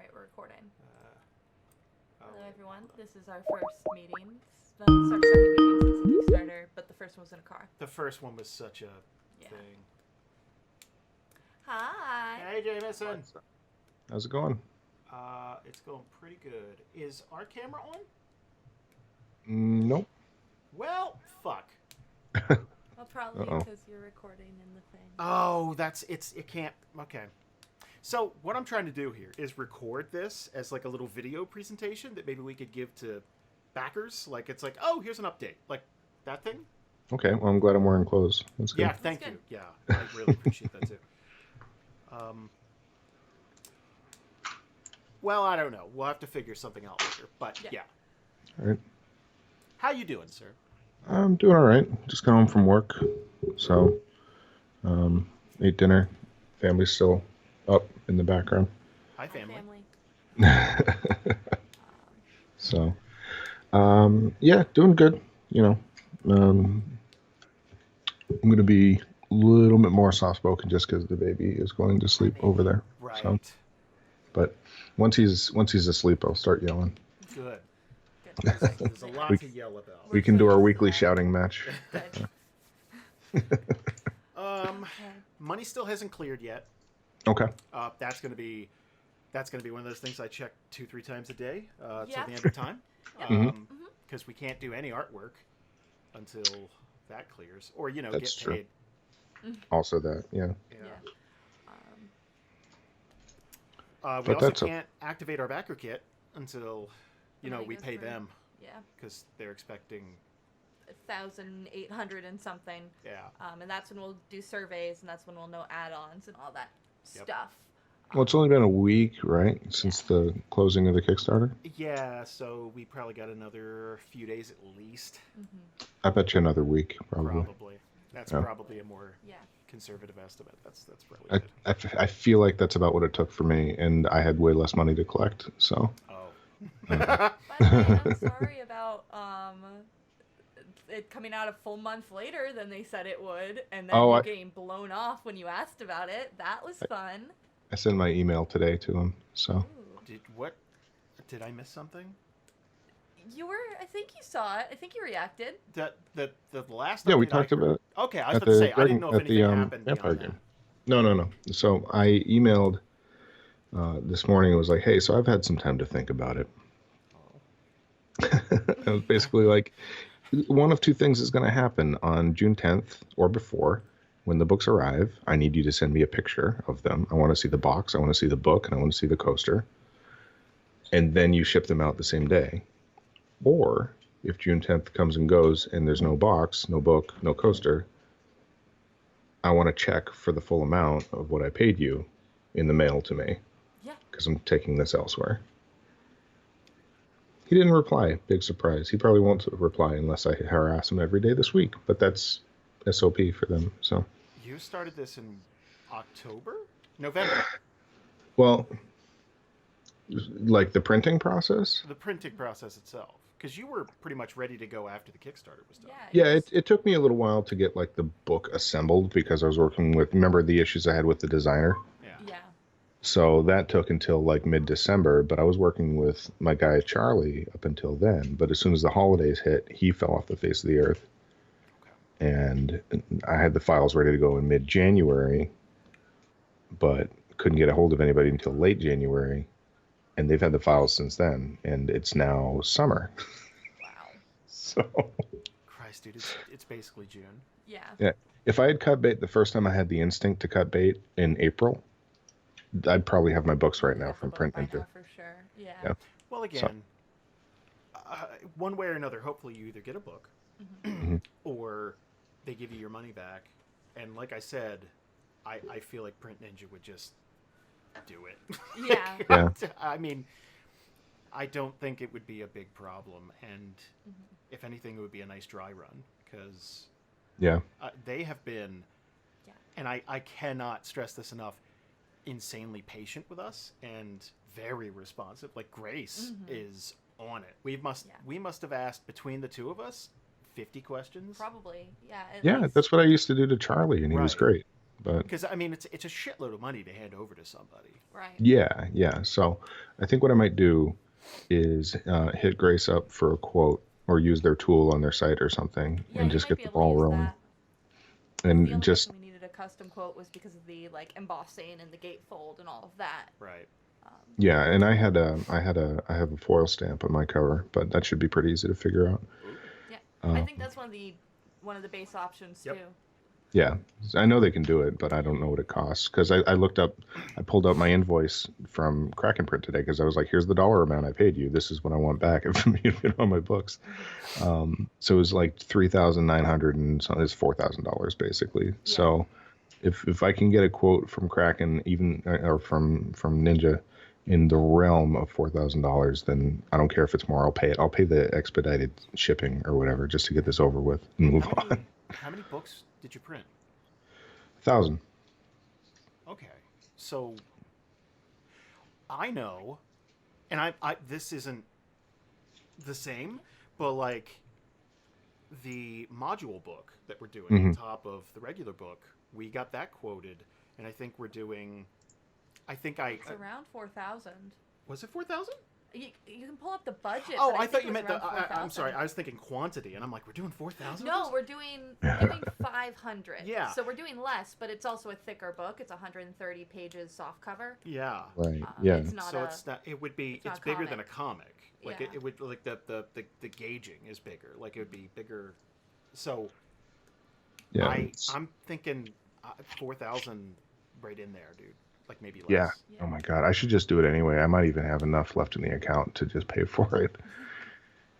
Alright, we're recording. Hello Wait, everyone, this is our first meeting. It's our second meeting since the Kickstarter, but the first one was in a car. the first one was such a thing. Hi! Hey, Jameson! How's it going? It's going pretty good. Is our camera on? Nope. Well, fuck. Well, probably because you're recording in the thing. Oh, it can't, okay. So, what I'm trying to do here is record this as like a little video presentation that maybe we could give to backers. Like, it's like, oh, here's an update. Like, that thing? Okay, well, I'm glad I'm wearing clothes. That's good. Yeah, thank you. Yeah, I really appreciate that too. Well, I don't know. We'll have to figure something out later. But yeah. All right. How you doing, sir? I'm doing all right. Just got home from work, so ate dinner. Family's still up in the background. Hi, family. So, yeah, doing good. You know, I'm gonna be a little bit more soft-spoken just because the baby is going to sleep over there. Right. So, but once he's asleep, I'll start yelling. Good. There's a lot to yell about. We can do our weekly shouting match. Money still hasn't cleared yet. Okay. That's gonna be one of those things I check 2-3 times a day till the end of time, because we can't do any artwork until that clears, or That's get paid. True. Also, that We But also can't activate our backer kit until we pay them. Yeah. Because they're expecting 1,800 and something. Yeah. And that's when we'll do surveys, and that's when we'll know add-ons and all that stuff. Well, it's only been a week, right, since the closing of the Kickstarter? Yeah, so we probably got another few days at least. Mm-hmm. I bet you another week, probably. Probably. That's probably a more conservative estimate. That's probably good. I feel like that's about what it took for me, and I had way less money to collect, so... By the way, I'm sorry about it coming out a full month later than they said it would, and then getting blown off when you asked about it. That was fun. I sent my email today to him, so... Did I miss something? I think you saw it. I think you reacted. The last we talked about it. Okay, I was about to say, I didn't know if anything happened Vampire beyond game. No. So I emailed this morning. It was like, hey, so I've had some time to think about it. It was basically like, one of two things is going to happen on June 10th or before. When the books arrive, I need you to send me a picture of them. I want to see the box, I want to see the book, and I want to see the coaster. And then you ship them out the same day. Or, if June 10th comes and goes and there's no box, no book, no coaster, I want to check for the full amount of what I paid you in the mail to me. Yeah. Because I'm taking this elsewhere. He didn't reply. Big surprise. He probably won't reply unless I harass him every day this week. But that's SOP for them. So. You started this in November? Well, like the printing process? The printing process itself. Because you were pretty much ready to go after the Kickstarter was done. Yeah, it took me a little while to get like the book assembled because I was working with, remember the issues I had with the designer? Yeah. So that took until like mid-December, but I was working with my guy Charlie up until then. But as soon as the holidays hit, he fell off the face of the earth. Okay. And I had the files ready to go in mid-January, but couldn't get a hold of anybody until late January. And they've had the files since then, and it's now summer. Wow. So. Christ, dude, it's basically June. Yeah. Yeah. If I had cut bait the first time I had the instinct to cut bait in April, I'd probably have my books right now from Print Ninja. For sure. Yeah. Well, again, one way or another, hopefully you either get a book or they give you your money back. And like I said, I feel like Print Ninja would just do it. Yeah. I mean, I don't think it would be a big problem. And if anything, it would be a nice dry run because they have been, and I cannot stress this enough, insanely patient with us and very responsive. Like Grace is on it. We must have asked between the two of us 50 questions. Probably. Yeah. Yeah, that's what I used to do to Charlie, and he was great. But because I mean, it's a shitload of money to hand over to somebody. Right. Yeah. So I think what I might do is hit Grace up for a quote or use their tool on their site or something, Yeah, and you just might get be the able to ball use rolling. that. And the only just reason we needed a custom quote was because of the like embossing and the gatefold and all of that. Right. yeah, and I have a foil stamp on my cover, but that should be pretty easy to figure out. Ooh. Yeah, I think that's one of the base options Yep. too. Yeah, I know they can do it, but I don't know what it costs because I pulled up my invoice from Kraken Print today because I was like, here's the dollar amount I paid you. This is what I want back from you on my books. So it was like 3,900 and something. It's $4,000 basically. Yeah. So if I can get a quote from Kraken, even or from Ninja, in the realm of $4,000, then I don't care if it's more. I'll pay it. I'll pay the expedited shipping or whatever just to get this over with and move on. How many books did you print? 1,000. Okay, so I know, and I this isn't the same, but like the module book that we're doing on top of the regular book, we got that quoted, and I think we're doing. It's around 4,000. Was it 4,000? You can pull up the budget. Oh, I thought you meant I'm sorry. I was thinking quantity, and I'm like, we're doing 4,000. No, we're doing 500. Yeah. So we're doing less, but it's also a thicker book. It's 130 pages soft cover. Yeah. Right. Yeah. It's not. So it's not. It would be. It's bigger than a comic. Like yeah. it would like the gauging is bigger. Like it would be bigger. So. Yeah. I'm thinking 4,000 right in there, dude. Like maybe less. Yeah. Oh my God. I should just do it anyway. I might even have enough left in the account to just pay for it.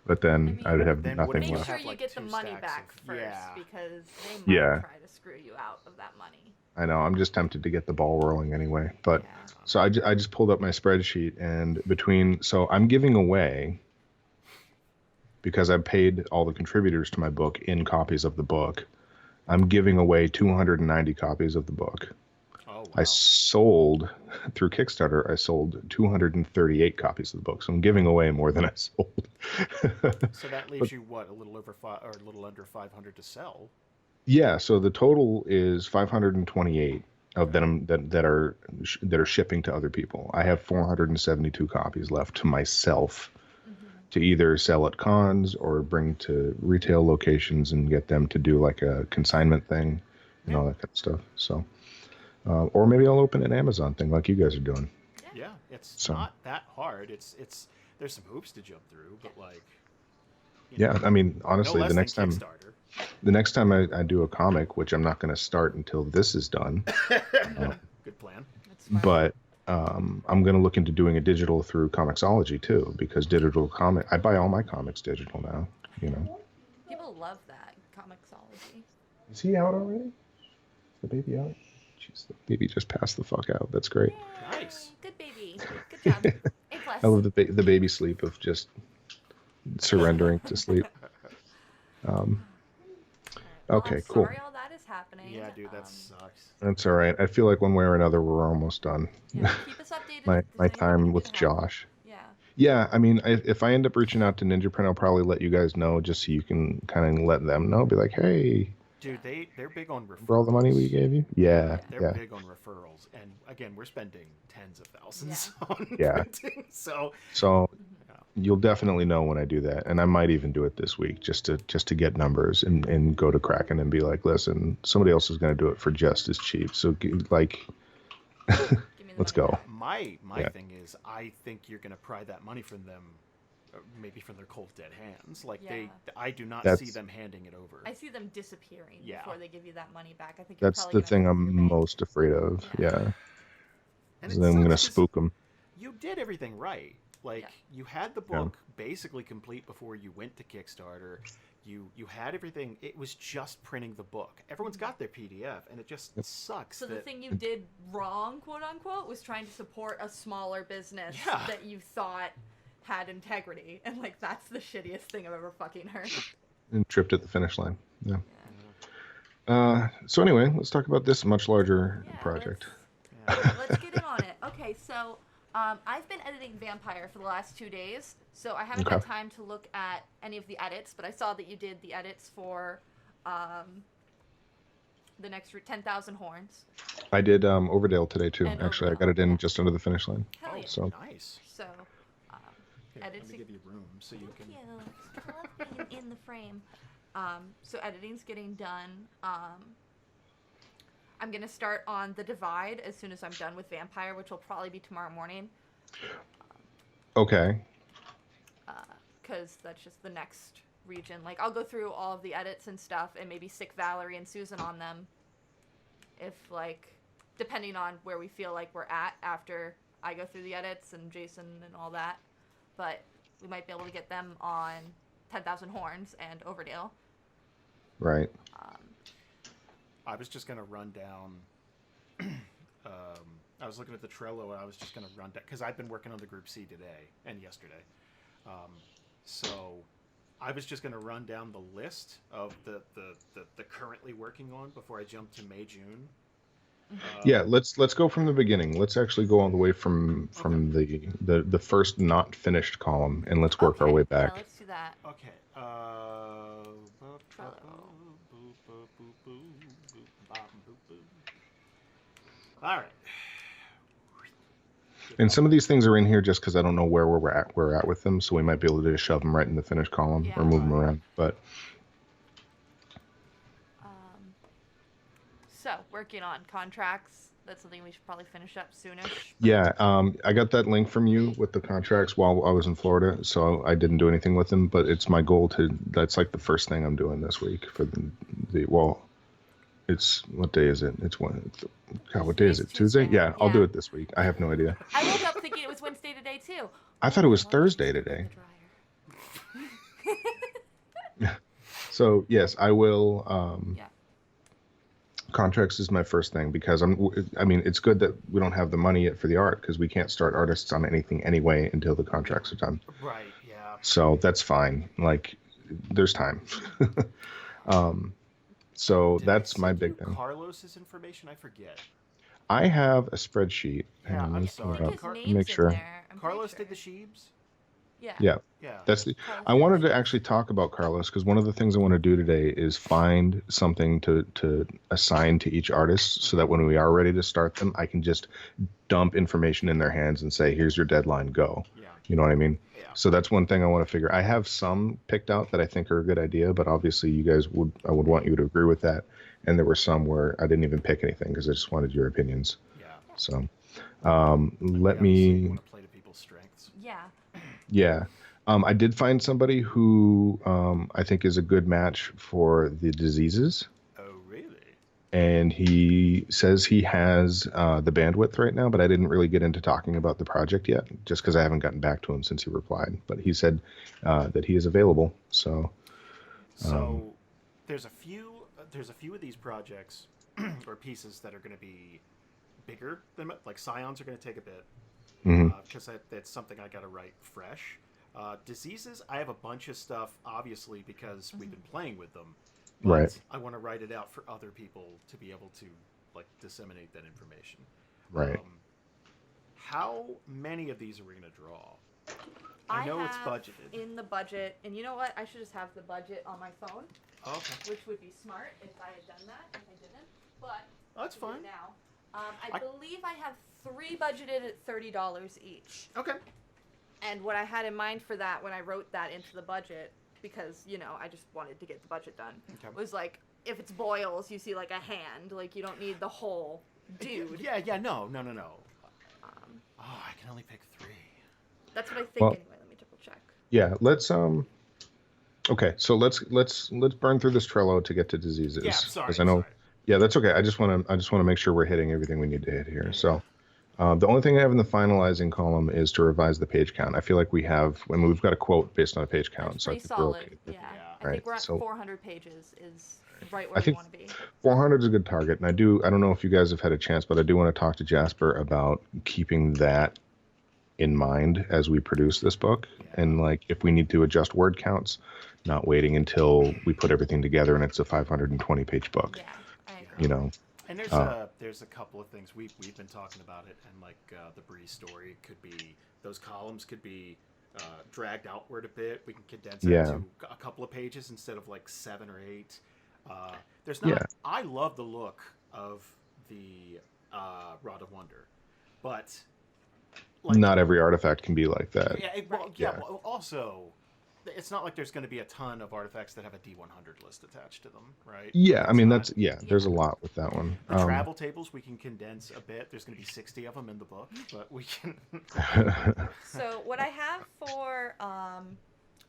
But then I'd have nothing left. Make sure you get the money back first because they might try to screw you out of that money. I know. I'm just tempted to get the ball rolling anyway. But so I just pulled up my spreadsheet and so I'm giving away, because I paid all the contributors to my book in copies of the book, I'm giving away 290 copies of the book. Oh, wow. I sold, through Kickstarter, I sold 238 copies of the book. So I'm giving away more than I sold. So that leaves you, what, a little under 500 to sell? Yeah, so the total is 528 of them that are shipping to other people. I have 472 copies left to myself to either sell at cons or bring to retail locations and get them to do like a consignment thing and all that kind of stuff. So... or maybe I'll open an Amazon thing like you guys are doing. Yeah, it's not that hard. It's there's some hoops to jump through, but like. I mean, honestly, the next time I do a comic, which I'm not going to start until this is done. Good plan. But I'm going to look into doing a digital through Comixology too, because I buy all my comics digital now. People love that Comixology. Is he out already? Is the baby out? The baby just passed the fuck out. That's great. Yay. Nice. Good baby. Good job. A+. I love the baby sleep of just surrendering to sleep. Okay, cool. Sorry all that is happening. Yeah, dude, that sucks. That's all right. I feel like one way or another, we're almost done. Yeah, keep us updated. my time with Josh. Yeah. Yeah, I mean, if I end up reaching out to Ninja Print, I'll probably let you guys know just so you can kind of let them know. Be like, hey... Dude, they're big on referrals. For all the money we gave you? Yeah. They're big on referrals. And again, we're spending tens of thousands on printing. So you'll definitely know when I do that. And I might even do it this week just to get numbers and go to Kraken and be like, listen, somebody else is going to do it for just as cheap. So like, let's go. My thing is, I think you're going to pry that money from them. Maybe from their cold dead hands. Like I do not see them handing it over. I see them disappearing before they give you that money back. I think that's the thing I'm most afraid of. Yeah. And then I'm gonna spook them. You did everything right. Like you had the book basically complete before you went to Kickstarter. You had everything. It was just printing the book. Everyone's got their PDF, and it just sucks. So the thing you did wrong, quote unquote, was trying to support a smaller business that you thought had integrity, and like that's the shittiest thing I've ever fucking heard. And tripped at the finish line. So anyway, let's talk about this much larger project. Let's get in on it. Okay, so I've been editing Vampire for the last 2 days, so I haven't had time to look at any of the edits, but I saw that you did the edits for The next 10,000 horns. I did Overdale today too. And Actually, Overdale, I got it in just under the finish line. Hell yeah. So nice. So, let me give you room so you can. I love being in the frame. So editing's getting done. I'm gonna start on The Divide as soon as I'm done with Vampire, which will probably be tomorrow morning. Okay. Because that's just the next region. Like, I'll go through all of the edits and stuff and maybe stick Valerie and Susan on them. If, like, depending on where we feel like we're at after I go through the edits and Jason and all that. But we might be able to get them on 10,000 Horns and Overdale. Right. I was just going to run down... I was looking at the Trello and I was just going to run down... Because I've been working on the Group C today and yesterday. So I was just going to run down the list of the currently working on before I jump to May, June. Yeah, let's go from the beginning. Let's actually go all the way from the first not finished column, and let's work our way back. Yeah, let's do that. Okay. All right. And some of these things are in here just because I don't know where we're at with them, so we might be able to just shove them right in the finished column or move them around. But so working on contracts. That's something we should probably finish up soonish. Yeah, I got that link from you with the contracts while I was in Florida, so I didn't do anything with them. But it's my goal to. That's like the first thing I'm doing this week for the well. It's what day is it? God, what day is it? Tuesday? Yeah, I'll do it this week. I have no idea. I woke up thinking it was Wednesday today too. I thought it was Thursday today. So yes, I will. Contracts is my first thing because it's good that we don't have the money yet for the art because we can't start artists on anything anyway until the contracts are done. Right. Yeah. So that's fine. Like, there's time. So that's my big thing. Carlos's information, I forget. I have a spreadsheet. Yeah, I'm sorry. Make sure. Carlos did the Sheebs? Yeah. That's I wanted to actually talk about Carlos because one of the things I want to do today is find something to assign to each artist so that when we are ready to start them, I can just dump information in their hands and say, here's your deadline, go. Yeah. You know what I mean? Yeah. So that's one thing I want to figure. I have some picked out that I think are a good idea, but obviously you guys I would want you to agree with that. And there were some where I didn't even pick anything because I just wanted your opinions. Yeah. So let me want to play to people's strengths. Yeah. Yeah. I did find somebody who I think is a good match for the diseases. Oh, really? And he says he has the bandwidth right now, but I didn't really get into talking about the project yet, just because I haven't gotten back to him since he replied. But he said that he is available. So there's a few of these projects or pieces that are going to be bigger than, like, Scions are going to take a bit because that's something I got to write fresh. Diseases, I have a bunch of stuff, obviously, because we've been playing with them. But right. I want to write it out for other people to be able to, like, disseminate that information. Right. How many of these are we going to draw? I know it's budgeted. In the budget, and you know what? I should just have the budget on my phone. Oh, okay. Which would be smart if I had done that. If I didn't, but that's fine. Now, I believe I have 3 budgeted at $30 each. Okay. And what I had in mind for that when I wrote that into the budget, because, I just wanted to get the budget done, was like, if it's boils, you see like a hand, like you don't need the whole dude. Yeah, no. I can only pick 3. That's what I think anyway. Let me double check. Yeah, let's okay, so let's burn through this Trello to get to diseases. Yeah, sorry. I know. Sorry. Yeah, that's okay. I just want to make sure we're hitting everything we need to hit here. So. The only thing I have in the finalizing column is to revise the page count. I feel like we've got a quote based on a page count. That's so pretty I think solid. We're okay. I think we're at 400 pages is right where we want to be. 400 is a good target. And I don't know if you guys have had a chance, but I do want to talk to Jasper about keeping that in mind as we produce this book. Yeah. And like, if we need to adjust word counts, not waiting until we put everything together and it's a 520 page book. Yeah, I agree. And there's a couple of things we've been talking about it, and like the Bree story could be, those columns could be dragged outward a bit. We can condense it to a couple of pages instead of like 7 or 8. There's not. I love the look of the Rod of Wonder, but like, not every artifact can be like that. Well, also, it's not like there's going to be a ton of artifacts that have a D100 list attached to them, right? Yeah, I mean that's there's a lot with that one. The travel tables we can condense a bit. There's going to be 60 of them in the book, but we can. So what I have for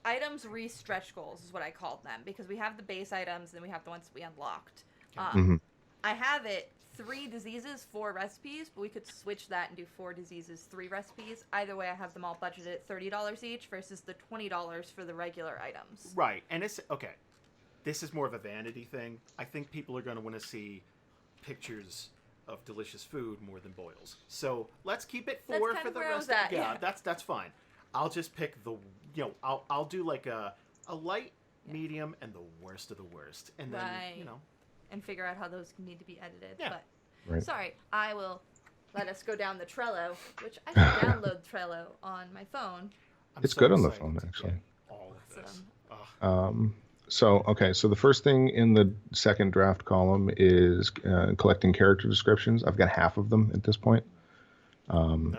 items re-stretch goals is what I called them, because we have the base items and then we have the ones that we unlocked. I have it 3 diseases, 4 recipes, but we could switch that and do 4 diseases, 3 recipes. Either way, I have them all budgeted at $30 each versus the $20 for the regular items. Right, and it's okay. This is more of a vanity thing. I think people are going to want to see pictures of delicious food more than boils. So let's keep it 4 for the rest. That's fine. I'll just pick the I'll do like a light, medium, and the worst of the worst, and then and figure out how those need to be edited. Yeah. But sorry, I will let us go down the Trello, which I can download Trello on my phone. It's good on the phone, actually. All of this. So the first thing in the second draft column is collecting character descriptions. I've got half of them at this point.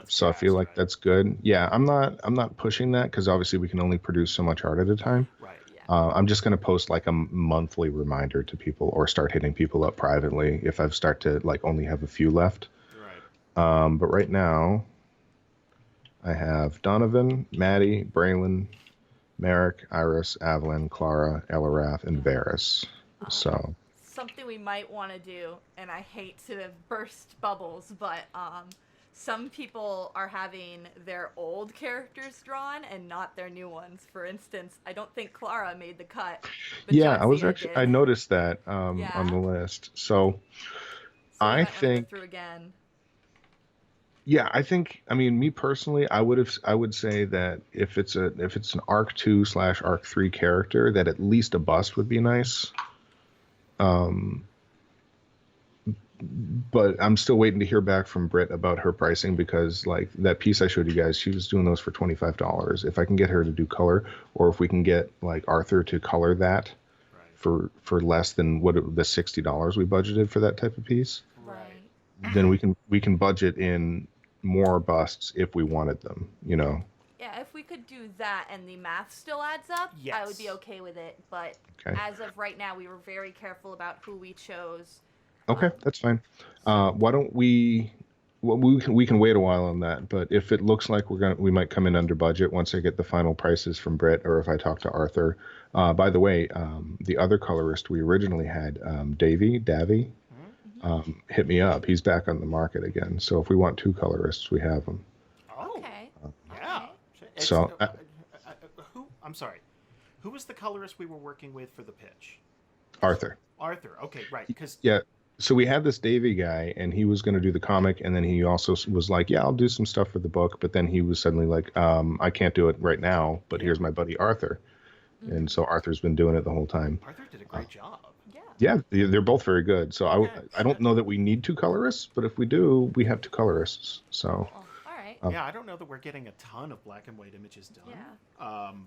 So I feel like that's good. Yeah, I'm not pushing that because obviously we can only produce so much art at a time. Right. I'm just going to post like a monthly reminder to people or start hitting people up privately if I start to like only have a few left. Right. But right now I have Donovan, Maddie, Braylon, Merrick, Iris, Avalyn, Clara, Elarath, and Varys. So something we might want to do, and I hate to burst bubbles, but some people are having their old characters drawn and not their new ones. For instance, I don't think Clara made the cut. But I noticed that on the list. So I think go through again. Yeah, I mean, me personally, I would say that if it's an Arc 2 / Arc 3 character, that at least a bust would be nice. But I'm still waiting to hear back from Britt about her pricing because like that piece I showed you guys, she was doing those for $25. If I can get her to do color, or if we can get like Arthur to color that for less than the $60 we budgeted for that type of piece, then we can budget in more busts if we wanted them, Yeah, if we could do that and the math still adds up, I would be okay with it. But as of right now, we were very careful about who we chose. Okay, that's fine. Why don't we can wait a while on that, but if it looks like we might come in under budget once I get the final prices from Britt or if I talk to Arthur. By the way, the other colorist we originally had, Davy, hit me up. He's back on the market again. So if we want 2 colorists, we have them. Oh, okay. Yeah. So I'm sorry. Who was the colorist we were working with for the pitch? Arthur. Okay, right. So we had this Davy guy, and he was going to do the comic, and then he also was like, "Yeah, I'll do some stuff for the book." But then he was suddenly like, "I can't do it right now, but here's my buddy Arthur," and so Arthur's been doing it the whole time. Arthur did a great job. Yeah, they're both very good. So I don't know that we need 2 colorists, but if we do, we have 2 colorists. So. All right. I don't know that we're getting a ton of black and white images done. Yeah.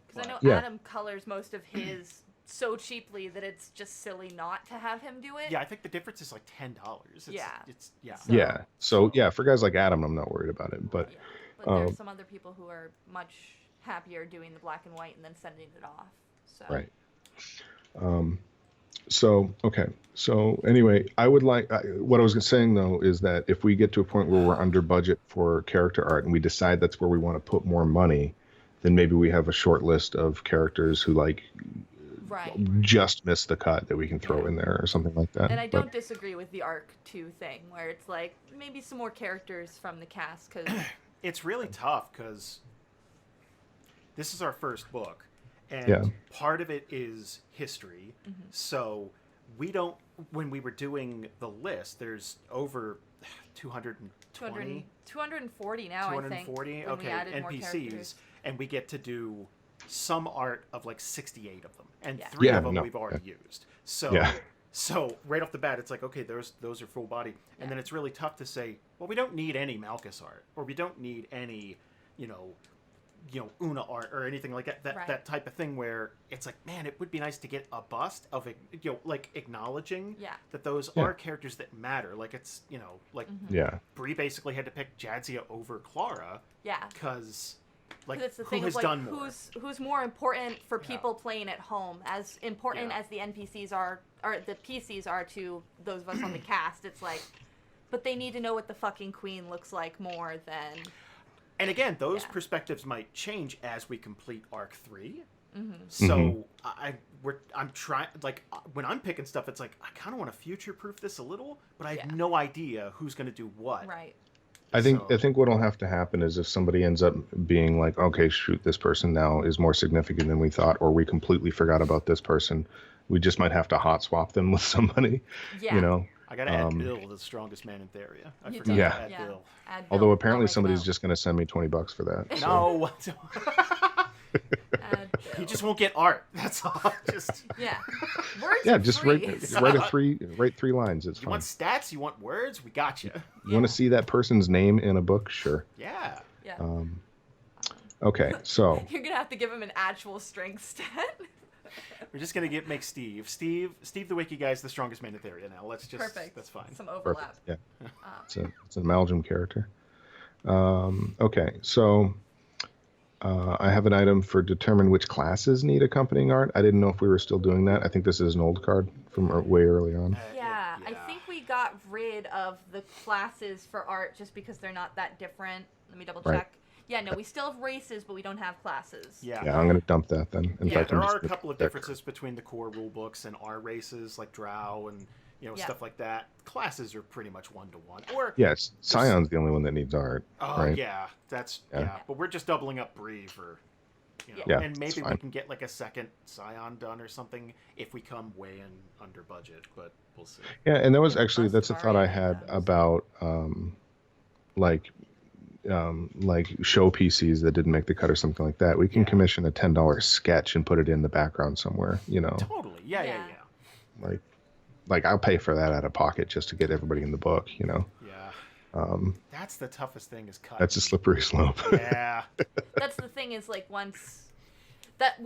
Because I know Adam colors most of his so cheaply that it's just silly not to have him do it. Yeah, I think the difference is like $10. So for guys like Adam, I'm not worried about it. But there's some other people who are much happier doing the black and white and then sending it off. So. Right. So anyway, I would like what I was saying though is that if we get to a point where we're under budget for character art and we decide that's where we want to put more money, then maybe we have a short list of characters who just missed the cut that we can throw in there or something like that. And I don't disagree with the Arc 2 thing where it's like maybe some more characters from the cast because it's really tough because this is our first book. And part of it is history. Mm-hmm. So when we were doing the list, there's over 240 now, 240? I think. Okay, NPCs. And we get to do some art of like 68 of them. And 3 of them we've already used. So right off the bat, it's like, okay, those are full body. And then it's really tough to say, well, we don't need any Malchus art. Or we don't need any, Una art or anything like that. That type of thing where it's like, man, it would be nice to get a bust of it, like acknowledging that those are characters that matter. Like it's like Bree basically had to pick Jadzia over Clara. Yeah. Because like it's the who thing has of, like, done more? Who's more important for people playing at home? As important as the NPCs are, or the PCs are to those of us on the cast. It's like, but they need to know what the fucking queen looks like more than. And again, those perspectives might change as we complete Arc 3. So I'm trying, like, when I'm picking stuff, it's like, I kind of want to future-proof this a little, but I have no idea who's going to do what. Right. I think what'll have to happen is if somebody ends up being like, okay, shoot, this person now is more significant than we thought, or we completely forgot about this person, we just might have to hot swap them with somebody. Yeah. I gotta add Bill, the strongest man in Theria. I forgot to add Bill. Although apparently somebody's just going to send me $20 for that. So. No. He just won't get art. That's all. Just words. Just write three lines. It's you fine. Want stats? You want words? We got you. You want to see that person's name in a book? Sure. Yeah. Okay, so you're gonna have to give him an actual strength stat. We're just gonna make Steve the Wiki guy's the strongest man in Theria now. Let's just that's fine. Some overlap. Perfect. Yeah. It's an amalgam character. Okay, so I have an item for determine which classes need accompanying art. I didn't know if we were still doing that. I think this is an old card from way early on. I think we got rid of the classes for art just because they're not that different. Let me double check. Right. Yeah, no, we still have races, but we don't have classes. Yeah, I'm going to dump that then. In fact, there are a couple of differences between the core rule books and our races, like Drow and stuff like that. Classes are pretty much one-to-one. Or yes, Scion's the only one that needs art. Oh, right? yeah. That's but we're just doubling up Bree for and maybe we can get like a second Scion done or something if we come way in under budget, but we'll see. Yeah, and that was actually that's a thought I had about like show PCs that didn't make the cut or something like that. We can commission a $10 sketch and put it in the background somewhere, Totally. Yeah. Like I'll pay for that out of pocket just to get everybody in the book, Yeah. That's the toughest thing is cut. That's a slippery slope. Yeah. That's the thing is like once that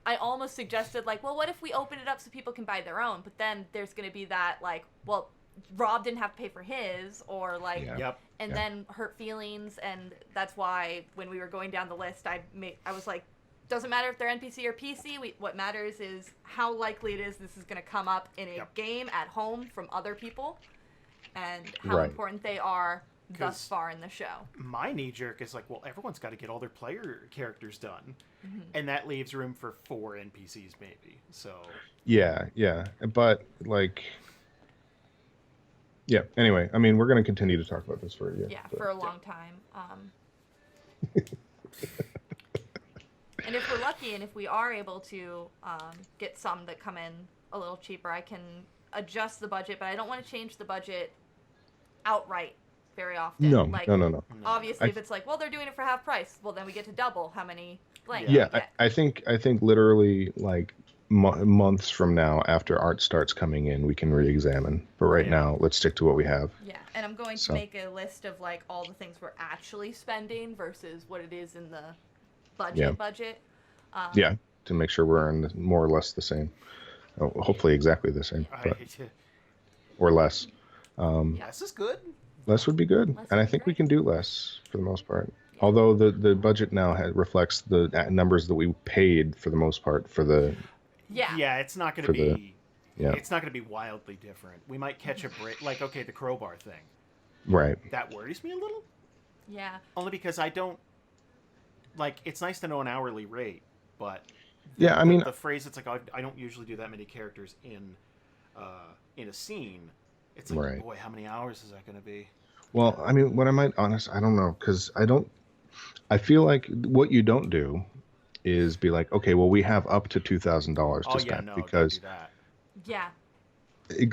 I almost suggested like, well, what if we open it up so people can buy their own? But then there's going to be that like, well, Rob didn't have to pay for his or like then hurt feelings, and that's why when we were going down the list I was like, doesn't matter if they're NPC or PC, what matters is how likely it is this is going to come up in a game at home from other people and how important they are thus far in the show. My knee-jerk is like, well, everyone's got to get all their player characters done, and that leaves room for 4 NPCs maybe, so... Yeah, but like... Yeah, anyway, I mean, we're going to continue to talk about this for a year. Yeah, for a long time. And if we're lucky and if we are able to get some that come in a little cheaper, I can adjust the budget, but I don't want to change the budget outright very often. No. Obviously, if it's like, well, they're doing it for half price, well, then we get to double how many blanks. Yeah, I think literally like months from now, after art starts coming in, we can re-examine. But right now, let's stick to what we have. Yeah, and I'm going to make a list of like all the things we're actually spending versus what it is in the budget. To make sure we're in more or less the same. Oh, hopefully exactly the same, or less. Less is good. Less would be good, and I think we can do less for the most part. Although the budget now reflects the numbers that we paid for the most part for the. Yeah, it's not going to be. It's not going to be wildly different. We might catch a break, like the crowbar thing. Right. That worries me a little. Yeah. Only because I don't. Like, it's nice to know an hourly rate, but. I mean, the phrase it's like I don't usually do that many characters in a scene. It's like, boy, how many hours is that going to be? Well, I mean, what I might I don't know, because I feel like what you don't do is be like, okay, well, we have up to $2,000 to spend because don't do that. Yeah.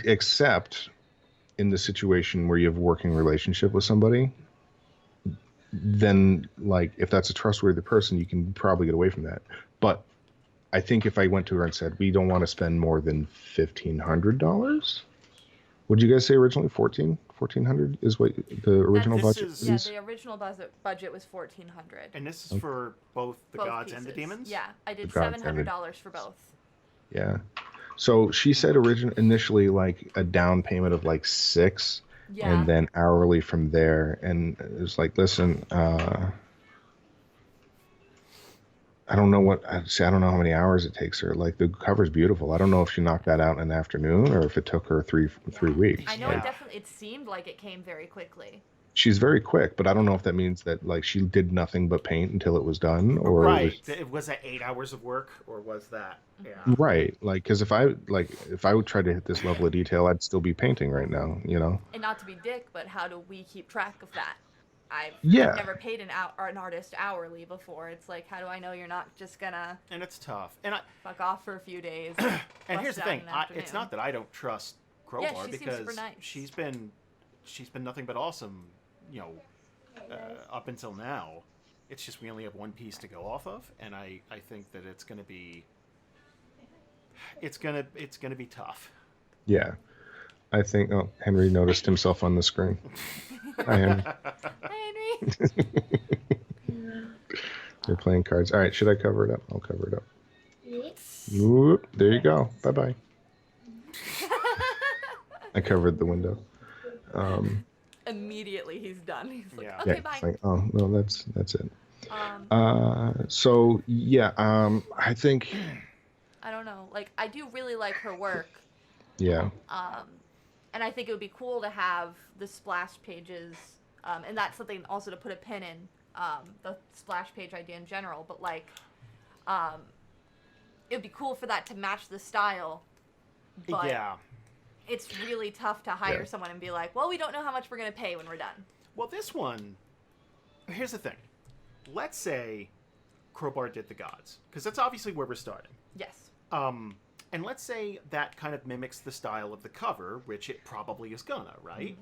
Except in the situation where you have a working relationship with somebody, then like if that's a trustworthy person, you can probably get away from that. But I think if I went to her and said, we don't want to spend more than $1,500, would you guys say originally 14? 1,400 is what the original budget is. Yeah, the original budget was 1,400. And this is for both the gods pieces. and the demons? Yeah, I did $700 for both. Yeah. So she said initially like a down payment of like 6, and then hourly from there. And it was like, listen, I don't know I don't know how many hours it takes her. Like the cover's beautiful. I don't know if she knocked that out in an afternoon or if it took her three weeks. I know it seemed like it came very quickly. She's very quick, but I don't know if that means that like she did nothing but paint until it was done, or was that 8 hours of work, or was that right? Like, because if I would try to hit this level of detail, I'd still be painting right now, you know. And not to be dick, but how do we keep track of that? I've never paid an artist hourly before. It's like, how do I know you're not just gonna? And it's tough. And fuck off for a few days. And here's the thing: it's not that I don't trust Crowbar, she because seems super nice. she's been nothing but awesome, you know, up until now. It's just we only have one piece to go off of, and I think that it's gonna be tough. Yeah. I think Henry noticed himself on the screen. Hi, Henry. Hi, Henry. They're playing cards. All right, should I cover it up? I'll cover it up. Whoop, there you go. Bye-bye. I covered the window. Immediately he's done. He's like, Yeah. okay, bye. Like, oh, no, that's it. So, yeah, I think... I don't know. Like, I do really like her work. Yeah. And I think it would be cool to have the splash pages, and that's something also to put a pin in, the splash page idea in general, but like, it would be cool for that to match the style, but it's really tough to hire someone and be like, well, we don't know how much we're going to pay when we're done. Well, this one, here's the thing. Let's say Crowbar did the gods, because that's obviously where we're starting. Yes. And let's say that kind of mimics the style of the cover, which it probably is gonna, right?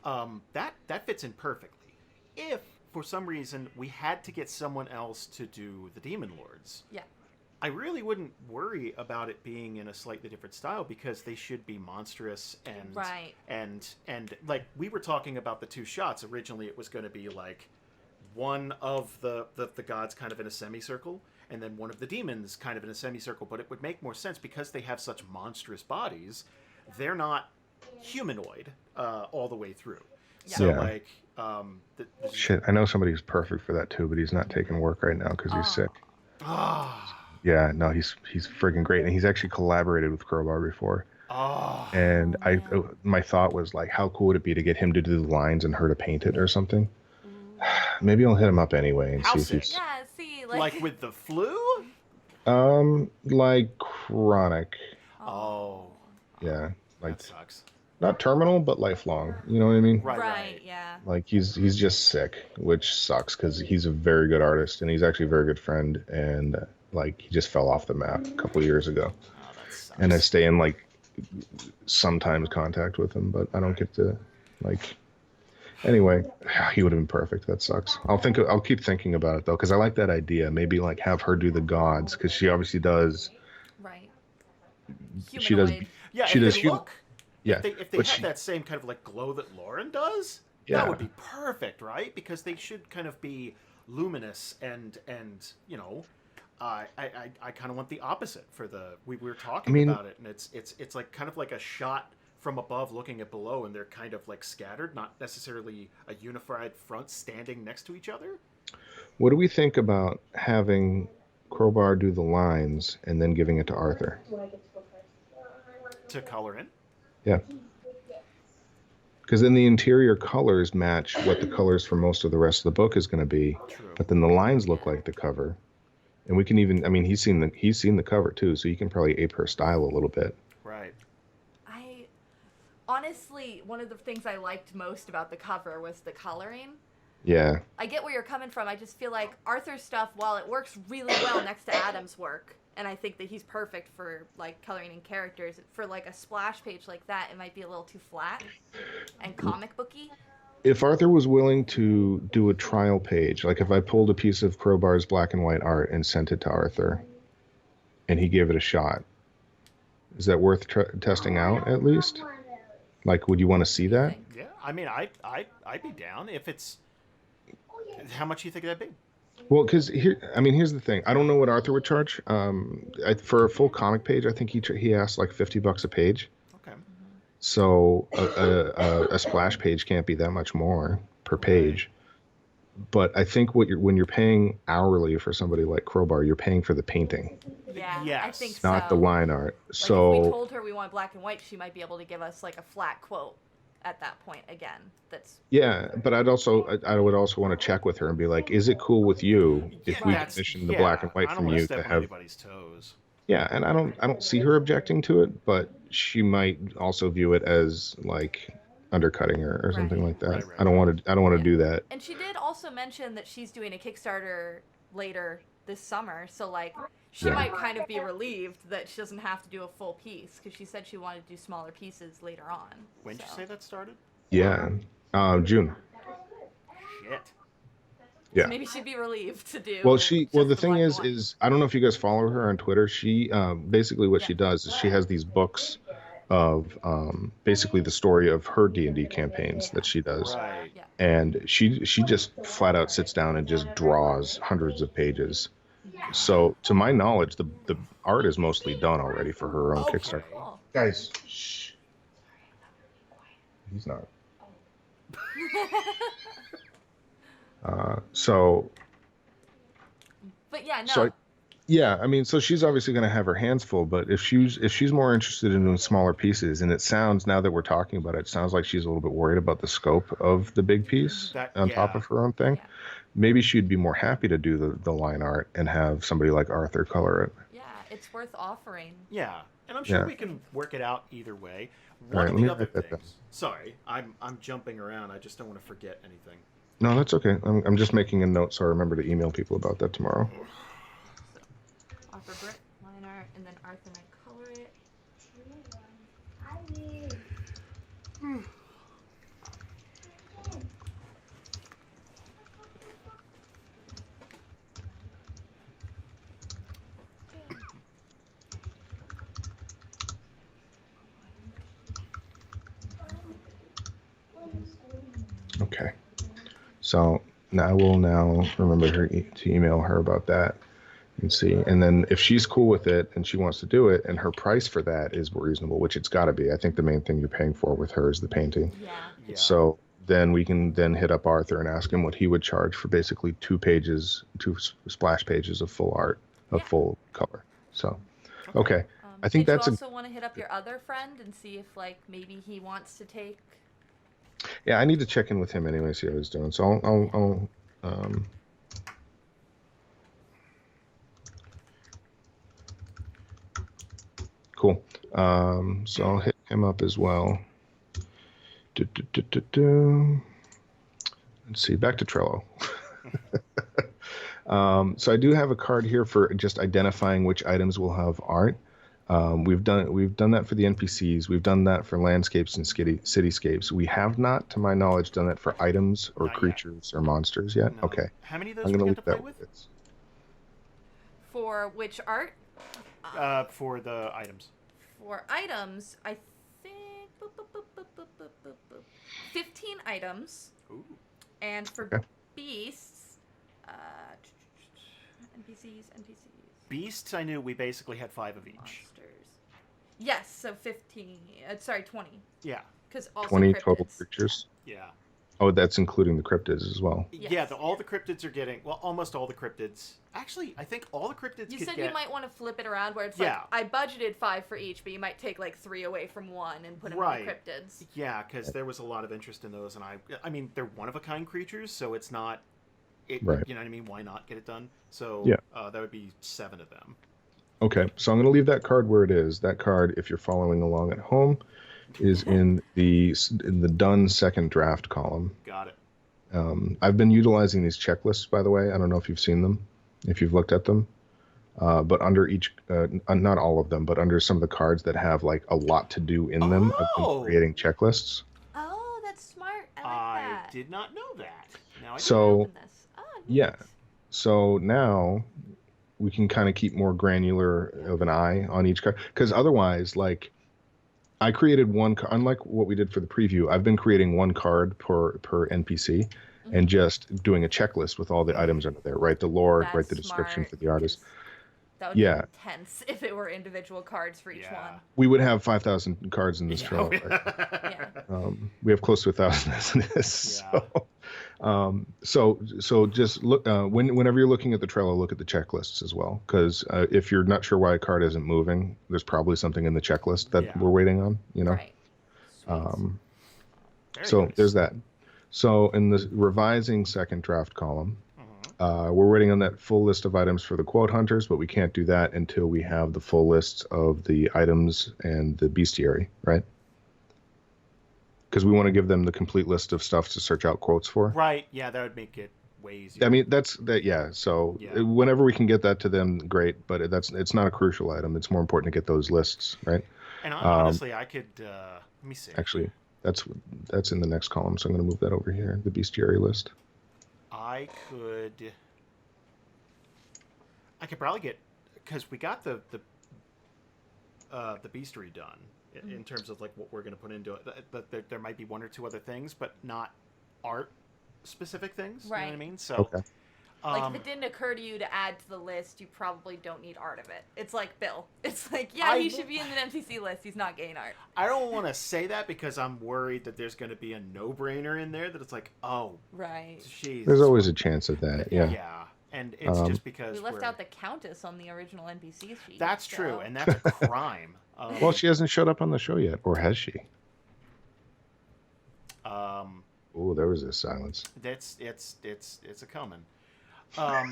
Mm-hmm. That fits in perfectly. If, for some reason, we had to get someone else to do the Demon Lords, I really wouldn't worry about it being in a slightly different style, because they should be monstrous and like we were talking about the 2 shots. Originally, it was going to be like one of the gods kind of in a semicircle, and then one of the demons kind of in a semicircle, but it would make more sense because they have such monstrous bodies. They're not humanoid all the way through. Yeah. So, like... Shit, I know somebody who's perfect for that, too, but he's not taking work right now because he's sick. Yeah, no, he's friggin' great, and he's actually collaborated with Crowbar before. And my thought was, like, how cool would it be to get him to do the lines and her to paint it or something? Maybe I'll hit him up anyway and see if he's... Yeah, see, like with the flu? Like chronic. Oh. Yeah, like that sucks. Not terminal, but lifelong. You know what I mean? Right. Yeah. Like he's just sick, which sucks because he's a very good artist and he's actually a very good friend. And like he just fell off the map a couple of years ago. Oh, that sucks. And I stay in like sometimes contact with him, but I don't get to like. Anyway, he would have been perfect. That sucks. I'll keep thinking about it though, because I like that idea. Maybe like have her do the gods, because she obviously does. Right. Humanoid. She does. Yeah. She does. Yeah. If they have that same kind of like glow that Lauren does, that would be perfect, right? Because they should kind of be luminous and you know, I kind of want the opposite for the we were talking about it, and it's like kind of like a shot from above looking at below, and they're kind of like scattered, not necessarily a unified front standing next to each other. What do we think about having Crowbar do the lines and then giving it to Arthur? To color in? Yeah. Because then the interior colors match what the colors for most of the rest of the book is going to be. True. But then the lines look like the cover. And we can even, I mean, he's seen the cover too, so you can probably ape her style a little bit. Right. Honestly, one of the things I liked most about the cover was the coloring. Yeah. I get where you're coming from. I just feel like Arthur's stuff, while it works really well next to Adam's work, and I think that he's perfect for like coloring in characters, for like a splash page like that, it might be a little too flat and comic booky. If Arthur was willing to do a trial page, like if I pulled a piece of Crowbar's black and white art and sent it to Arthur, and he gave it a shot, is that worth testing out at least? Like, would you want to see that? Yeah. I mean, I'd be down if it's. How much do you think that'd be? Well, because here's the thing. I don't know what Arthur would charge. For a full comic page, I think he asked like $50 a page. Okay. So a splash page can't be that much more per page. But I think when you're paying hourly for somebody like Crowbar, you're paying for the painting. Yeah, yes. I think so. Not the line art. Like so if we told her we want black and white, she might be able to give us like a flat quote at that point again. But I would also want to check with her and be like, is it cool with you if we commission the black and white from you to have anybody's toes? Yeah, and I don't see her objecting to it, but she might also view it as like undercutting her or something like that. Right. I don't want to do that. And she did also mention that she's doing a Kickstarter later this summer, so like she might kind of be relieved that she doesn't have to do a full piece, because she said she wanted to do smaller pieces later on. When did you say that started? Yeah, June. Shit. Yeah. So maybe she'd be relieved to do. Well, the thing is I don't know if you guys follow her on Twitter. She basically what she does is she has these books of basically the story of her D&D campaigns that she does. Right. Yeah. And she just flat out sits down and just draws hundreds of pages. So to my knowledge, the art is mostly done already for her own Kickstarter. Cool. Guys, shh. He's not. But yeah, no. So she's obviously going to have her hands full, but if she's more interested in doing smaller pieces, and it sounds, now that we're talking about it, sounds like she's a little bit worried about the scope of the big piece top of her own thing. Yeah. Maybe she'd be more happy to do the line art and have somebody like Arthur color it. Yeah, it's worth offering. Yeah, and I'm sure we can work it out either way. One of the other things. Sorry, I'm jumping around. I just don't want to forget anything. No, that's okay. I'm just making a note so I remember to email people about that tomorrow. Offer brick, line art, and then Arthur and I color it. Okay. So I will now remember to email her about that and see. And then if she's cool with it and she wants to do it and her price for that is reasonable, which it's got to be. I think the main thing you're paying for with her is the painting. Yeah. So then we can then hit up Arthur and ask him what he would charge for basically two splash pages of full art, of full color. So, okay. I think that's. You also want to hit up your other friend and see if like maybe he wants to take. Yeah, I need to check in with him anyway, see how he's doing. So I'll cool. So I'll hit him up as well. Let's see, back to Trello. So I do have a card here for just identifying which items will have art. We've done that for the NPCs. We've done that for landscapes and cityscapes. We have not, to my knowledge, done that for items or creatures or monsters yet. No. Okay. How many of those do we get to play with? For which art? For the items. For items, I think 15 items. Ooh. And for beasts, NPCs. Beasts, I knew we basically had 5 of each. Monsters. Yes, so 15. 20. Yeah. Because also 20 cryptids. Total creatures. Yeah. Oh, that's including the cryptids as well. Yes. Yeah, all the cryptids are getting, well, almost all the cryptids. Actually, I think all the cryptids You said you might want to flip it around where it's like, I budgeted 5 for each, but you might take like 3 away from one and put them in the cryptids. Yeah, because there was a lot of interest in those, and I mean, they're one-of-a-kind creatures, so it's not, you know what I mean, why not get it done? So that would be 7 of them. Okay, so I'm going to leave that card where it is. That card, if you're following along at home, is in the done second draft column. Got it. I've been utilizing these checklists, by the way. I don't know if you've seen them, if you've looked at them. But under each, not all of them, but under some of the cards that have like a lot to do in them, I've been creating checklists. Oh, that's smart. I like that. I did not know that. Now I open this. Oh, neat. Yeah. So now we can kind of keep more granular of an eye on each card, because otherwise, like, I created one, unlike what we did for the preview, I've been creating one card per NPC and just doing a checklist with all the items under there. Write the lore, write the description for the artist. That would be intense if it were individual cards for each one. We would have 5,000 cards in this Trello. We have close to 1,000 as it is. So just look whenever you're looking at the Trello, look at the checklists as well, because if you're not sure why a card isn't moving, there's probably something in the checklist that we're waiting on. Right. So nice. There's that. So in the revising second draft column, we're waiting on that full list of items for the quote hunters, but we can't do that until we have the full list of the items and the bestiary, right? Because we want to give them the complete list of stuff to search out quotes for. Right. Yeah, that would make it way easier. I mean, that's that. Yeah. So whenever we can get that to them, great. But it's not a crucial item. It's more important to get those lists, right? And honestly, I could. Let me see. Actually, that's in the next column. So I'm going to move that over here. The bestiary list. I could probably get, because we got the bestiary done in terms of like what we're going to put into it. But there might be one or two other things, but not art specific things. Right. You know what I mean? So, like if it didn't occur to you to add to the list, you probably don't need art of it. It's like Bill. It's like, he should be in the NPC list. He's not getting art. I don't want to say that because I'm worried that there's going to be a no-brainer in there that it's like, oh, right. Jeez. There's always a chance of that. Yeah. Yeah. And it's just because we left out the Countess on the original NPC sheet. That's true, and that's a crime. Well, she hasn't showed up on the show yet, or has she? Oh, there was a silence. It's a coming. Oh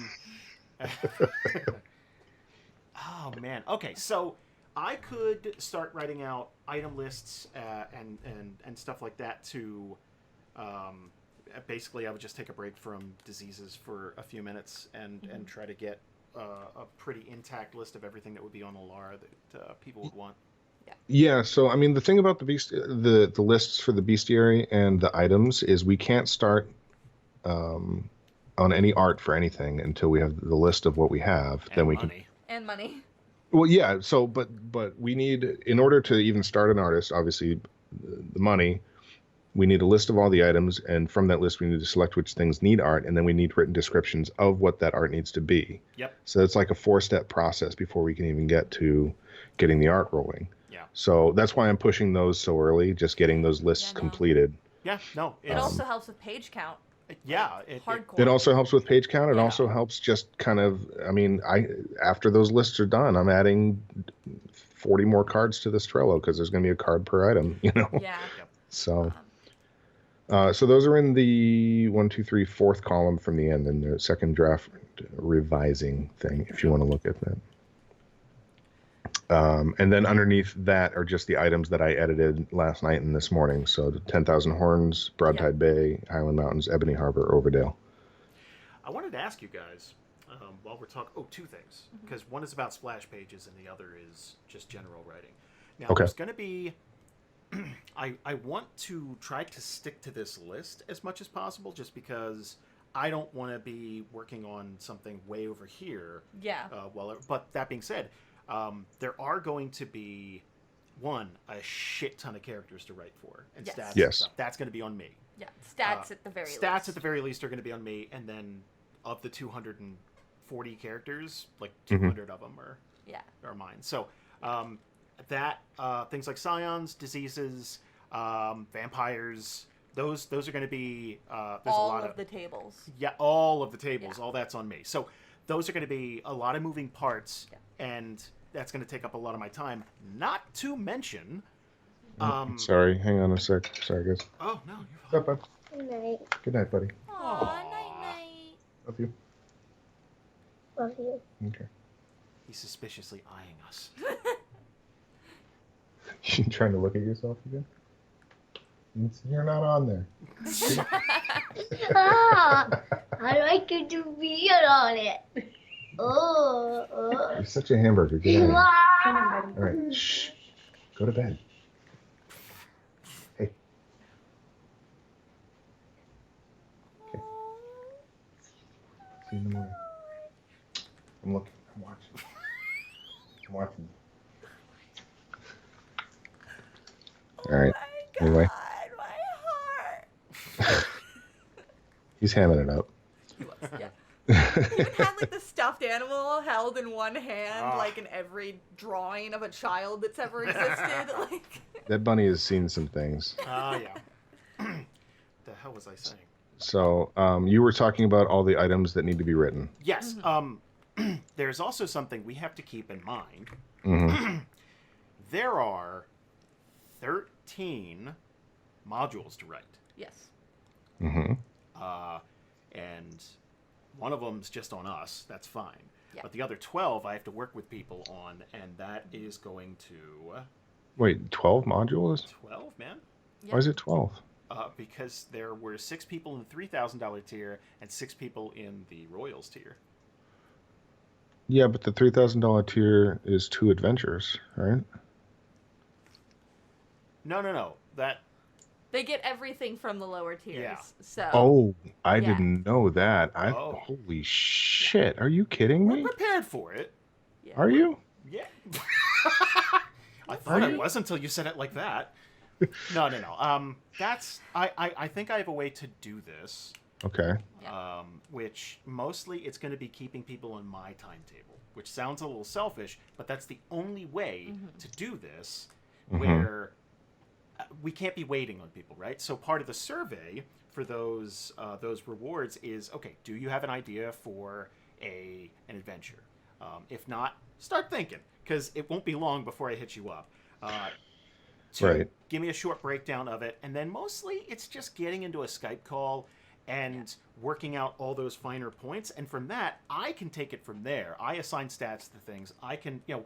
man. Okay, so I could start writing out item lists and stuff like that to. Basically, I would just take a break from diseases for a few minutes and try to get a pretty intact list of everything that would be on the LAR that people would want. Yeah. So I mean, the thing about the lists for the bestiary and the items is we can't start on any art for anything until we have the list of what we have. And then we money. And money. Well, yeah. So, but we need, in order to even start an artist, obviously, the money. We need a list of all the items, and from that list, we need to select which things need art, and then we need written descriptions of what that art needs to be. Yep. So it's like a 4-step process before we can even get to getting the art rolling. Yeah. So that's why I'm pushing those so early, just getting those lists completed. Yeah, no. It also helps with page count. Yeah. It also helps with page count. It also helps just kind of, I mean, after those lists are done, I'm adding 40 more cards to this Trello because there's going to be a card per item, you know? Yeah. So... so those are in the 1, 2, 3, 4th column from the end in the second draft revising thing, if you want to look at that. And then underneath that are just the items that I edited last night and this morning. So the 10,000 Horns, Broadside Bay, Highland Mountains, Ebony Harbor, Overdale. I wanted to ask you guys, while we're talking, two things. Because one is about splash pages and the other is just general writing. Now, there's going to be... I want to try to stick to this list as much as possible, just because I don't want to be working on something way over here. Yeah. But that being said, there are going to be a shit ton of characters to write for and stats. Yes. And stuff. That's going to be on me. Yeah. Stats at the very least. Stats at the very least are going to be on me, and then of the 240 characters, like 200 of them are mine. So. That things like scions, diseases, vampires, those are going to be there's all a lot of the tables. Yeah, all of the tables, all that's on me. So those are going to be a lot of moving parts, and that's going to take up a lot of my time. Not to mention, sorry, hang on a sec. Sorry, guys. Oh no, you're fine. Good night. Good night, buddy. Aw, night. Love you. Love you. Okay. He's suspiciously eyeing us. You trying to look at yourself again? You're not on there. I like you to be on it. You're such a hamburger. Get out of here. All right. Shh. Go to bed. Hey. Okay. See you in the morning. I'm looking. I'm watching. I'm watching. All right. Oh my Anyway. God, my heart. He's hamming it up. He was, yeah. He even had like the stuffed animal held in one hand, like in every drawing of a child that's ever existed. Like that bunny has seen some things. Yeah. The hell was I saying? So, you were talking about all the items that need to be written. Yes. There's also something we have to keep in mind. Mm-hmm. There are 13 modules to write. yes. Mm-hmm. And one of them's just on us. That's fine. Yeah. But the other 12 I have to work with people on, and that is going to... Wait, 12 modules? 12, man? Yep. Why is it 12? Because there were 6 people in the $3,000 tier and 6 people in the Royals tier. Yeah, but the $3,000 tier is 2 adventures, right? No. They get everything from the lower tiers. Yeah. So. Oh, I didn't know that. Oh. Holy shit! Are you kidding me? We're prepared for it. Yeah. Are you? Yeah. I thought I was until you said it like that. No. That's I think I have a way to do this. Okay. Yeah. Which mostly it's going to be keeping people in my timetable, which sounds a little selfish, but that's the only way to do this, where we can't be waiting on people, right? So part of the survey for those rewards is, okay, do you have an idea for an adventure? If not, start thinking, because it won't be long before I hit you up. Right. Give me a short breakdown of it, and then mostly it's just getting into a Skype call and working out all those finer points, and from that, I can take it from there. I assign stats to things. I can, the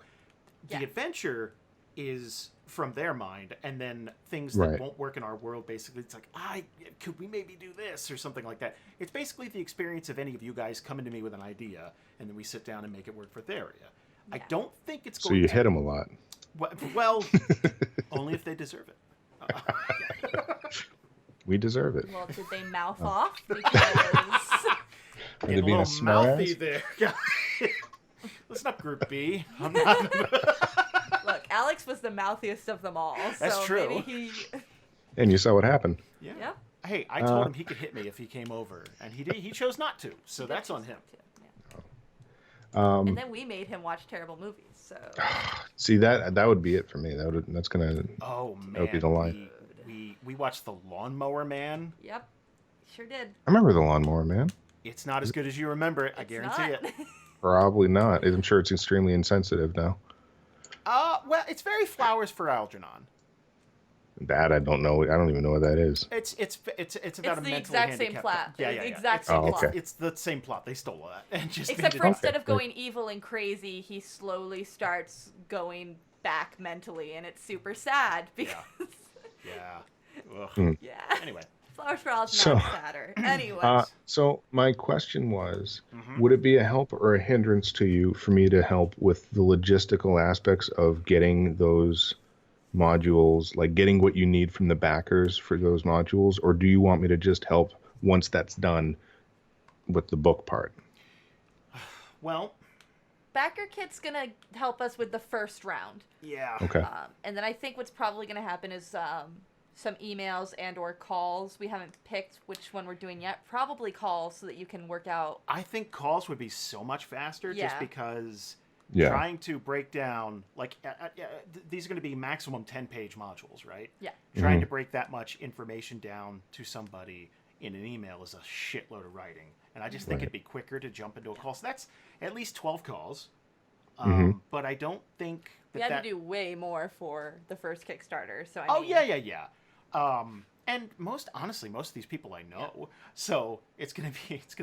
adventure is from their mind, and then things that won't work in our world, basically, it's like, could we maybe do this, or something like that. It's basically the experience of any of you guys coming to me with an idea, and then we sit down and make it work for their area. I don't think it's going to... So you hit them a lot. Well, only if they deserve it. We deserve it. Well, did they mouth off? Because... Are they being a mouthy there. Listen up, Group B. I'm not... Look, Alex was the mouthiest of them all. That's so true. Maybe he... And you saw what happened. Yeah. Hey, I told him he could hit me if he came over, and he chose not to. So that's on him. And then we made him watch terrible movies. So see that would be it for me. That's gonna. Oh man, that would be the line. We watched The Lawnmower Man. Yep, sure did. I remember The Lawnmower Man. It's not as good as you remember it. I guarantee it. Probably not. I'm sure it's extremely insensitive now. Well, it's very Flowers for Algernon. That I don't know. I don't even know what that is. It's about a mentally exact same handicapped. plot. Yeah. Exact same plot. Okay. It's the same plot. They stole that and just except made for it instead of going evil and crazy, he slowly starts going back mentally, and it's super sad because. Yeah. Yeah. Anyway. Flowers for Algernon is sadder. Anyway. So my question was, would it be a help or a hindrance to you for me to help with the logistical aspects of getting those modules, like getting what you need from the backers for those modules, or do you want me to just help once that's done with the book part? Well, Backer Kit's gonna help us with the first round. Yeah. Okay. And then I think what's probably gonna happen is some emails and or calls. We haven't picked which one we're doing yet. Probably calls so that you can work out. I think calls would be so much faster just because trying to break down, like, these are going to be maximum 10-page modules, right? Yeah. Trying to break that much information down to somebody in an email is a shitload of writing. And I just think it'd be quicker to jump into a call. So that's at least 12 calls. But I don't think we had to do way more for the first Kickstarter. So I mean, yeah. And most of these people I know, so it's gonna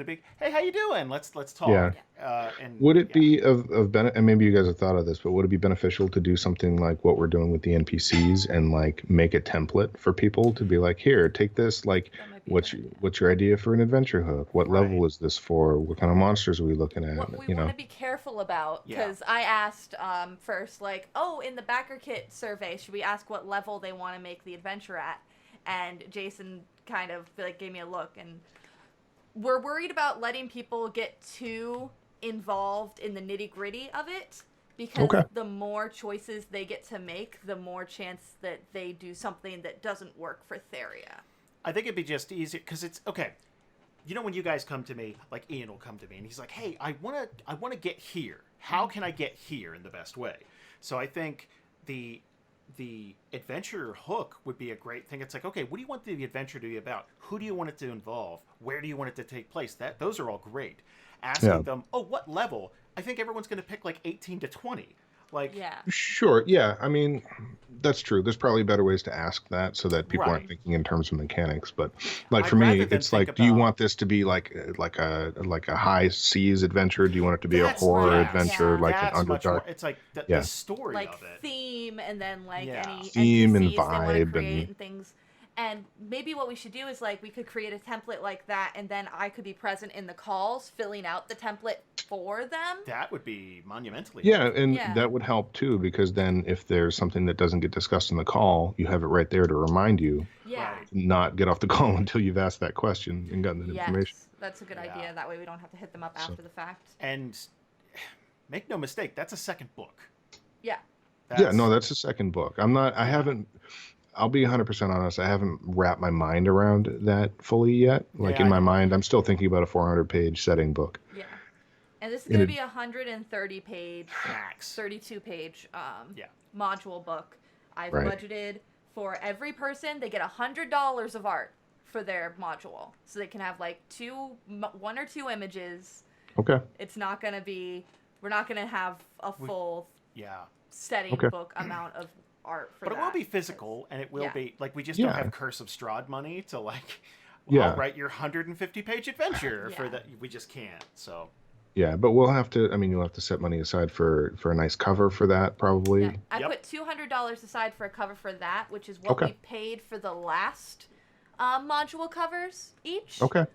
be, hey, how you doing? Let's talk. Yeah. And would it be of benefit? And maybe you guys have thought of this, but would it be beneficial to do something like what we're doing with the NPCs and like make a template for people to be like, here, take this. Like, what's your idea for an adventure hook? What level is this for? What kind of monsters are we looking at? What we want to be careful about, because I asked first, like, in the Backer Kit survey, should we ask what level they want to make the adventure at? And Jason kind of gave me a look, and we're worried about letting people get too involved in the nitty-gritty of it, Because the more choices they get to make, the more chance that they do something that doesn't work for Theria. I think it'd be just easier because it's okay. You know, when you guys come to me, like Ian will come to me and he's like, "Hey, I wanna get here. How can I get here in the best way?" So I think the adventure hook would be a great thing. It's like, okay, what do you want the adventure to be about? Who do you want it to involve? Where do you want it to take place? Those are all great. Asking them, oh, what level? I think everyone's going to pick like 18 to 20. Like, sure, yeah. I mean, that's true. There's probably better ways to ask that so that people aren't thinking in terms of mechanics. But like for me, it's like, do you want this to be like a high seas adventure? Do you want it to be a horror adventure, like an Underdark? It's like the story like of it, theme, and then like any theme NPCs and they want to vibe create and things. And maybe what we should do is like we could create a template like that, and then I could be present in the calls, filling out the template for them. That would be monumentally. Yeah, and that would help too, because then if there's something that doesn't get discussed in the call, you have it right there to remind you. Yeah. Not get off the call until you've asked that question and gotten that information. That's a good idea. That way we don't have to hit them up after the fact. And make no mistake, that's a second book. Yeah. That's a second book. I'll be 100% honest. I haven't wrapped my mind around that fully yet. Like in my mind, I'm still thinking about a 400-page setting book. Yeah. And this is going to be a 130-page, 32-page module book. I've budgeted for every person. They get $100 of art for their module. So they can have like 1 or 2 images. Okay. It's not going to be, we're not going to have a full setting book amount of art for that. But it will be physical, and it will be, like, we just don't have Curse of Strahd money to, like, I'll write your 150-page adventure for that. We just can't, so. Yeah, but we'll have to, you'll have to set money aside for a nice cover for that, probably. Yeah. I put $200 aside for a cover for that, which is what we paid for the last module covers each. Okay.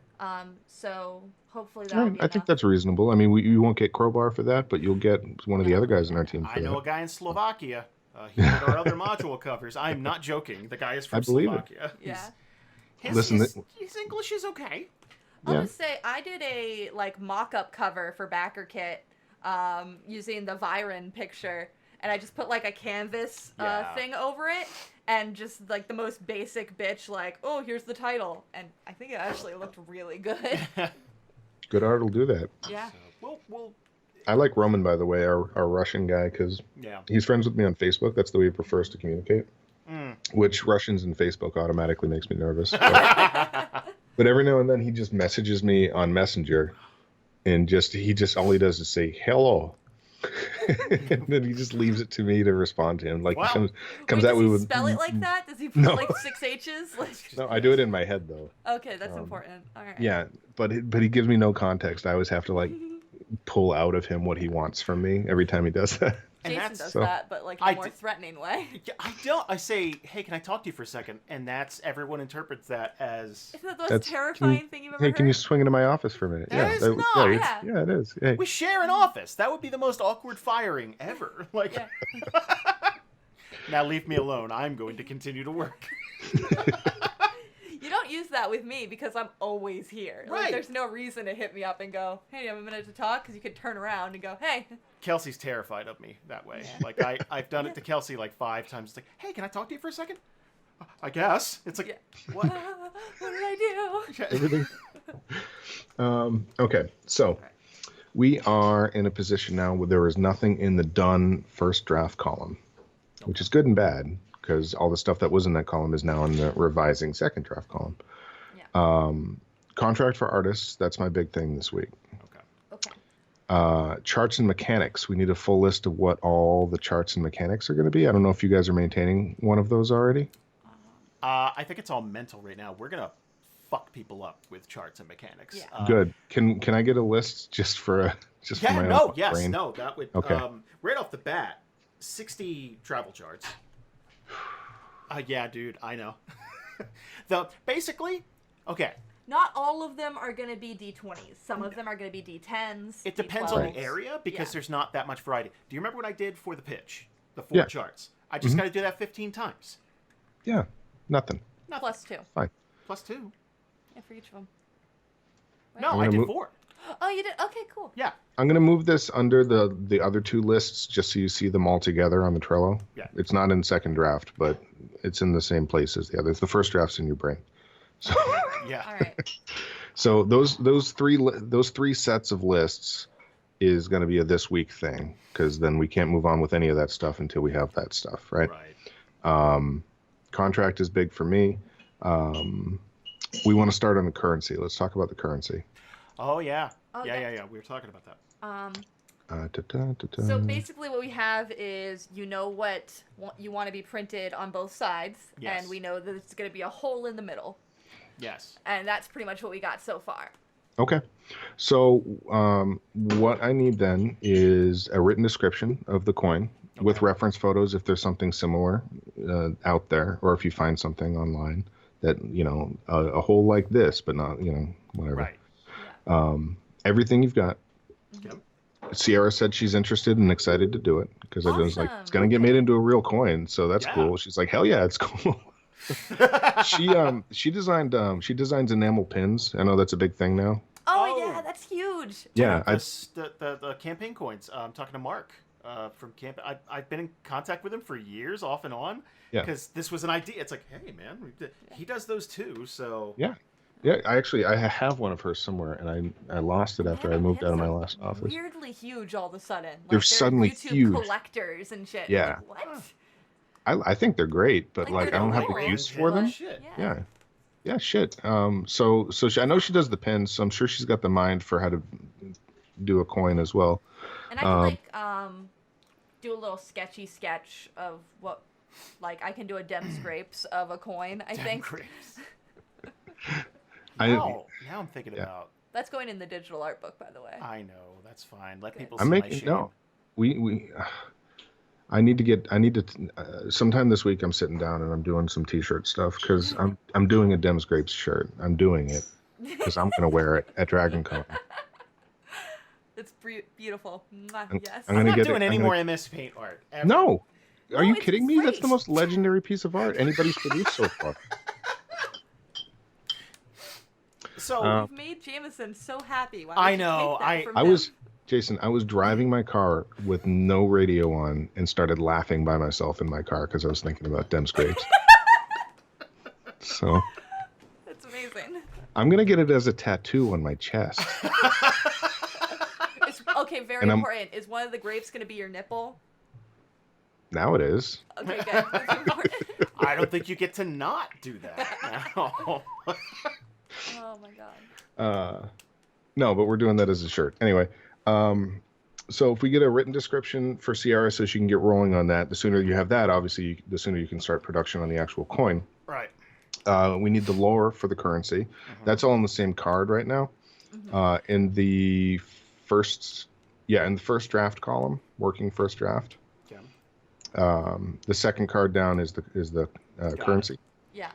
So hopefully that'll be I think that's reasonable. I mean, you won't get Crowbar for that, but you'll get one of the other guys in our team for that. I know a guy in Slovakia. He did our other module covers. I'm not joking. The guy is from Slovakia. Yeah. His English is okay. I'll just say I did a mock-up cover for Backer Kit using the Viren picture, and I just put like a canvas thing over it, and just like the most basic bitch, like, oh, here's the title, and I think it actually looked really good. Good art will do that. Yeah. So, we'll I like Roman, by the way, our Russian guy, because he's friends with me on Facebook. That's the way he prefers to communicate. Which Russians and Facebook automatically makes me nervous. But every now and then he just messages me on Messenger, and all he does is say hello, and then he just leaves it to me to respond to him. Like he comes at me with. Spell it like that? Does he put like 6 H's? No, I do it in my head though. Okay, that's important. All right. Yeah, but he gives me no context. I always have to pull out of him what he wants from me every time he does that. Jason does that, but like in a more threatening way. I say, hey, can I talk to you for a second? And everyone interprets that as... Isn't that the most terrifying thing you've ever heard? Hey, can you swing into my office for a minute? That is not. Yeah, it is. Hey. We share an office. That would be the most awkward firing ever. Now leave me alone. I'm going to continue to work. You don't use that with me because I'm always here. Like, there's no reason to hit me up and go, hey, you have a minute to talk? Because you could turn around and go, hey. Kelsey's terrified of me that way. Like, I've done it to Kelsey like 5 times. It's like, hey, can I talk to you for a second? I guess. It's like, what? What did I do? Everything. Okay, so we are in a position now where there is nothing in the done first draft column, which is good and bad. Because all the stuff that was in that column is now in the revising second draft column. Yeah. Contract for artists, that's my big thing this week. Okay. Charts and mechanics. We need a full list of what all the charts and mechanics are going to be. I don't know if you guys are maintaining one of those already. I think it's all mental right now. We're going to fuck people up with charts and mechanics. Yeah. Good. Can I get a list just for my own brain? No, that would... Okay. Right off the bat, 60 travel charts. Yeah, dude, I know. Basically, okay. Not all of them are going to be D20s. Some of them are going to be D10s. It depends on the area because there's not that much variety. Do you remember what I did for the pitch? The 4 charts. I just got to do that 15 times. Yeah, nothing. +2. Fine. +2. Yeah, for each of them. Right? No, I did 4. Oh, you did? Okay, cool. Yeah. I'm going to move this under the other two lists just so you see them all together on the Trello. Yeah. It's not in second draft, but it's in the same place as the others. The first draft's in your brain. So Yeah. All right. So those three sets of lists is going to be a this week thing, because then we can't move on with any of that stuff until we have that stuff, right? Right. Contract is big for me. We want to start on the currency. Let's talk about the currency. Oh yeah. Oh, Yeah. We were talking about that. So basically what we have is what you want to be printed on both sides, Yes. and we know that it's going to be a hole in the middle. Yes. And that's pretty much what we got so far. Okay. So what I need then is a written description of the coin with reference photos if there's something similar out there, or if you find something online that, a hole like this, but not, whatever. Right. Yeah. Everything you've got. Yep. Sierra said she's interested and excited to do it because I was like, it's going to get made into a real coin. So that's cool. She's like, hell yeah, it's cool. She designs enamel pins. I know that's a big thing now. Oh yeah, that's huge. Yeah, the campaign coins. I'm talking to Mark from camp. I've been in contact with him for years, off and on. Yeah. Because this was an idea. It's like, hey man, he does those too. So yeah. I have one of hers somewhere, and I lost it after I moved out of my last office. Weirdly huge all of a sudden. Like, they're suddenly YouTube huge. Collectors and shit. Yeah. Like, what? I think they're great, but Like, I don't have cool. a use for them. Shit. Yeah, shit. So I know she does the pins, so I'm sure she's got the mind for how to do a coin as well. And I can do a little sketchy sketch of what, I can do a dem scrapes of a coin. I think. Now I'm thinking about. That's going in the digital art book, by the way. I know, that's fine. Let people I'm see making my shame. no. We. I need to sometime this week. I'm sitting down and I'm doing some t-shirt stuff because I'm doing a Dems Grapes shirt. I'm doing it because I'm gonna wear it at DragonCon. It's beautiful. Yes. I'm not doing any more MS Paint art. Ever. No. Are you kidding me? Great. That's the most legendary piece of art anybody's produced so far. So you've made Jameson so happy. Why I know. Jason, I was driving my car with no radio on and started laughing by myself in my car because I was thinking about Dems Grapes. So that's amazing. I'm gonna get it as a tattoo on my chest. Okay, very important. Is one of the grapes going to be your nipple? Now it is. Okay, good. That's important. I don't think you get to not do that now. Oh my god. No, but we're doing that as a shirt. Anyway, so if we get a written description for Sierra so she can get rolling on that, the sooner you have that, obviously, the sooner you can start production on the actual coin. Right. We need the lore for the currency. That's all in the same card right now. In the first draft column, working first draft. Yeah. The second card down is the currency. Yeah.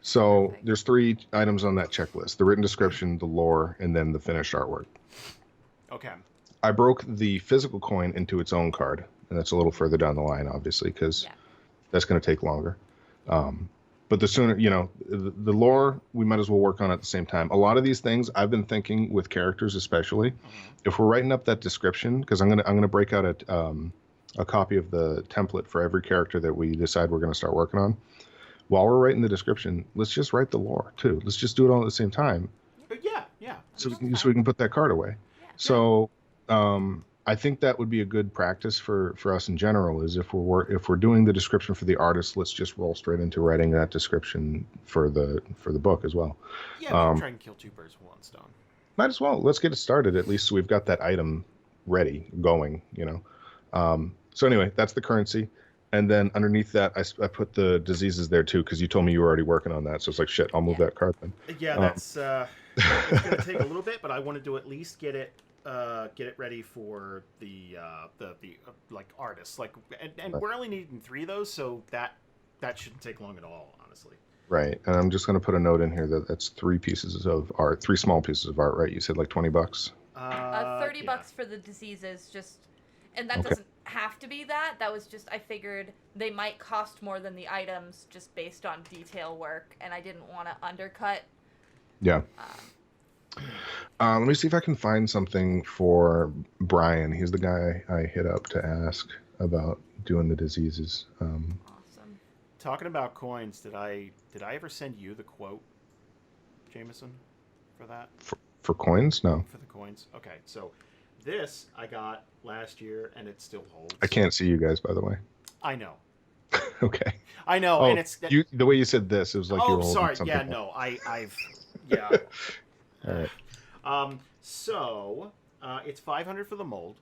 So Perfect. there's 3 items on that checklist: the written description, the lore, and then the finished artwork. Okay. I broke the physical coin into its own card, and that's a little further down the line, obviously, because that's going to take longer. But the sooner, the lore, we might as well work on at the same time. A lot of these things I've been thinking with characters, especially, if we're writing up that description, because I'm gonna break out a copy of the template for every character that we decide we're going to start working on. While we're writing the description, let's just write the lore too. Let's just do it all at the same time. Yeah. So we can put that card away. Yeah. So I think that would be a good practice for us in general. Is if we're doing the description for the artist, let's just roll straight into writing that description for the book as well. Yeah, try and kill 2 birds with 1 stone. Might as well. Let's get it started at least, so we've got that item ready, going. So anyway, that's the currency. And then underneath that, I put the diseases there too, because you told me you were already working on that. So it's like, shit, I'll move that card then. Yeah, that's it's going to take a little bit, but I wanted to at least get it ready for the artists. And we're only needing 3 of those, so that shouldn't take long at all, honestly. Right, and I'm just going to put a note in here that's 3 pieces of art, 3 small pieces of art, right? You said like $20. $30 for the diseases, and that doesn't have to be that. That was just, I figured they might cost more than the items just based on detail work, and I didn't want to undercut. Yeah. Let me see if I can find something for Brian. He's the guy I hit up to ask about doing the diseases. Awesome. Talking about coins, did I ever send you the quote, Jameson, for that? For coins? No. For the coins? Okay, so this I got last year, and it still holds. I can't see you guys, by the way. I know. Okay. I know, oh, and it's... the way you said this, it was like you were holding sorry. something. Yeah, no, I've... Yeah. All right. So, it's $500 for the mold,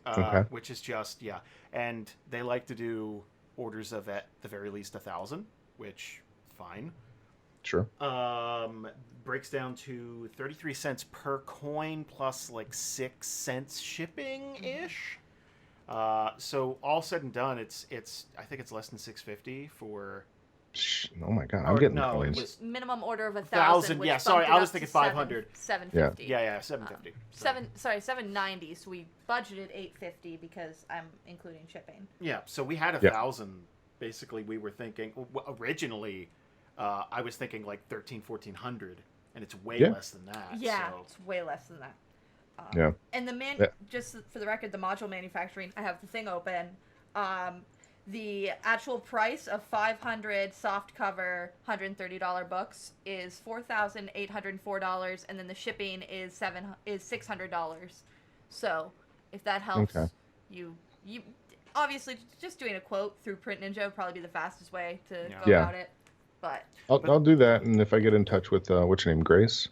Okay. which is just, yeah. And they like to do orders of, at the very least, 1,000, which, fine. Sure. Breaks down to 33 cents per coin plus like 6 cents shipping-ish. So all said and done, it's I think it's less than $6.50 for... Oh my god, I'm getting no, coins. it was Minimum order of 1,000. Yeah, sorry, I was thinking 500. $7.50. Yeah, $7.50. $7.90. So we budgeted $8.50 because I'm including shipping. Yeah, so we had 1,000. Basically, we were thinking originally. I was thinking like 1,400, and it's way less than that. Yeah, so. it's way less than that. Yeah. And just for the record, the module manufacturing, I have the thing open. The actual price of 500 soft cover $130 books is $4,804, and then the shipping is $600. So if that helps, you obviously just doing a quote through Print Ninja would probably be the fastest way to go about it. But I'll do that, and if I get in touch with what's her name, Grace,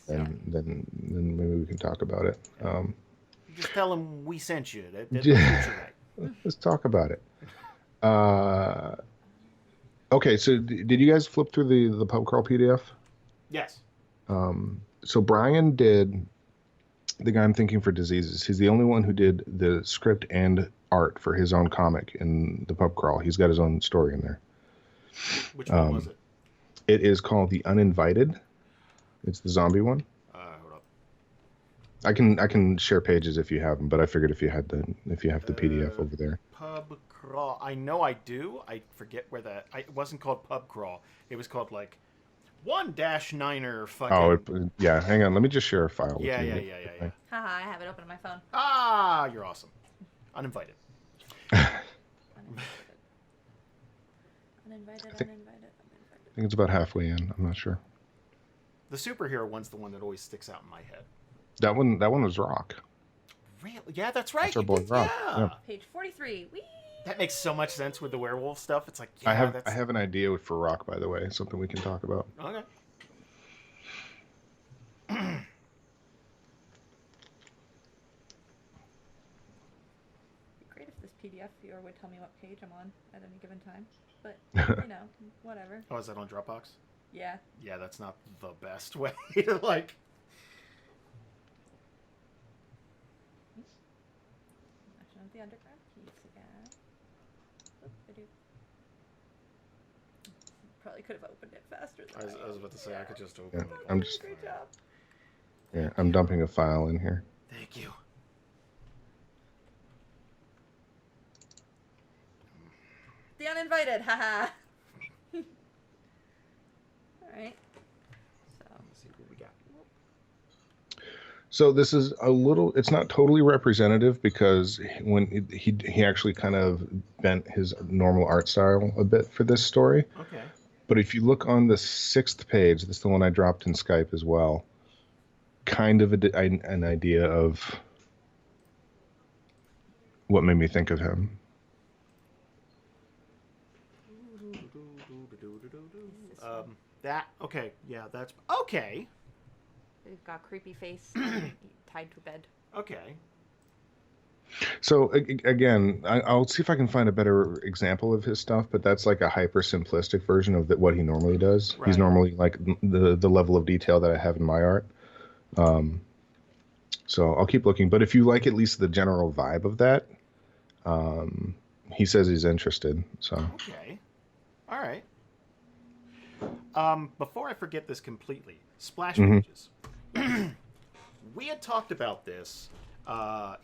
and then maybe we can talk about it. Just tell them we sent you. Let's talk about it. Okay, so did you guys flip through the pub crawl PDF? Yes. So Brian did the guy I'm thinking for diseases. He's the only one who did the script and art for his own comic in the pub crawl. He's got his own story in there. Which one was it? It is called The Uninvited. It's the zombie one. Hold up. I can share pages if you have them, but I figured if you have the PDF over there. Pub crawl. I know I do. I forget where that. It wasn't called pub crawl. It was called like 1-9er fucking. Oh, yeah. Hang on. Let me just share a file with you. Yeah. Haha, I have it open on my phone. Ah, you're awesome. Uninvited. I think it's about halfway in. I'm not sure. The superhero one's the one that always sticks out in my head. That one was Rock. Really? Yeah, that's right. That's our boy Rock. Yeah. Page 43. Whee! That makes so much sense with the werewolf stuff. It's like, I have an idea for Rock, by the way. Something we can talk about. Okay. Great if this PDF viewer would tell me what page I'm on at any given time. But, whatever. Oh, is that on Dropbox? Yeah. Yeah, that's not the best way to, like... Of the underground keys again. Probably could have opened it faster. I was about to say I could just open it. Great job. Yeah, I'm dumping a file in here. Thank you. The uninvited, haha. Alright. So let's see what we got. So this is it's not totally representative because when he actually kind of bent his normal art style a bit for this story. Okay. But if you look on the 6th page, this is the one I dropped in Skype as well, kind of an idea of what made me think of him. That's okay. They've got creepy face tied to a bed. Okay. So again, I'll see if I can find a better example of his stuff, but that's like a hyper simplistic version of what he normally does. Right. He's normally like the level of detail that I have in my art. So I'll keep looking, but if you like at least the general vibe of that, he says he's interested. So okay, all right. Before I forget this completely, splash pages. We had talked about this as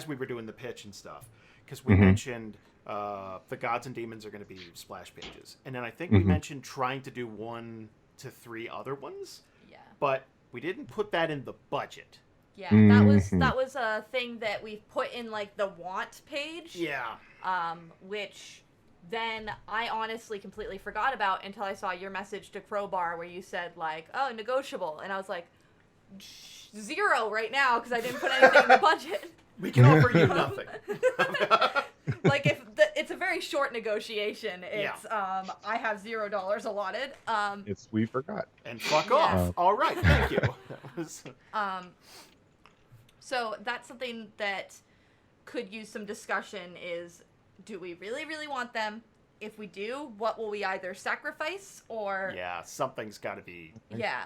we were doing the pitch and stuff, because we mentioned the gods and demons are going to be splash pages, and then I think we mentioned trying to do one to 3 other ones. Yeah. But we didn't put that in the budget. Yeah, that was a thing that we put in like the want page. Yeah. Which then I honestly completely forgot about until I saw your message to Crowbar where you said like, oh, negotiable, and I was like, 0 right now because I didn't put anything in the budget. We can offer you nothing. Like if it's a very short negotiation. It's I have $0 allotted. It's we forgot. And fuck off. All right, thank you. That was... So that's something that could use some discussion is, do we really, really want them? If we do, what will we either sacrifice or... Yeah, something's got to be... Yeah.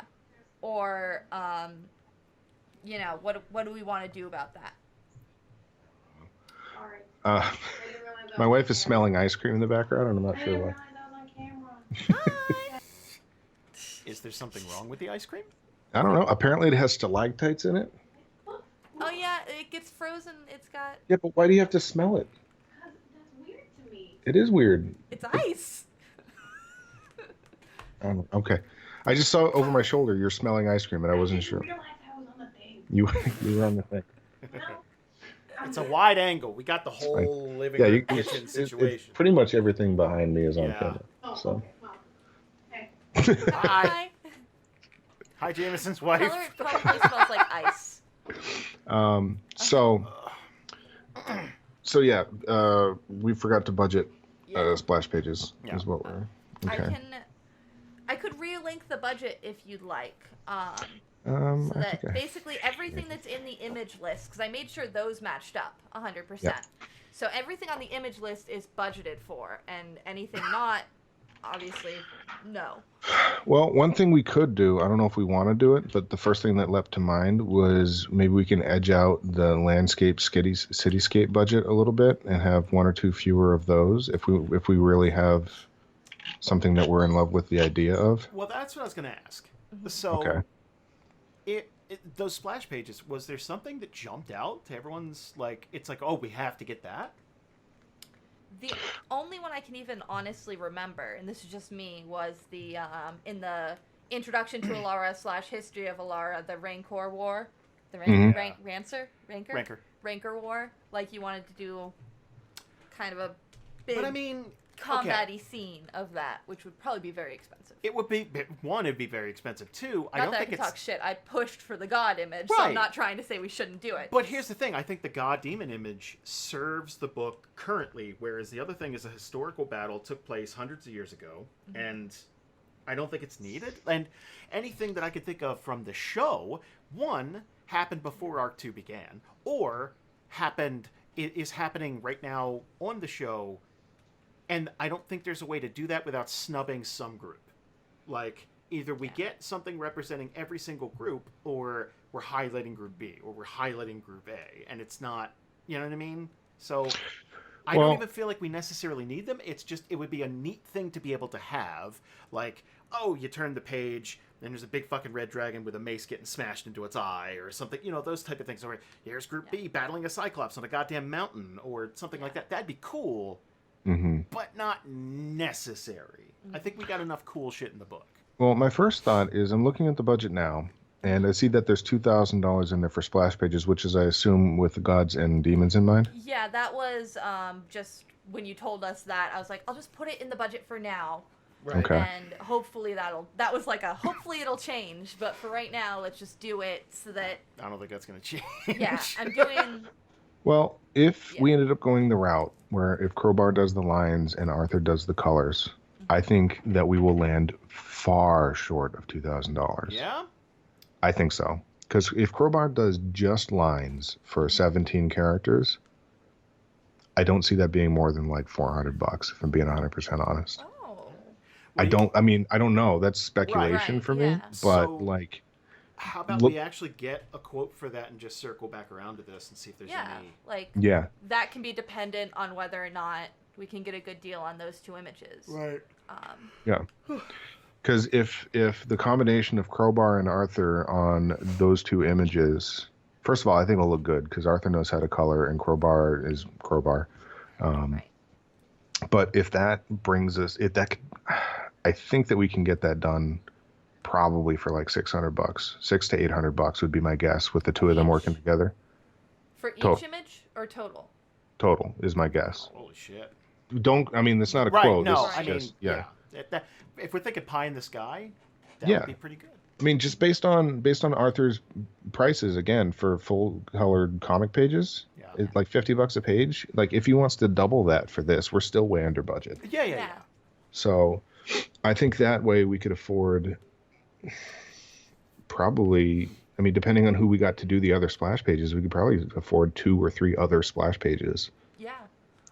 Or, you know, what do we want to do about that? My wife is smelling ice cream in the background, and I'm not sure why. Hi! Is there something wrong with the ice cream? I don't know. Apparently it has stalactites in it. Oh, yeah, it gets frozen. It's got... Yeah, but why do you have to smell it? That's weird to me. It is weird. It's ice. Okay. I just saw over my shoulder you're smelling ice cream, and I wasn't sure. We don't have to have on the thing. You were on the thing. It's a wide angle. We got the whole living room kitchen situation. Pretty much everything behind me is on camera. Oh, so. okay. Well, hey. Hi. Hi, Jameson's wife. Tell her it probably smells like ice. So yeah, we forgot to budget splash pages is what we're... Okay. I could relink the budget if you'd like. So that basically everything that's in the image list, because I made sure those matched up 100%. Yep. So everything on the image list is budgeted for, and anything not, obviously, no. Well, one thing we could do, I don't know if we want to do it, but the first thing that leapt to mind was maybe we can edge out the landscape cityscape budget a little bit and have 1 or 2 fewer of those if we really have something that we're in love with the idea of. Well, that's what I was going to ask. So, those splash pages, was there something that jumped out to everyone's, like, it's like, oh, we have to get that? The only one I can even honestly remember, and this is just me, was the, in the Introduction to Alara / History of Alara, the Rancor War. The Rancor War. Like, you wanted to do kind of a big... But I mean... combat-y scene of that, which would probably be very expensive. It would be, 1, it'd be very expensive. 2, I don't think that I can talk shit. I pushed for the god image, right. So I'm not trying to say we shouldn't do it. But here's the thing. I think the god demon image serves the book currently, whereas the other thing is a historical battle took place hundreds of years ago, and I don't think it's needed. And anything that I could think of from the show, 1, happened before Arc 2 began, or is happening right now on the show. And I don't think there's a way to do that without snubbing some group. Like, either we get something representing every single group, or we're highlighting Group B, or we're highlighting Group A. And it's not, you know what I mean? So, I don't even feel like we necessarily need them. It's just, it would be a neat thing to be able to have. Like, oh, you turn the page, and there's a big fucking red dragon with a mace getting smashed into its eye, or something, you know, those type of things. Or here's Group B battling a Cyclops on a goddamn mountain, or something like that. That'd be cool. But not necessary. I think we got enough cool shit in the book. Well, my first thought is I'm looking at the budget now, and I see that there's $2,000 in there for splash pages, which is, I assume, with the gods and demons in mind. Yeah, that was just when you told us that. I was like, I'll just put it in the budget for now. Right. Okay. And hopefully hopefully it'll change. But for right now, let's just do it so that... I don't think that's going to change. Yeah, I'm doing... Well, if we ended up going the route where if Crowbar does the lines and Arthur does the colors, I think that we will land far short of $2,000. Yeah? I think so. Because if Crowbar does just lines for 17 characters, I don't see that being more than like $400, if I'm being 100% honest. Oh. I don't know. That's speculation for me. But so, how about we actually get a quote for that and just circle back around to this and see if there's any... that can be dependent on whether or not we can get a good deal on those 2 images. Right. Yeah. Because if the combination of Crowbar and Arthur on those 2 images... First of all, I think it'll look good because Arthur knows how to color and Crowbar is Crowbar. Right. But if that brings us... I think that we can get that done probably for like $600, $600 to $800 would be my guess with the two of them working together. For each image or total? Total is my guess. Holy shit! I mean, it's not a right, quote. No, this I mean, just, yeah. If we're thinking pie in the sky, that would be pretty good. I mean, just based on Arthur's prices again for full colored comic pages, it's like $50 a page. Like if he wants to double that for this, we're still way under budget. Yeah. So, I think that way we could afford probably. I mean, depending on who we got to do the other splash pages, we could probably afford 2 or 3 other splash pages. Yeah.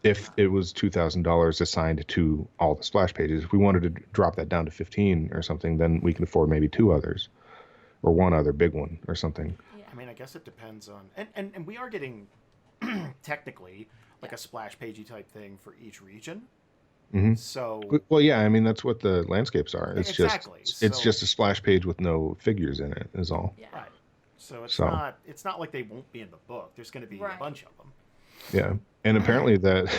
If it was $2,000 assigned to all the splash pages, if we wanted to drop that down to 15 or something, then we can afford maybe 2 others, or 1 other big one or something. Yeah. I mean, I guess it depends on, and we are getting technically like a splash pagey type thing for each region. Mm-hmm. So well, yeah, I mean that's what the landscapes are. It's exactly. It's just a splash page with no figures in it, is all. Yeah. Right. So it's not like they won't be in the book. There's going to be a bunch of them. Yeah, and apparently the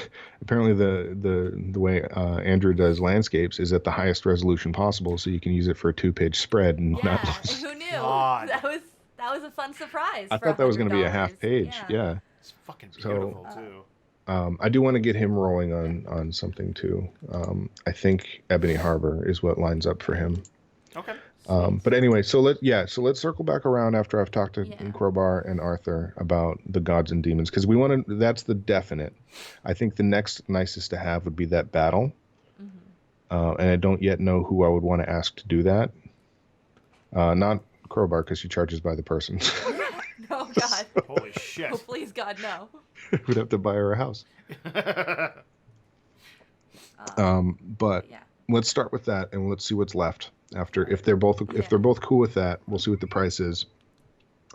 way Andrew does landscapes is at the highest resolution possible, so you can use it for a 2-page spread and not. Who knew? That was a fun surprise. I thought that was going to be a half page. Yeah. It's fucking beautiful too. I do want to get him rolling on something too. I think Ebony Harbor is what lines up for him. Okay. But anyway, so let's circle back around after I've talked to Crowbar and Arthur about the gods and demons, because we want to. That's the definite. I think the next nicest to have would be that battle, and I don't yet know who I would want to ask to do that. Not Crowbar, because she charges by the person. Oh God! Holy shit! Oh please God, no. We'd have to buy her a house. But let's start with that, and let's see what's left after. If they're both cool with that, we'll see what the price is,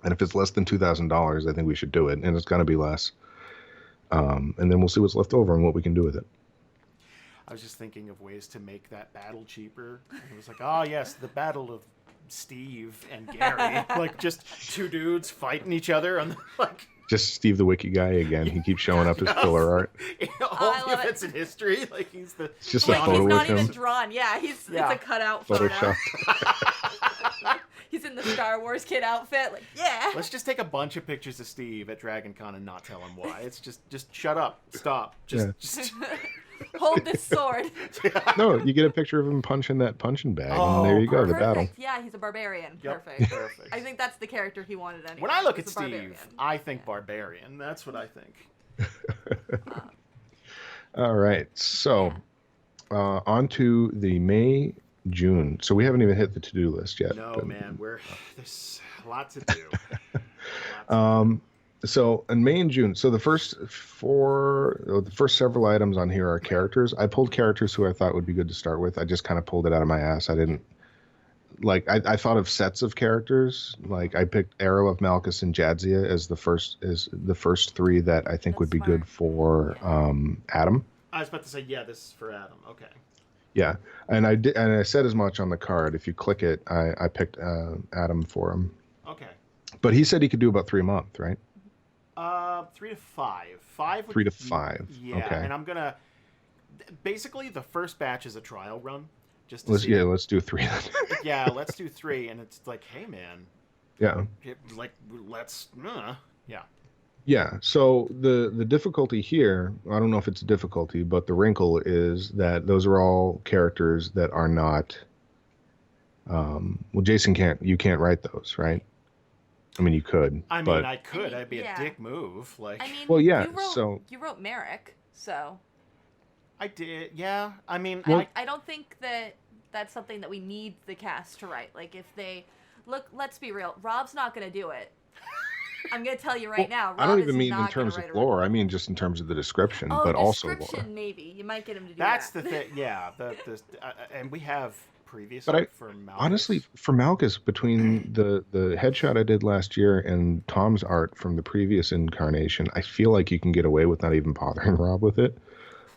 and if it's less than $2,000, I think we should do it, and it's gonna be less. And then we'll see what's left over and what we can do with it. I was just thinking of ways to make that battle cheaper. And it was like, oh yes, the battle of Steve and Gary, like just 2 dudes fighting each other on just Steve the Wiki guy again. He keeps showing up as filler art. All the events in history, like he's the. It's just a photo he's not with him. even drawn. Yeah, it's a cutout photo. He's in the Star Wars kid outfit. Like, yeah. Let's just take a bunch of pictures of Steve at Dragon Con and not tell him why. It's just shut up, stop, just. Hold this sword. No, you get a picture of him punching that punching bag, and there you go, the battle. Yeah, he's a barbarian. Yep. Perfect. I think that's the character he wanted anyway. When I look at Steve, I think barbarian. That's what I think. All right, so on to the May, June. So we haven't even hit the to-do list yet. No, man, there's a lot to do. So in May and June, so the first several items on here are characters. I pulled characters who I thought would be good to start with. I just kind of pulled it out of my ass. I didn't I thought of sets of characters. Like I picked Aerolith, Malchus, and Jadzia as the first 3 that I think would be good for Adam. I was about to say, this is for Adam. Okay. Yeah, and I said as much on the card. If you click it, I picked Adam for him. Okay. But he said he could do about 3 a month, right? 3 to 5. 5. 3 to 5. Yeah, okay. And I'm gonna. Basically, the first batch is a trial run. Let's do 3. Yeah, let's do 3, and it's like, hey, man. Yeah. Let's. Yeah. Yeah. So the difficulty here, I don't know if it's a difficulty, but the wrinkle is that those are all characters that are not. Well, Jason you can't write those, right? I mean, you could. I mean, I could. That'd be a dick move. Like. I mean, well, yeah. You wrote Merrick, so. I did. Yeah. I mean, I don't think that's something that we need the cast to write. Like, if they let's be real. Rob's not going to do it. I'm going to tell you right now. Rob I don't even mean in terms of lore. I mean just in terms of the description, but also lore. Description, maybe you might get him to do that. That's the thing. Yeah. And we have previous for Malchus. Honestly, for Malchus, between the headshot I did last year and Tom's art from the previous incarnation, I feel like you can get away with not even bothering Rob with it.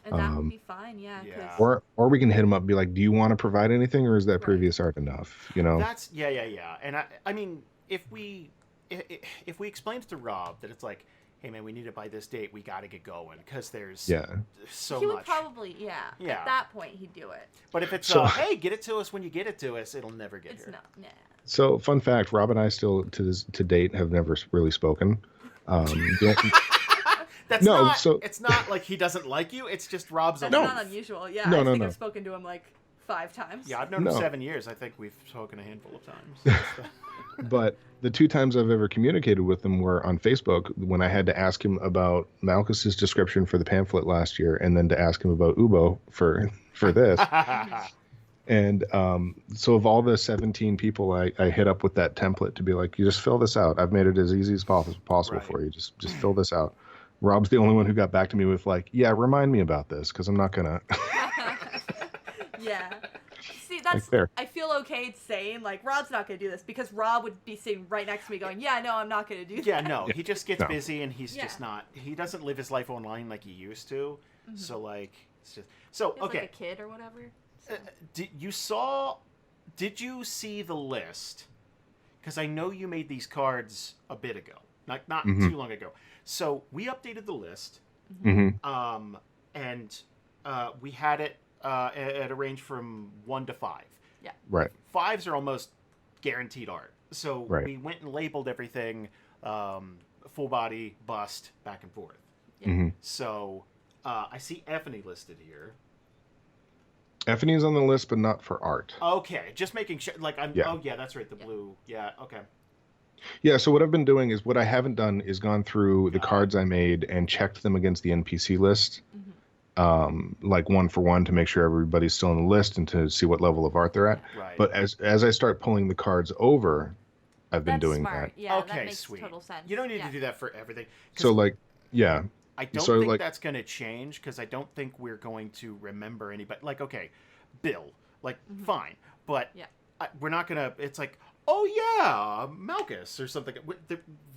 And that would be fine, yeah. Or we can hit him up and be like, do you want to provide anything, or is that previous art enough? You know? That's yeah. And I mean, if we explained to Rob that it's like, hey man, we need it by this date. We got to get going because there's so much. He would probably, at that point, he'd do it. But if it's, hey, get it to us when you get it to us, it'll never get here. Not, nah. So, fun fact, Rob and I still, to date, have never really spoken. It's not like he doesn't like you. It's just Rob's. That's not unusual. Yeah, I think I've spoken to him like 5 times. Yeah, I've known him 7 years. I think we've spoken a handful of times. But the 2 times I've ever communicated with him were on Facebook when I had to ask him about Malchus's description for the pamphlet last year, and then to ask him about Ubo for this. And so of all the 17 people I hit up with that template to be like, you just fill this out. I've made it as easy as possible for you. Just fill this out. Rob's the only one who got back to me with like, yeah, remind me about this because I'm not going to. Yeah. See, that's, like I feel okay saying like, Rob's not going to do this because Rob would be sitting right next to me going, yeah, no, I'm not going to do that. Yeah, no, he just gets busy and he's just not, he doesn't live his life online like he used to. Mm-hmm. So like, it's just, so, okay. Like a kid or whatever. So. Did you see the list? Because I know you made these cards a bit ago, not too long ago. So we updated the list, and we had it at a range from 1 to 5. Yeah. Right. 5s are almost guaranteed art. So we went and labeled everything full body, bust, back and forth. Yeah. Mm-hmm. So I see Effany listed here. Effany's on the list, but not for art. Okay, just making sure. Like I'm. Yeah. Oh yeah, that's right. The blue. Yeah. Okay. Yeah. So what I've been doing is what I haven't done is gone through the cards I made and checked them against the NPC list, like 1 for 1 to make sure everybody's still on the list and to see what level of art they're at. Right. But as I start pulling the cards over, I've been doing smart. that. Yeah. Okay. That makes Sweet. Total sense. You don't need to do that for everything. So like, yeah. I don't think that's going to change because I don't think we're going to remember anybody. Like, okay, Bill, like, fine. But we're not going to, it's like, oh yeah, Malchus or something.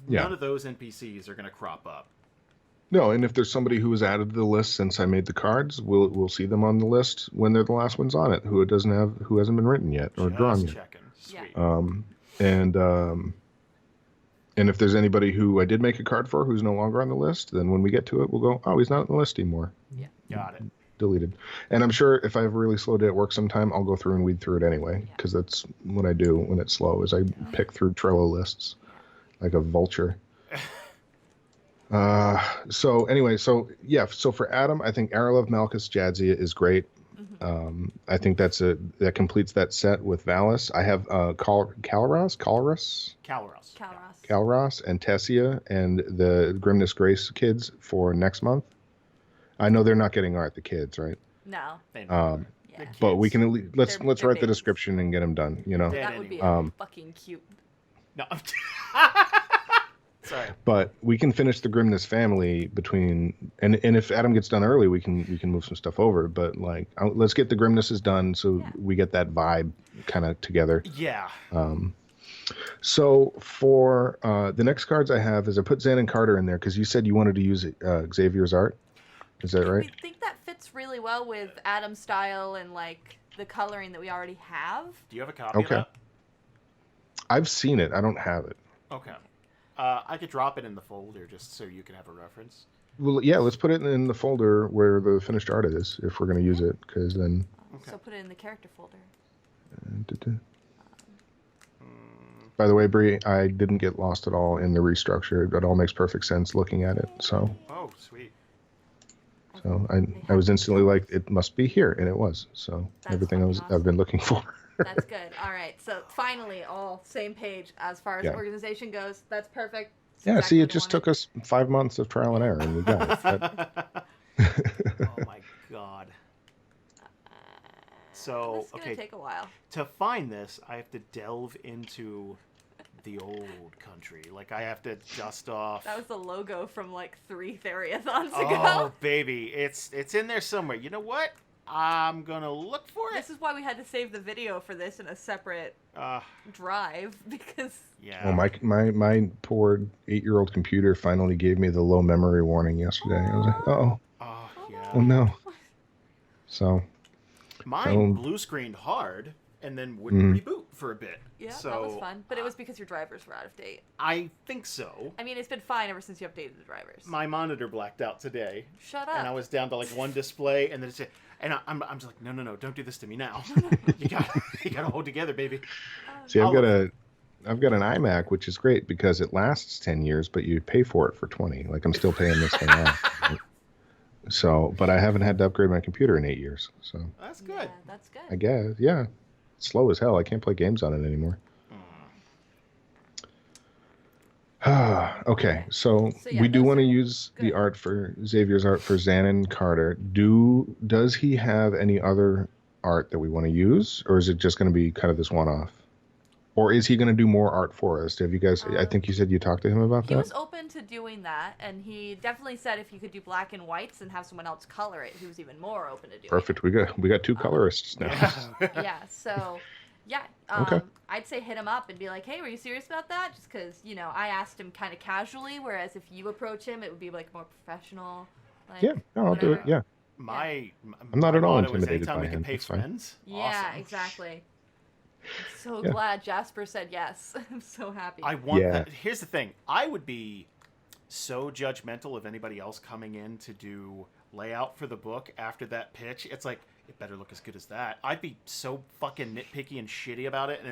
None of those NPCs are going to crop up. No, and if there's somebody who was added to the list since I made the cards, we'll see them on the list when they're the last ones on it, who hasn't been written yet or drawn yet. Checking. Sweet. And if there's anybody who I did make a card for who's no longer on the list, then when we get to it, we'll go, oh, he's not on the list anymore. Yeah. Got it. Deleted. And I'm sure if I have a really slow day at work sometime, I'll go through and weed through it anyway, because that's what I do when it's slow, is I pick through Trello lists like a vulture. So for Adam, I think Aralev, Malchus, Jadzia is great. I think that completes that set with Valis. I have Kalros, and Tessia and the Grimness Grace kids for next month. I know they're not getting art, the kids, right? No. But we can at least, let's write the description and get them done. You know, that would be fucking cute. No. Sorry. But we can finish the Grimness family between, and if Adam gets done early, we can move some stuff over. But like, let's get the Grimnesses done so we get that vibe kind of together. Yeah. So for the next cards I have is I put Zan and Carter in there because you said you wanted to use Xavier's art. Is that right? I think that fits really well with Adam's style and like the coloring that we already have. Do you have a copy of that? I've seen it. I don't have it. Okay. I could drop it in the folder just so you can have a reference. Well, yeah, let's put it in the folder where the finished art is if we're going to use it, because then... So put it in the character folder. By the way, Bree, I didn't get lost at all in the restructure. It all makes perfect sense looking at it, so... Oh, sweet. So I was instantly like, it must be here, and it was. So that's everything I've been looking for. That's good. All right. So finally, all same page as far as organization goes. That's perfect. That's exactly it just took us 5 months of trial and error, and we got it. Oh my god. So this is gonna take a while. To find this, I have to delve into the old country. Like I have to dust off. That was the logo from like 3 Theriathons ago. Oh baby, it's in there somewhere. You know what? I'm gonna look for it. This is why we had to save the video for this in a separate drive because. Yeah. Oh my poor 8-year-old computer finally gave me the low memory warning yesterday. I was like, oh yeah. Oh no. So. Mine blue screened hard, and then wouldn't reboot for a bit. Yeah, so, that was fun. But it was because your drivers were out of date. I think so. I mean, it's been fine ever since you updated the drivers. My monitor blacked out today. Shut up. And I was down to like one display, and then it's... And I'm just like, no, don't do this to me now. you gotta hold together, baby. See, I've got an iMac, which is great because it lasts 10 years, but you pay for it for 20. Like I'm still paying this thing off. So, but I haven't had to upgrade my computer in 8 years. So that's good. Yeah, that's good. I guess, yeah. It's slow as hell. I can't play games on it anymore. Okay, so yeah, we do want to use the art for Xavier's art for Xanon Carter. Does he have any other art that we want to use, or is it just going to be kind of this one-off? Or is he going to do more art for us? Have you guys? I think you said you talked to him about that. He was open to doing that, and he definitely said if you could do black and whites and have someone else color it, he was even more open to doing. Perfect. it. We got two colorists now. Yeah. So. Yeah, okay. I'd say hit him up and be like, hey, were you serious about that? Just because, I asked him kind of casually, whereas if you approach him, it would be, like, more professional. Like, yeah, no, I'll do it, yeah. I'm not at all intimidated by him. Pay friends. Yeah, awesome. Exactly. I'm so glad Jasper said yes. I'm so happy. I want that. Here's the thing. I would be so judgmental of anybody else coming in to do layout for the book after that pitch. It's like, it better look as good as that. I'd be so fucking nitpicky and shitty about it, and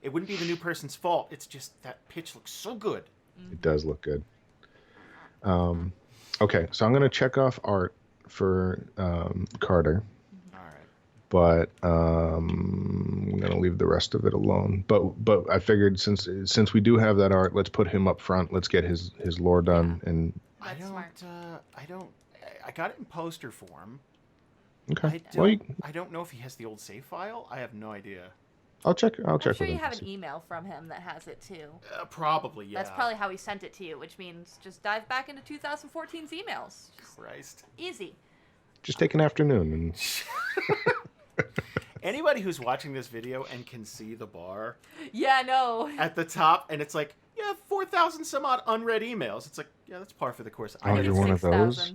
it wouldn't be the new person's fault. It's just that pitch looks so good. It does look good. Okay, so I'm going to check off art for Carter. All right. But I'm going to leave the rest of it alone. But I figured since we do have that art, let's put him up front. Let's get his lore done. Yeah. And I got it in poster form. Okay. I don't know if he has the old save file. I have no idea. I'll check. I'm sure you have an email from him that has it too. Probably, yeah. That's probably how he sent it to you, which means just dive back into 2014's emails. Christ. Easy. Just take an afternoon and. Anybody who's watching this video and can see the bar. Yeah, no. At the top, and it's like, 4,000 some odd unread emails. It's like, yeah, that's par for the course. You're one of those?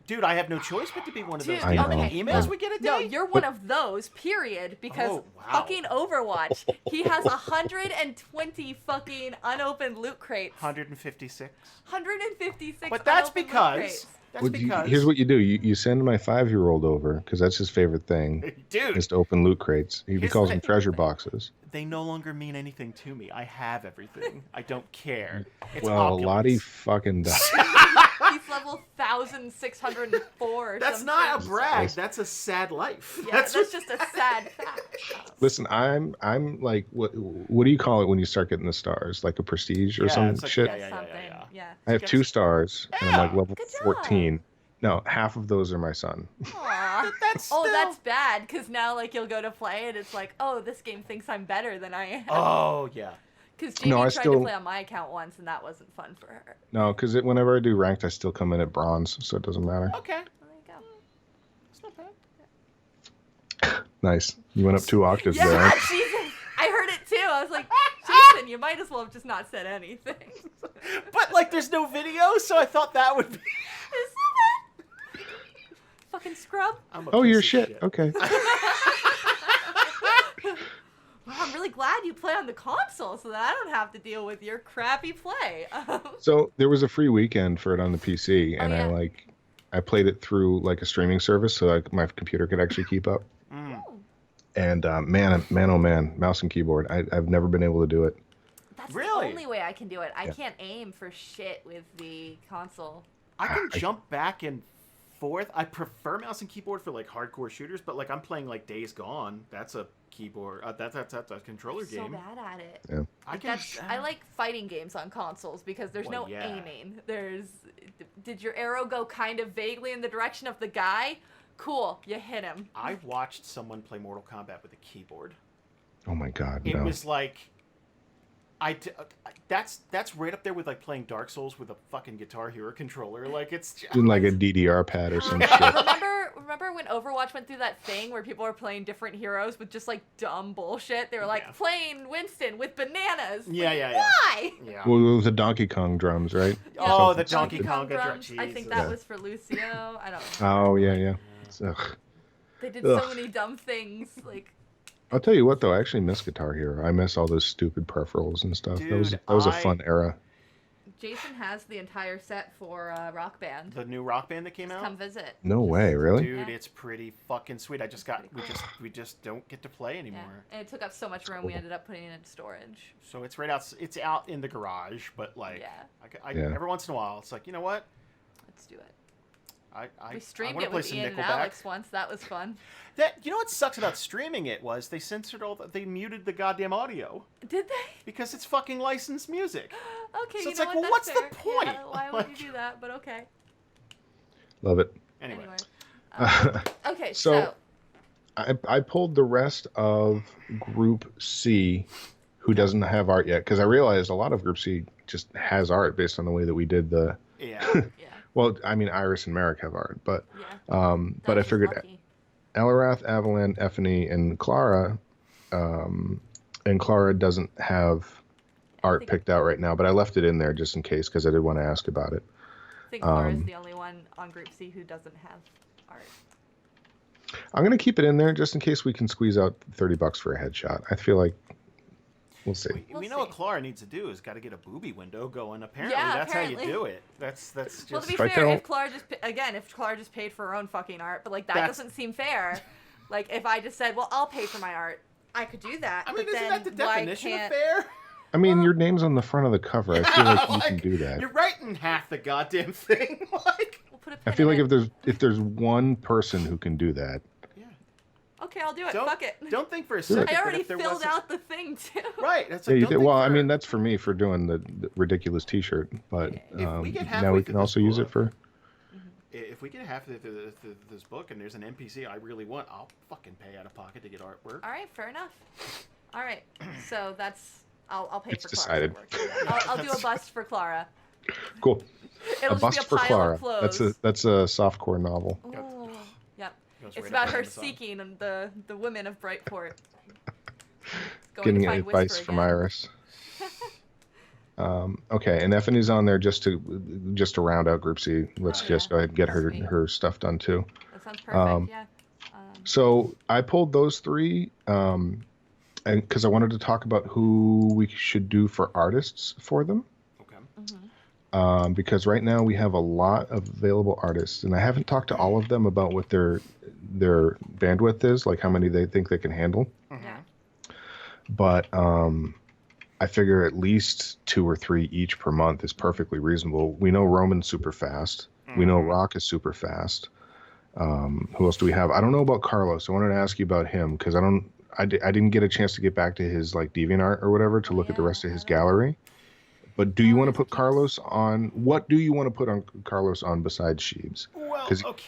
Dude, I have no choice but to be one of those. I know. Emails we get a day? No, you're one of those, period. Because fucking Overwatch, he has 120 fucking unopened loot crates. 156. 156 But that's unopened because... loot crates. Here's what you do. You send my 5-year-old over, because that's his favorite thing. Dude. Is to open loot crates. He calls them treasure boxes. They no longer mean anything to me. I have everything. I don't care. It's well, Lottie fucking does. He's level 1,604. That's not a brag. That's a sad life. Yeah, that's just a sad fact. Listen, I'm like, what do you call it when you start getting the stars? Like a prestige or some shit? Yeah. I have 2 stars, and I'm like level 14. No, half of those are my son. Aww. That's bad, because now like you'll go to play and it's like, oh, this game thinks I'm better than I am. Oh, yeah. Because Jamie tried to play on my account once and that wasn't fun for her. No, because whenever I do ranked, I still come in at bronze, so it doesn't matter. Okay. Well, there you go. It's not bad. Nice. You went up 2 octaves there. Yeah, Jesus. I heard it too. I was like, Jason, you might as well have just not said anything. But like, there's no video, so I thought that would be... Fucking scrub. Oh, you're shit. Okay. Well, I'm really glad you play on the console so that I don't have to deal with your crappy play. So there was a free weekend for it on the PC, and I played it through like a streaming service so my computer could actually keep up. And man, oh man, mouse and keyboard. I've never been able to do it. That's the only way I can do it. I can't aim for shit with the console. I can jump back and forth. I prefer mouse and keyboard for like hardcore shooters, but like I'm playing like Days Gone. That's a keyboard. That's a controller game. So bad at it. Yeah. I like fighting games on consoles because there's no aiming. Did your arrow go kind of vaguely in the direction of the guy? Cool, you hit him. I watched someone play Mortal Kombat with a keyboard. Oh my god, It was like, that's right up there with like playing Dark Souls with a fucking Guitar Hero controller. Like it's just... like a DDR pad or some shit. Remember when Overwatch went through that thing where people were playing different heroes with just like dumb bullshit? They were like playing Winston with bananas. Why? Yeah. Well, it was the Donkey Kong drums, right? Oh, the Donkey Kong drums. I think that was for Lucio. I don't know. Oh yeah. They did so many dumb things. Like. I'll tell you what, though, I actually miss Guitar Hero. I miss all those stupid peripherals and stuff. Dude, that was a fun era. Jason has the entire set for Rock Band. The new Rock Band that came out? Come visit. No way, really? Dude, it's pretty fucking sweet. We just don't get to play anymore. Yeah. And it took up so much room, we ended up putting it in storage. So it's it's out in the garage, but like, every once in a while, it's like, you know what? Let's do it. We streamed it with Ian and Alex once. That was fun. You know what sucks about streaming it was they censored they muted the goddamn audio. Did they? Because it's fucking licensed music. Okay, so it's you know like, what? well, what's fair. the point? Yeah, why would you do that? But okay. Love it. Anyway. Okay, so I pulled the rest of Group C, who doesn't have art yet, because I realized a lot of Group C just has art based on the way that we did the. Yeah. Well, I mean, Iris and Merrick have art, but I figured Elarath, Avalan, Effany, and Clara, doesn't have art picked out right now, but I left it in there just in case because I did want to ask about it. I think Clara is the only one on Group C who doesn't have art. I'm gonna keep it in there just in case we can squeeze out $30 for a headshot. I feel like. We'll see. We know what Clara needs to do is got to get a booby window going. Apparently, that's how you do it. That's just. Well, to be fair, if Clara just paid for her own fucking art, but like that doesn't seem fair. Like if I just said, well, I'll pay for my art, I could do that. I mean, but isn't that the definition of fair? I mean, your name's on the front of the cover. I feel like you can do that. You're writing half the goddamn thing. Like, we'll put a I feel like if there's one person who can do that. Okay, I'll do it. Fuck it. Don't think for a second. I already filled out the thing too. Right. That's you did. Well, I mean, that's for me for doing the ridiculous T-shirt, but now we can also use it for. If we get halfway through this book and there's an NPC I really want, I'll fucking pay out of pocket to get artwork. All right, fair enough. All right, so I'll pay for decided. Clara's I'll do a bust for Clara. Cool. It'll a bust just be a for pile Clara. Of clothes. That's a softcore novel. Ooh, yep. It's about her seeking the women of Brightport. Getting advice from Iris. Okay, and Effany's on there just to round out Group C. Let's just go ahead and get her stuff done too. That sounds perfect. Yeah. So I pulled those three, and because I wanted to talk about who we should do for artists for them. Okay. Mm-hmm. Because right now we have a lot of available artists, and I haven't talked to all of them about what their bandwidth is, like how many they think they can handle. Yeah. But I figure at least 2 or 3 each per month is perfectly reasonable. We know Roman's super fast. Mm-hmm. We know Rock is super fast. Who else do we have? I don't know about Carlos. I wanted to ask you about him because I didn't get a chance to get back to his like DeviantArt or whatever to look at the rest of his gallery. But do you want to put Carlos on? What do you want to put on Carlos on besides Sheebs? Well, okay.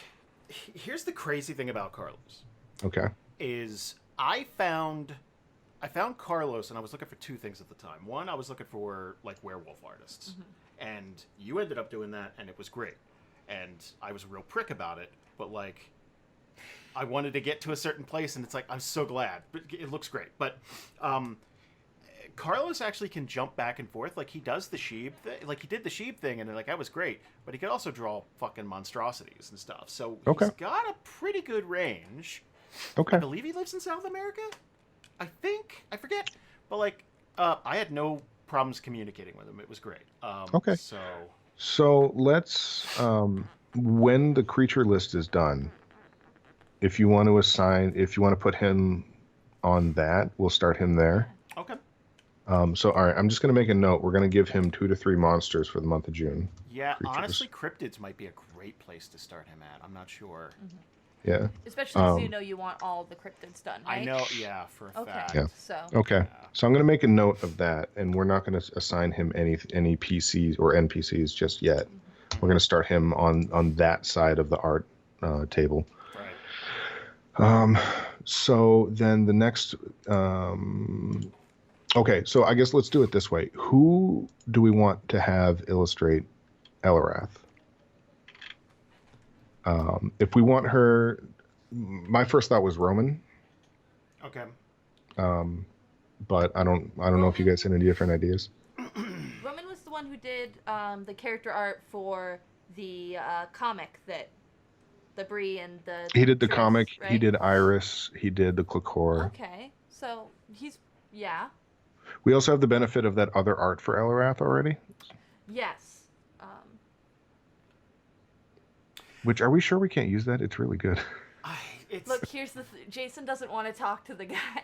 Here's the crazy thing about Carlos. Okay. Is I found Carlos, and I was looking for 2 things at the time. One, I was looking for like werewolf artists, and you ended up doing that, and it was great. And I was a real prick about it, but like, I wanted to get to a certain place, and it's like I'm so glad, but it looks great. But Carlos actually can jump back and forth, like he does the Sheeb thing, like he did the Sheeb thing, and like that was great. But he could also draw fucking monstrosities and stuff. So he's got a pretty good range. Okay. I believe he lives in South America. I forget, but like, I had no problems communicating with him. It was great. Okay. So let's, when the creature list is done, if you want to put him on that, we'll start him there. Okay. So all right, I'm just going to make a note. We're going to give him 2 to 3 monsters for the month of June. Yeah, honestly, cryptids might be a great place to start him at. I'm not sure. Mm-hmm. Yeah. Especially because you know you want all the cryptids done, right? I know, yeah, for a fact. Yeah. Okay. So I'm going to make a note of that, and we're not going to assign him any PCs or NPCs just yet. Mm-hmm. We're going to start him on that side of the art table. Right. So then the next. Okay, so I guess let's do it this way. Who do we want to have illustrate Elarath? If we want her, my first thought was Roman. Okay. But I don't know if you guys had any different ideas. Roman was the one who did the character art for the comic that the Bree and the. He did the Triss, comic. right? He did Iris. He did the Clicore. Okay, So yeah. We also have the benefit of that other art for Elarath already. Yes. Which, are we sure we can't use that? It's really good. Look, here's Jason doesn't want to talk to the guy.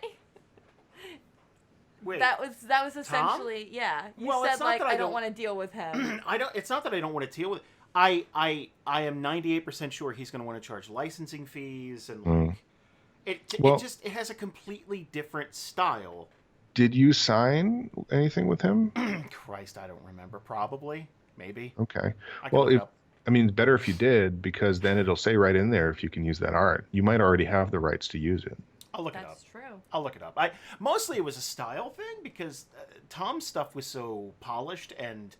Wait, that was essentially Tom? yeah. You well, said like I don't want to deal with him. It's not that I don't want to deal with. I am 98% sure he's going to want to charge licensing fees and like it has a completely different style. Did you sign anything with him? Christ, I don't remember. Probably, maybe. Okay. Well, I mean, it's better if you did, because then it'll say right in there if you can use that art. You might already have the rights to use it. I'll look it up. That's true. I'll look it up. Mostly it was a style thing because Tom's stuff was so polished and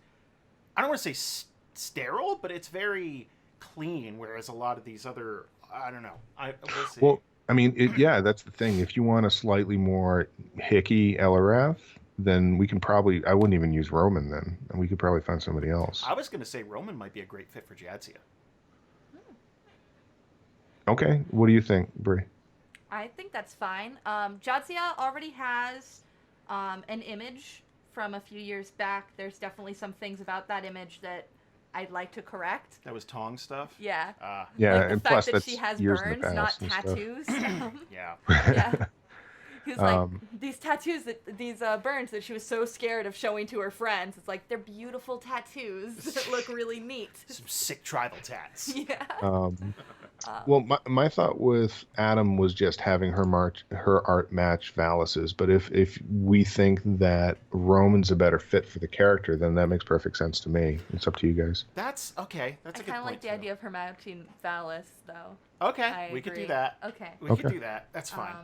I don't want to say sterile, but it's very clean. Whereas a lot of these other, I don't know. We'll see. Well, I mean, yeah, that's the thing. If you want a slightly more hicky Elarath, then we can probably, I wouldn't even use Roman then, and we could probably find somebody else. I was going to say Roman might be a great fit for Jadzia. Okay, what do you think, Brie? I think that's fine. Jadzia already has an image from a few years back. There's definitely some things about that image that I'd like to correct. That was Tong stuff? Yeah. Yeah, like the and fact plus that she has burns, not tattoos. Yeah. Yeah. He's like, these tattoos, these burns that she was so scared of showing to her friends. It's like, they're beautiful tattoos that look really neat. Some sick tribal tats. Yeah. Well, my thought with Adam was just having her art match Valis's. But if we think that Roman's a better fit for the character, then that makes perfect sense to me. It's up to you guys. That's okay. That's a good point. I kind of like the idea of her matching Valis, though. Okay, we could do that. Okay. We could do that. That's fine.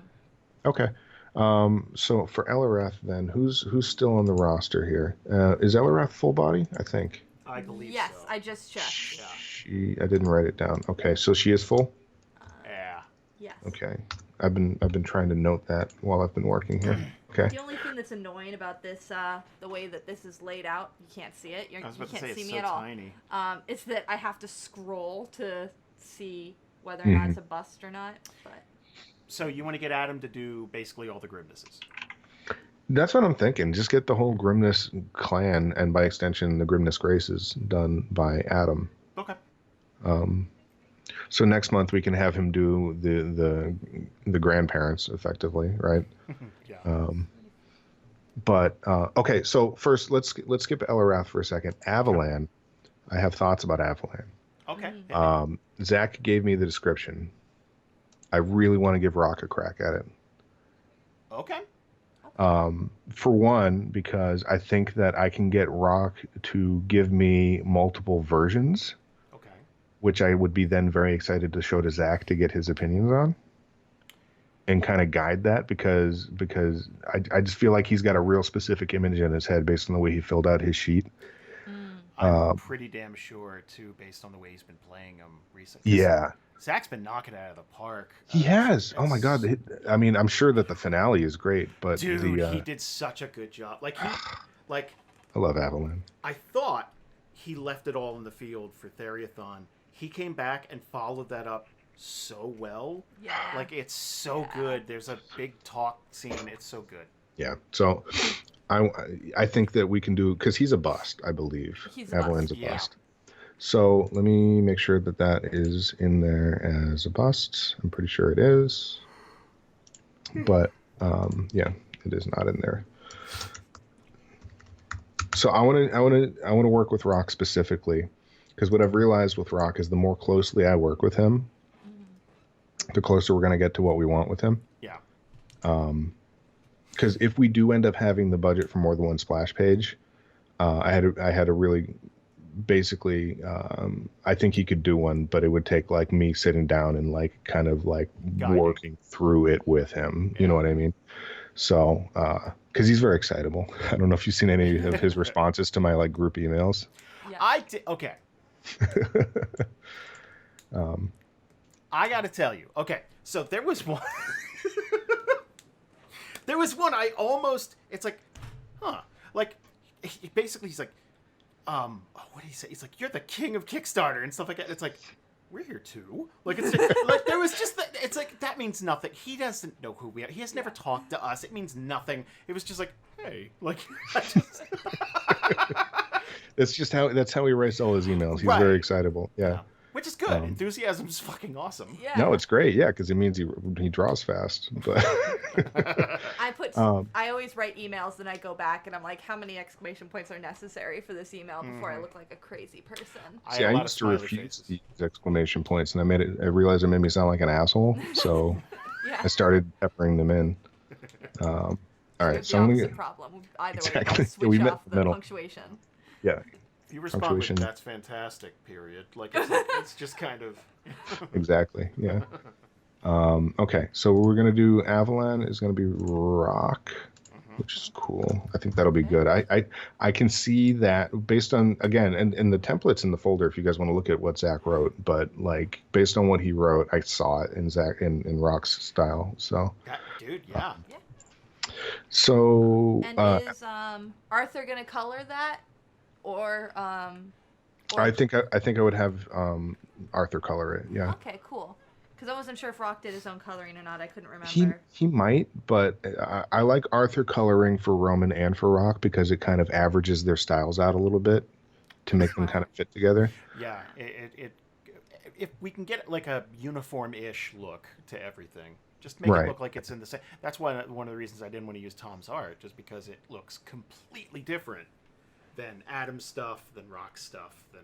Okay. So for Elarath, then, who's still on the roster here? Is Elarath full body? I think. I believe yes, so. I just checked. I didn't write it down. Okay, so she is full? Yeah. Yes. Okay. I've been trying to note that while I've been working here. Okay. The only thing that's annoying about this, the way that this is laid out, you can't see it. You can't see me at all. Tiny. It's that I have to scroll to see whether or not it's a bust or not. But so you want to get Adam to do basically all the grimnesses? That's what I'm thinking. Just get the whole Grimness clan, and by extension, the Grimness Graces done by Adam. Okay. So next month we can have him do the grandparents effectively, right? Yeah. But okay. So first, let's skip Elarath for a second. Avalan. I have thoughts about Avalan. Okay. Zach gave me the description. I really want to give Rock a crack at it. Okay. For one, because I think that I can get Rock to give me multiple versions. Okay. Which I would be then very excited to show to Zach to get his opinions on. And kind of guide that because I just feel like he's got a real specific image in his head based on the way he filled out his sheet. I'm pretty damn sure, too, based on the way he's been playing them recently. Yeah. Zach's been knocking it out of the park. He has. Oh, my God. I mean, I'm sure that the finale is great, but... Dude, he did such a good job. I love Avalan. I thought he left it all in the field for Theriathon. He came back and followed that up so well. Yeah. Like, it's so good. There's a big talk scene. It's so good. Yeah. So... I think that we can do, because he's a bust, I believe. Avalan's a bust. So let me make sure that is in there as a bust. I'm pretty sure it is. But yeah, it is not in there. So I want to work with Rock specifically, because what I've realized with Rock is the more closely I work with him, the closer we're going to get to what we want with him. Yeah. Because if we do end up having the budget for more than one splash page, I had a really, basically, I think he could do one, but it would take like me sitting down and like kind of like working through it with him. You know what I mean? So, because he's very excitable. I don't know if you've seen any of his responses to my like group emails. Yeah. I did. Okay. I got to tell you. Okay, so there was one. There was one I almost, it's like, like, basically he's like, what did he say? He's like, you're the king of Kickstarter and stuff like that. It's like, we're here too. Like it's like there was just it's like that means nothing. He doesn't know who we are. He has never talked to us. It means nothing. It was just like, hey, like that's how he writes all his emails. He's very excitable. Yeah. Which is good. Enthusiasm's fucking awesome. Yeah. No, it's great. Yeah, because it means he draws fast. But I always write emails and I go back and I'm like, how many exclamation points are necessary for this email before I look like a crazy person? See, I used to refuse these exclamation points, and I realized it made me sound like an asshole. So I started peppering them in. All right, so I'm gonna problem. Either way, switch off the punctuation. Yeah. You respond with "that's fantastic." Period. Like it's just kind of exactly. Yeah. Okay, so we're gonna do Avalon is gonna be rock, which is cool. I think that'll be good. I can see that based on again and the templates in the folder if you guys want to look at what Zach wrote, but like based on what he wrote, I saw it in Zach in Rock's style. So. Dude, yeah. So. And is Arthur gonna color that? Or I think I would have Arthur color it. Yeah. Okay, cool. Because I wasn't sure if Rock did his own coloring or not. I couldn't remember. He might, but I like Arthur coloring for Roman and for Rock because it kind of averages their styles out a little bit to make them kind of fit together. Yeah, if we can get like a uniform-ish look to everything, just make it look like it's in the same. That's one of the reasons I didn't want to use Tom's art, just because it looks completely different than Adam's stuff, than Rock's stuff, than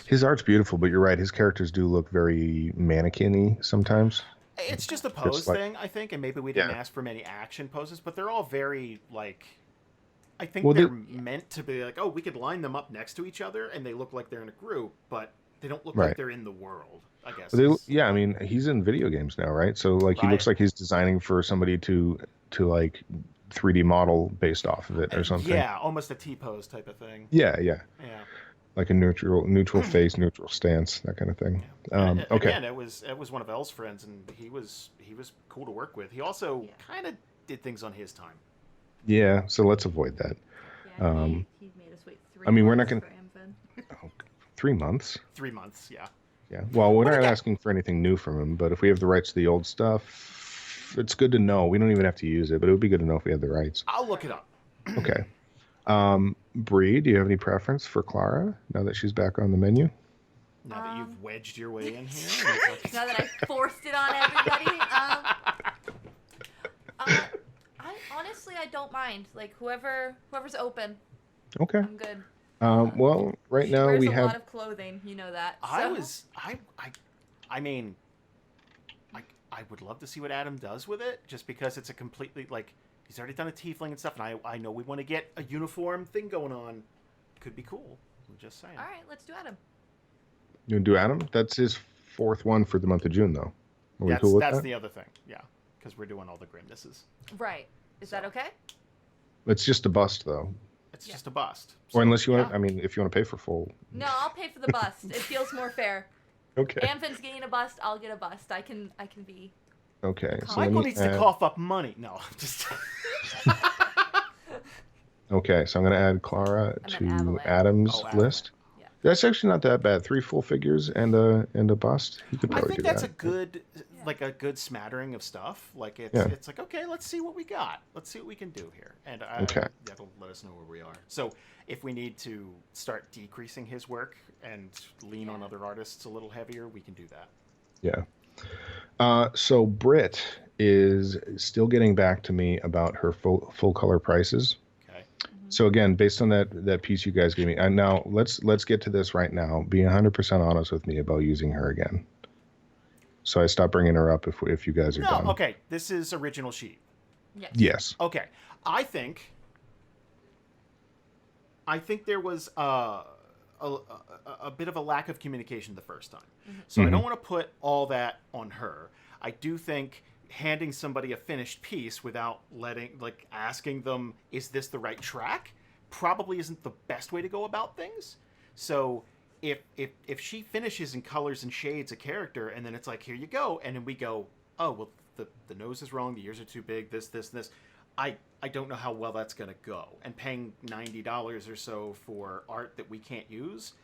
his art's beautiful, but you're right. His characters do look very mannequin-y sometimes. It's just a pose thing, I think, and maybe we didn't ask for many action poses, but they're all very like. I think they're meant to be like, oh, we could line them up next to each other, and they look like they're in a group, but they don't look like they're in the world. I guess. I mean, he's in video games now, right? So like, he looks like he's designing for somebody to like 3D model based off of it or something. Yeah, almost a T-pose type of thing. Yeah. Like a neutral face, neutral stance, that kind of thing. Yeah. Okay. Again, it was one of Elle's friends, and he was cool to work with. He also kind of did things on his time. Yeah, so let's avoid that. Yeah, he made us wait 3 months. I mean, we're not going to. 3 months. 3 months, yeah. Yeah. Well, we're not asking for anything new from him, but if we have the rights to the old stuff, it's good to know. We don't even have to use it, but it would be good to know if we had the rights. I'll look it up. Okay. Bree, do you have any preference for Clara now that she's back on the menu? Now that you've wedged your way in here? Now that I forced it on everybody? I don't mind. Like, whoever's open. Okay. I'm good. Well, right now we have a lot of clothing, you know that. So. I mean, I would love to see what Adam does with it, just because it's a completely like he's already done a tiefling and stuff, and I know we want to get a uniform thing going on. Could be cool. I'm just saying. All right, let's do Adam. You want to do Adam? That's his 4th one for the month of June, though. Are we cool with that's that? the other thing, yeah, because we're doing all the grimnesses. Right. Is that okay? It's just a bust, though. It's just a bust. Or unless you want, I mean, if you want to pay for full. No, I'll pay for the bust. It feels more fair. Okay. Amfin's getting a bust. I'll get a bust. I can be. Okay. So Michael needs to cough up money. No, just. Okay, so I'm going to add Clara to Adam's list. Yeah. That's actually not that bad. 3 full figures and a bust. He could probably do that. I think that's a good smattering of stuff. Like it's like, okay, let's see what we got. Let's see what we can do here, and that'll let us know where we are. So if we need to start decreasing his work and lean on other artists a little heavier, we can do that. Yeah. So Britt is still getting back to me about her full color prices. So again, based on that piece you guys gave me, and now let's get to this right now. Be 100% honest with me about using her again. So I stop bringing her up if you guys are done. Okay, this is original sheet. Yes. Okay, I think there was a bit of a lack of communication the first time. Mm-hmm. So I don't want to put all that on her. I do think handing somebody a finished piece without asking them, is this the right track, probably isn't the best way to go about things. So if she finishes and colors and shades a character, and then it's like, here you go, and then we go, oh, well, the nose is wrong, the ears are too big, this, and this, I don't know how well that's going to go. And paying $90 or so for art that we can't use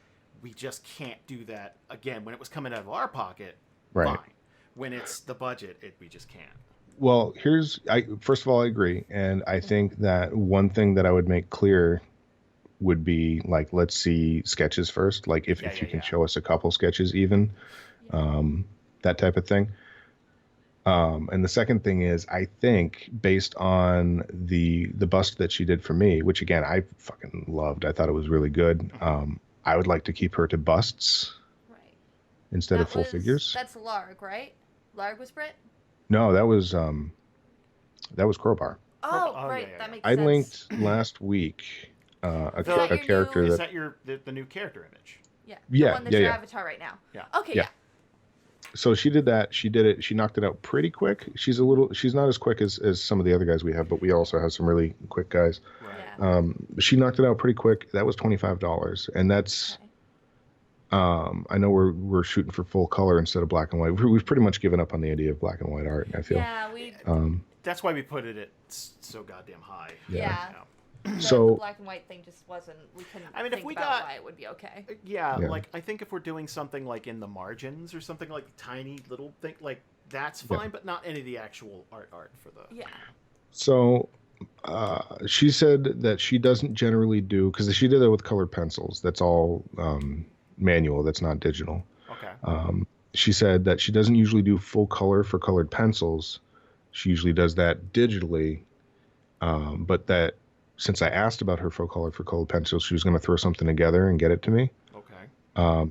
we just can't do that again. When it was coming out of our pocket, Right. fine. When it's the budget, we just can't. Well, first of all, I agree. And I think that one thing that I would make clear would be like, let's see sketches first. Like if you can show us a couple sketches even, that type of thing. And the second thing is, I think based on the bust that she did for me, which again, I fucking loved. I thought it was really good. I would like to keep her to busts instead of full figures. That's Larg, right? Larg was Brit? No, that was Crowbar. Oh, right. That makes sense. I linked last week a character is that the new character image? Yeah. The one that's your avatar right now. Yeah. Okay, yeah. So she did that. She did it. She knocked it out pretty quick. She's not as quick as some of the other guys we have, but we also have some really quick guys. Right. She knocked it out pretty quick. That was $25, and that's. I know we're shooting for full color instead of black and white. We've pretty much given up on the idea of black and white art. I feel. Yeah, we. That's why we put it at so goddamn high. Yeah. So the black and white thing just wasn't. We couldn't. I mean, if we got, why it would be okay. Yeah, like I think if we're doing something like in the margins or something like tiny little thing, like that's fine, but not any of the actual art for the. Yeah. So, she said that she doesn't generally do, because she did that with colored pencils. That's all manual. That's not digital. Okay. She said that she doesn't usually do full color for colored pencils. She usually does that digitally, but that. Since I asked about her full color for colored pencils, she was going to throw something together and get it to me. Okay.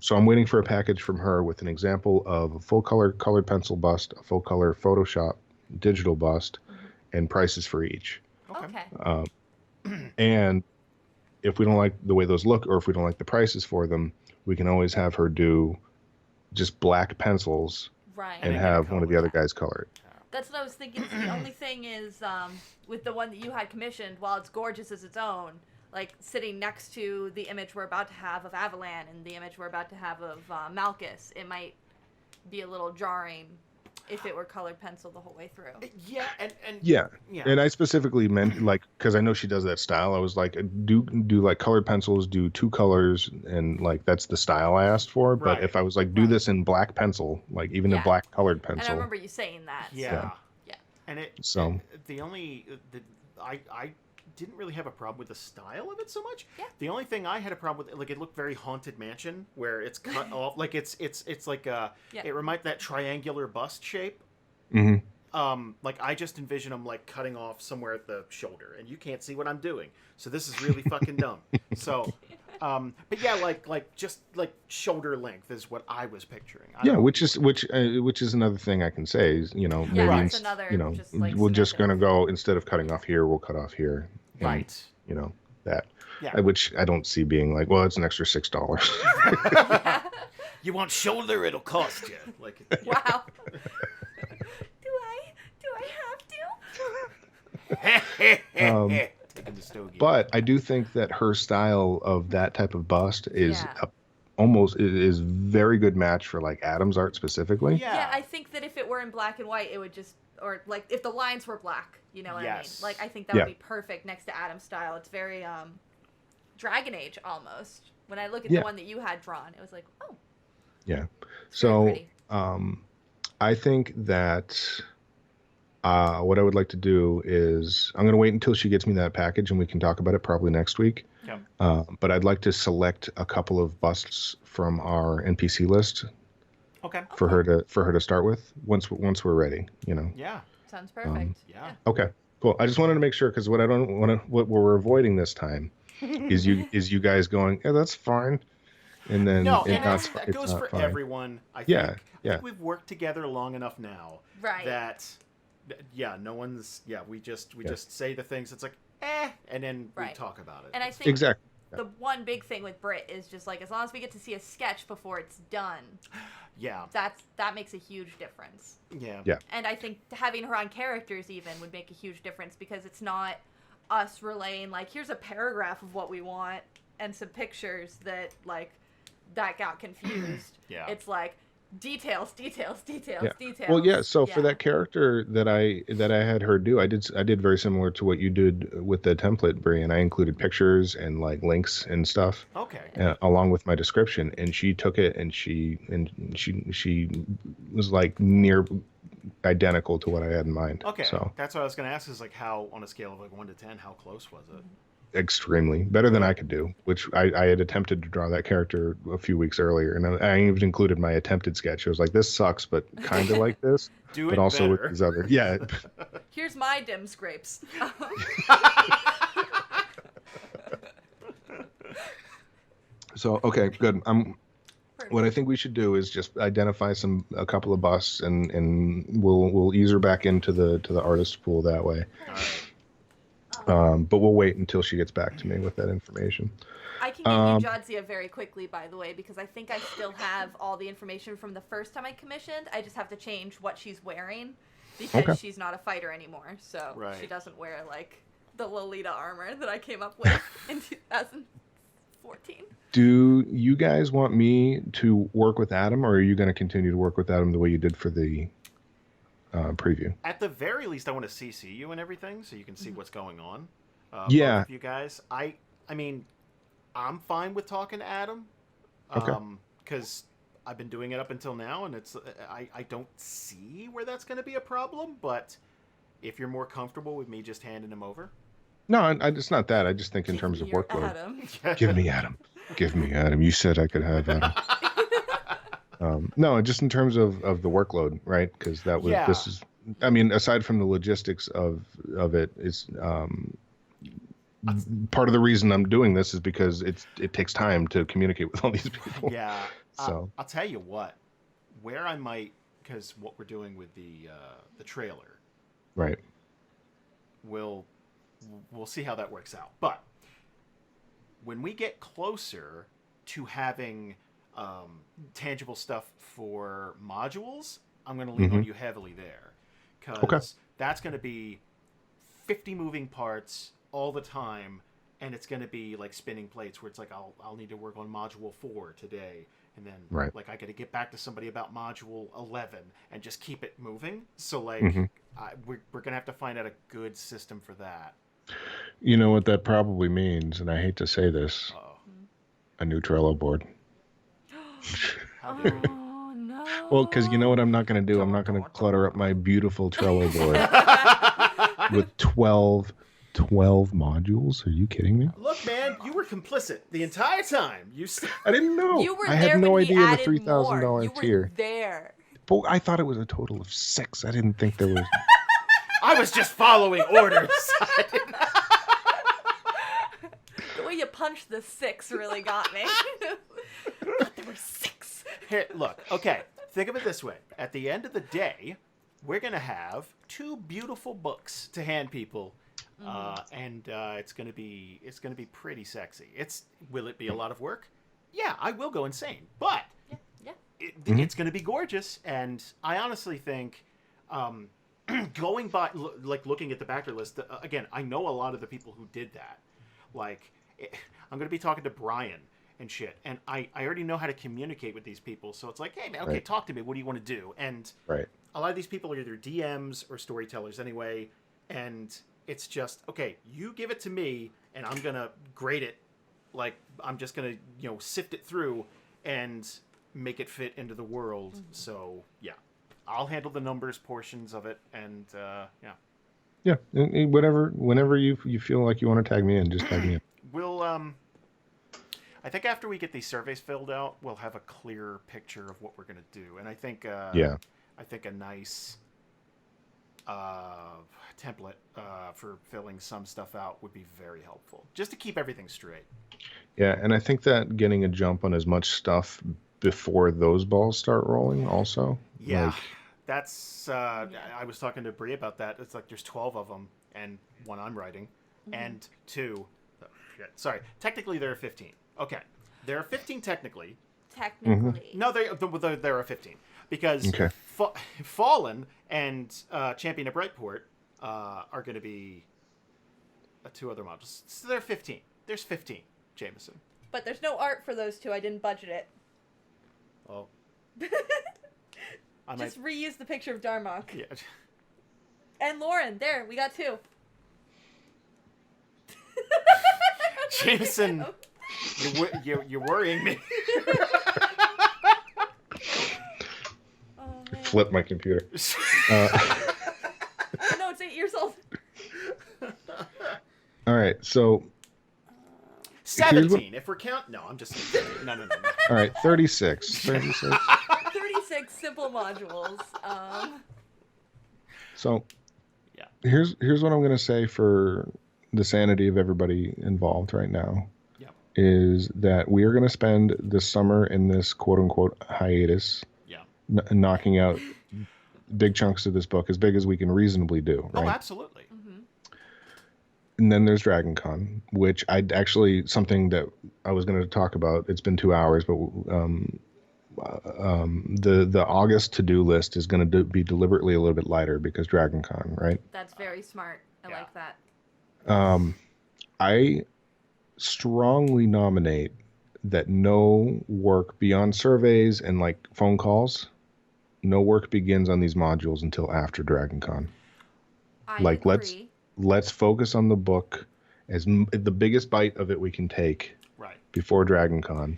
So I'm waiting for a package from her with an example of a full color colored pencil bust, a full color Photoshop digital bust, and prices for each. Okay. And if we don't like the way those look, or if we don't like the prices for them, we can always have her do just black pencils and have one of the other guys color it. That's what I was thinking. The only thing is, with the one that you had commissioned, while it's gorgeous as its own, like sitting next to the image we're about to have of Avalan and the image we're about to have of Malchus, it might be a little jarring if it were colored pencil the whole way through. Yeah, and I specifically meant like, because I know she does that style. I was like, do like colored pencils, do two colors, and like that's the style I asked for. But if I was like, do this in black pencil, like even a black colored pencil. And I remember you saying that. Yeah. And I didn't really have a problem with the style of it so much. Yeah. The only thing I had a problem with, like, it looked very Haunted Mansion, where it's cut off, like it's like it reminded that triangular bust shape. Mm-hmm. Like I just envision them like cutting off somewhere at the shoulder, and you can't see what I'm doing. So this is really fucking dumb. So, but yeah, like just like shoulder length is what I was picturing. Which is another thing I can say is, maybe we're just gonna go, instead of cutting off here, we'll cut off here. And, right. That. Yeah. Which I don't see being like, well, it's an extra $6. You want shoulder? It'll cost you. Like. Wow. Do I have to? But I do think that her style of that type of bust is almost is very good match for like Adam's art specifically. Yeah, I think that if it were in black and white, it would just, or like if the lines were black, you know what I mean? Like I think that would be perfect next to Adam's style. It's very Dragon Age almost. When I look at the one that you had drawn, it was like, oh. Yeah. So I think that what I would like to do is I'm going to wait until she gets me that package and we can talk about it probably next week. Yeah. But I'd like to select a couple of busts from our NPC list. Okay. For her to start with once we're ready, Yeah. Sounds perfect. Yeah. Okay. Cool. I just wanted to make sure, because what we're avoiding this time is you guys going, yeah, that's fine. And then that goes for fine. Everyone. I think, I think we've worked together long enough now that no one's we just say the things. It's like and then we talk about it. And I think exactly the one big thing with Brit is just like, as long as we get to see a sketch before it's done, that makes a huge difference. Yeah. And I think having her on characters even would make a huge difference, because it's not us relaying like, here's a paragraph of what we want and some pictures that got confused. Yeah. It's like, Details. Yeah. Well, yeah. So for that character that I had her do, I did very similar to what you did with the template, Brie, and I included pictures and like links and stuff. Okay. Along with my description, and she took it and she was like near identical to what I had in mind. Okay. So that's what I was going to ask. Is like how on a scale of like 1 to 10, how close was it? Extremely better than I could do, which I had attempted to draw that character a few weeks earlier, and I even included my attempted sketch. I was like, this sucks, but kind of like this, do but it also better. with these other, yeah. Here's my dim scrapes. So okay, good. What I think we should do is just identify a couple of busts, and we'll ease her back into the artist pool that way. All right. But we'll wait until she gets back to me with that information. I can give you Jadzia very quickly, by the way, because I think I still have all the information from the first time I commissioned. I just have to change what she's wearing because she's not a fighter anymore. So she doesn't wear like the Lolita armor that I came up with in 2014. Do you guys want me to work with Adam, or are you going to continue to work with Adam the way you did for the preview? At the very least, I want to CC you and everything so you can see what's going on. Yeah. Both of you guys. I mean, I'm fine with talking to Adam. Okay. Because I've been doing it up until now, and I don't see where that's going to be a problem. But if you're more comfortable with me just handing him over. No, it's not that. I just think in terms of workload. Give me Adam. Give me Adam. You said I could have Adam. No, just in terms of the workload, right? Because this is, I mean, aside from the logistics of it, is part of the reason I'm doing this is because it takes time to communicate with all these people. Yeah. So I'll tell you what, where I might, because what we're doing with the trailer, right? We'll see how that works out. But when we get closer to having tangible stuff for modules, I'm going to lean on you heavily there, because that's going to be 50 moving parts all the time, and it's going to be like spinning plates where it's like I'll need to work on module 4 today, and then like I got to get back to somebody about module 11 and just keep it moving. So like we're going to have to find out a good system for that. You know what that probably means, and I hate to say this, a new Trello board. Oh, no. Well, because you know what I'm not going to do? I'm not going to clutter up my beautiful Trello board with 12 modules. Are you kidding me? Look, man, you were complicit the entire time. I didn't know. You were I there had no when he idea the added $3,000 more. You tier. were there. But I thought it was a total of 6. I didn't think there was. I was just following orders. The way you punched the 6 really got me. But there were 6. Here, look, okay. Think of it this way. At the end of the day, we're going to have 2 beautiful books to hand people. And it's gonna be pretty sexy. Will it be a lot of work? Yeah, I will go insane, but it's gonna be gorgeous. And I honestly think, going by like looking at the backer list again, I know a lot of the people who did that. Like, I'm gonna be talking to Brian and shit, and I already know how to communicate with these people. So it's like, hey man, okay, talk to me. What do you want to do? And a lot of these people are either DMs or storytellers anyway, and it's just, okay, you give it to me, and I'm going to grade it. Like, I'm just going to, sift it through and make it fit into the world. So, yeah. I'll handle the numbers portions of it, and, yeah. Yeah, whenever you feel like you want to tag me in, just tag me in. We'll, I think after we get these surveys filled out, we'll have a clearer picture of what we're going to do. And I think, I think a nice template for filling some stuff out would be very helpful, just to keep everything straight. Yeah, and I think that getting a jump on as much stuff before those balls start rolling also. Yeah, that's I was talking to Brie about that. It's like there's 12 of them, and one I'm writing, and 2. Sorry, technically there are 15. Okay, there are 15 technically. No, there are 15 because Fallen and Champion of Brightport are going to be 2 other modules. So there are 15. There's 15, Jameson. But there's no art for those 2. I didn't budget it. Oh. Just reuse the picture of Darmok. Yeah. And Lauren, there, we got 2. Jameson, you're worrying me. Oh, man. Flip my computer. No, it's 8 years old. All right, so 17. If we're counting, no, I'm just no. All right, 36. 36 simple modules. So, yeah. Here's what I'm going to say for the sanity of everybody involved right now. Yep. Is that we are going to spend this summer in this quote unquote hiatus. Yeah. Knocking out big chunks of this book, as big as we can reasonably do. Right? Oh, absolutely. Mm-hmm. And then there's Dragon Con, which I'd actually, something that I was going to talk about. It's been 2 hours, but the August to-do list is going to be deliberately a little bit lighter because Dragon Con, right? That's very smart. I like that. I strongly nominate that no work beyond surveys and like phone calls, no work begins on these modules until after Dragon Con. I agree. Let's focus on the book as the biggest bite of it we can take before Dragon Con.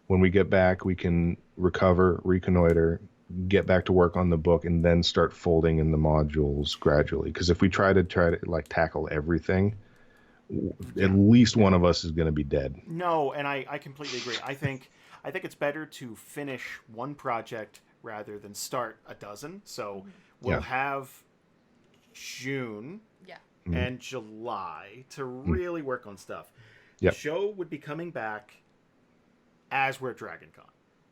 When we get back, we can recover, reconnoiter, get back to work on the book, and then start folding in the modules gradually. Because if we try to like tackle everything, at least one of us is going to be dead. No, and I completely agree. I think it's better to finish one project rather than start a dozen. So we'll have June and July to really work on stuff. The show would be coming back as we're at Dragon Con.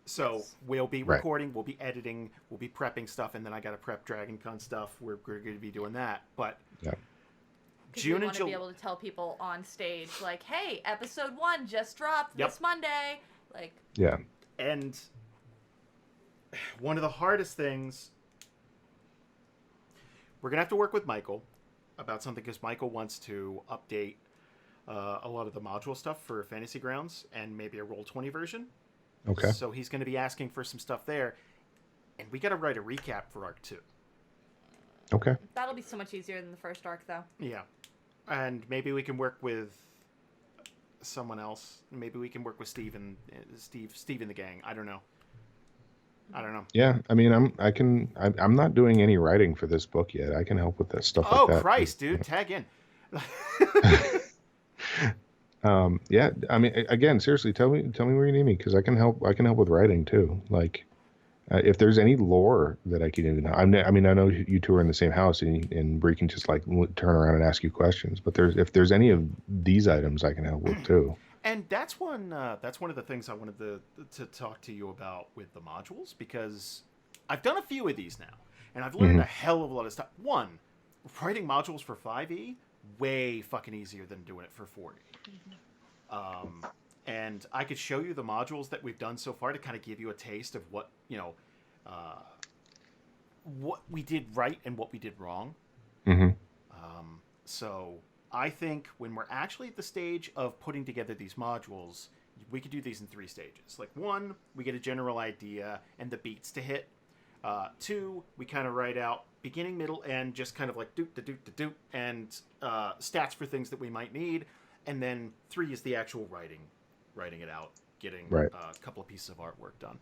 So we'll be recording, we'll be editing, we'll be prepping stuff, and then I got to prep Dragon Con stuff. We're going to be doing that. But June and July, be able to tell people on stage, like, hey, episode 1 just dropped this Monday. Like, and one of the hardest things, we're going to have to work with Michael about something, because Michael wants to update a lot of the module stuff for Fantasy Grounds and maybe a Roll20 version. Okay. So he's going to be asking for some stuff there, and we got to write a recap for Arc 2. Okay. That'll be so much easier than the first arc, though. Yeah. And maybe we can work with someone else. Maybe we can work with Steve and the gang. I don't know. Yeah, I mean, I'm not doing any writing for this book yet. I can help with that stuff. Oh, like that. Christ, dude, tag in. Yeah, I mean, again, seriously, tell me where you need me, because I can help with writing too. Like, if there's any lore that I can even, I mean, I know you two are in the same house, and Bree can just like turn around and ask you questions. But if there's any of these items, I can help with too. And that's one of the things I wanted to talk to you about with the modules, because I've done a few of these now, and I've learned a hell of a lot of stuff. One, writing modules for 5e, way fucking easier than doing it for 40. And I could show you the modules that we've done so far to kind of give you a taste of what, what we did right and what we did wrong. So I think when we're actually at the stage of putting together these modules, we could do these in 3 stages. Like 1, we get a general idea and the beats to hit. 2, we kind of write out beginning, middle, end, just kind of like doop, and stats for things that we might need. And then 3 is the actual writing it out, getting a couple of pieces of artwork done.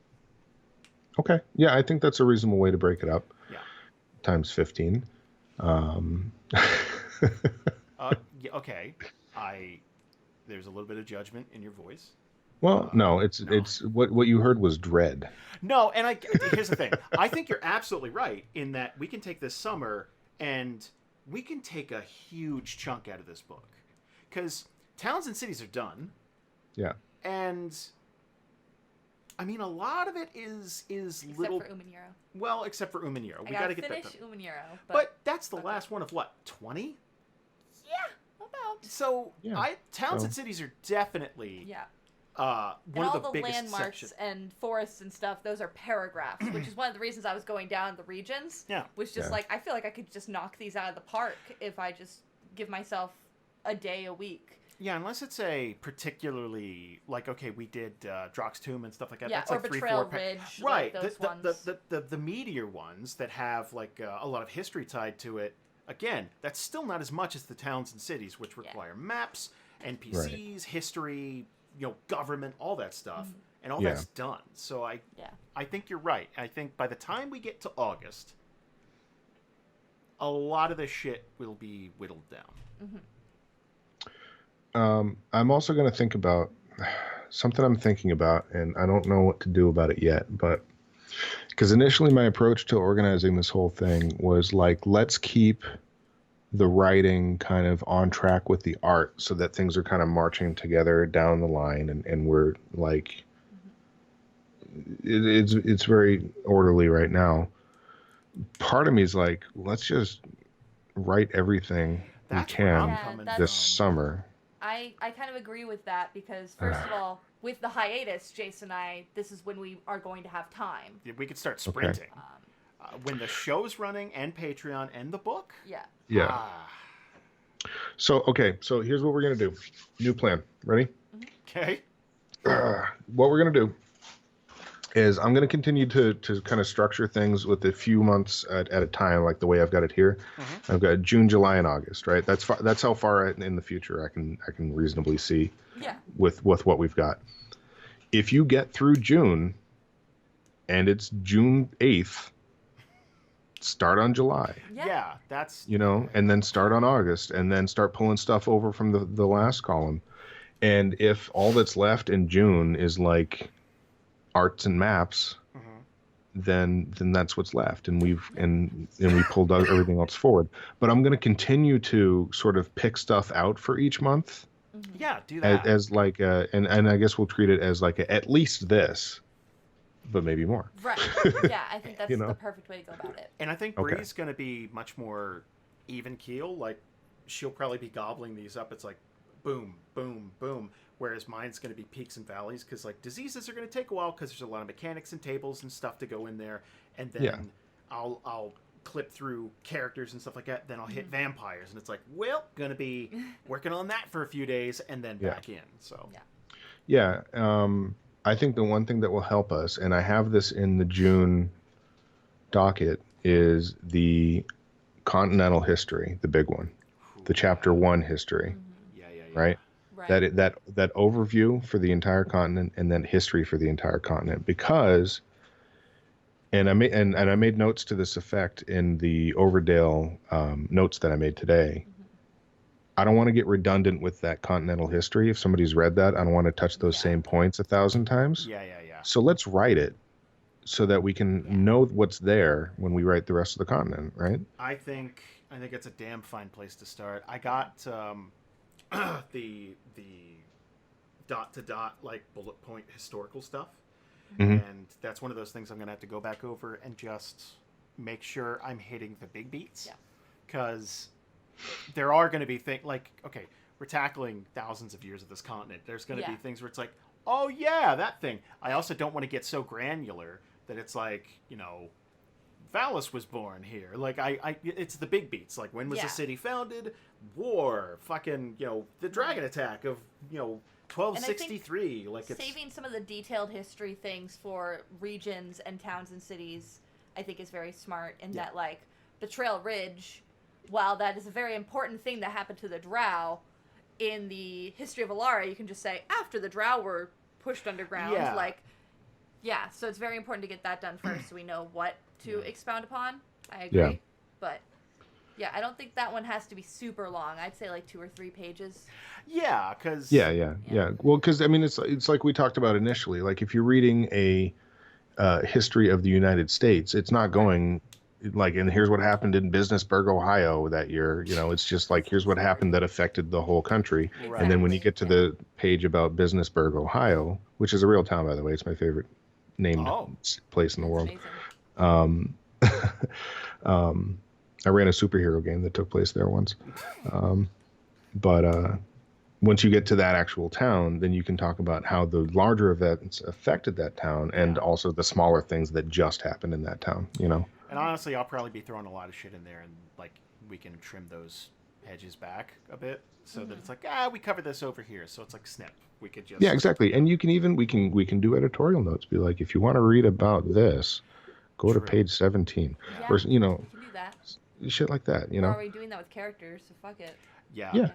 Okay. Yeah, I think that's a reasonable way to break it up. Yeah. Times 15. Yeah, okay. There's a little bit of judgment in your voice. Well, no, it's what you heard was dread. No, and here's the thing. I think you're absolutely right in that we can take this summer and we can take a huge chunk out of this book, because towns and cities are done. Yeah. And I mean, a lot of it is except little. For Umaniro. Well, except for Umaniro, we got to get that done. Umaniro, but that's the last one of what, 20? Yeah, about. So towns and cities are definitely one of the biggest landmarks sections. And forests and stuff, those are paragraphs, which is one of the reasons I was going down the regions. Yeah. Was just like, I feel like I could just knock these out of the park if I just give myself a day a week. Yeah, unless it's a particularly like we did Drock's Tomb and stuff like that. Yeah, That's or like Betrayal Ridge, right? Like those ones. The meatier ones that have like a lot of history tied to it. Again, that's still not as much as the towns and cities, which require maps, NPCs, history, government, all that stuff, and all that's done. So I think you're right. I think by the time we get to August, a lot of this shit will be whittled down. I'm also going to think about something I'm thinking about, and I don't know what to do about it yet, but because initially my approach to organizing this whole thing was like, let's keep the writing kind of on track with the art so that things are kind of marching together down the line, and we're like, it's very orderly right now. Part of me is like, let's just write everything we can this summer. I kind of agree with that because, first of all, with the hiatus, Jason and I, this is when we are going to have time. Yeah, we could start sprinting. When the show's running and Patreon and the book? Yeah. So here's what we're going to do. New plan. Ready? Okay. What we're going to do is I'm going to continue to kind of structure things with a few months at a time, like the way I've got it here. I've got June, July, and August, right? That's how far in the future I can reasonably see with what we've got. If you get through June and it's June 8th, start on July. Yeah, that's... and then start on August, and then start pulling stuff over from the last column. And if all that's left in June is like arts and maps, then that's what's left, and we pulled out everything else forward. But I'm going to continue to sort of pick stuff out for each month. Yeah, do that as like and I guess we'll treat it as like at least this, but maybe more. Right. Yeah, I think that's the perfect way to go about it. And I think Bree's going to be much more even keel. Like, she'll probably be gobbling these up. It's like boom, boom, boom. Whereas mine's going to be peaks and valleys because, like, diseases are going to take a while because there's a lot of mechanics and tables and stuff to go in there. And then I'll clip through characters and stuff like that. Then I'll hit vampires. And it's like, well, going to be working on that for a few days and then back in. So, I think the one thing that will help us, and I have this in the June docket, is the continental history, the big one, the chapter 1 history. Right? That overview for the entire continent, and then history for the entire continent, because and I made notes to this effect in the Overdale notes that I made today. I don't want to get redundant with that continental history. If somebody's read that, I don't want to touch those same points 1,000 times. Yeah. So let's write it so that we can know what's there when we write the rest of the continent, right? I think it's a damn fine place to start. I got the dot to dot, like, bullet point historical stuff, and that's one of those things I'm gonna have to go back over and just make sure I'm hitting the big beats, because there are going to be things like, okay, we're tackling thousands of years of this continent. There's going to be things where it's like, oh yeah, that thing. I also don't want to get so granular that it's like, Valis was born here. Like, it's the big beats. Like, when was the city founded? War. Fucking, the dragon attack of, 1263. Like, it's saving some of the detailed history things for regions and towns and cities, I think, is very smart. In that, like, Betrayal Ridge, while that is a very important thing that happened to the Drow, in the history of Alara, you can just say, after the Drow were pushed underground. So it's very important to get that done first so we know what to expound upon. I agree. Yeah. But, I don't think that one has to be super long. I'd say like 2 or 3 pages. Yeah, because... Yeah. Well, because, I mean, it's like we talked about initially. Like, if you're reading a history of the United States, it's not going... like, and here's what happened in Businessburg, Ohio that year. It's just like, here's what happened that affected the whole country. Right. And then when you get to the page about Businessburg, Ohio, which is a real town, by the way, it's my favorite named place in the world. I ran a superhero game that took place there once. But once you get to that actual town, then you can talk about how the larger events affected that town, and also the smaller things that just happened in that town, And honestly, I'll probably be throwing a lot of shit in there, and, like, we can trim those hedges back a bit so that it's like, we cover this over here. So it's like snip. We could just exactly. And you can even we can do editorial notes. Be like, if you want to read about this, go to page 17. Yeah, or we can do that. Shit like that. Or are we doing that with characters? So fuck it. Yeah.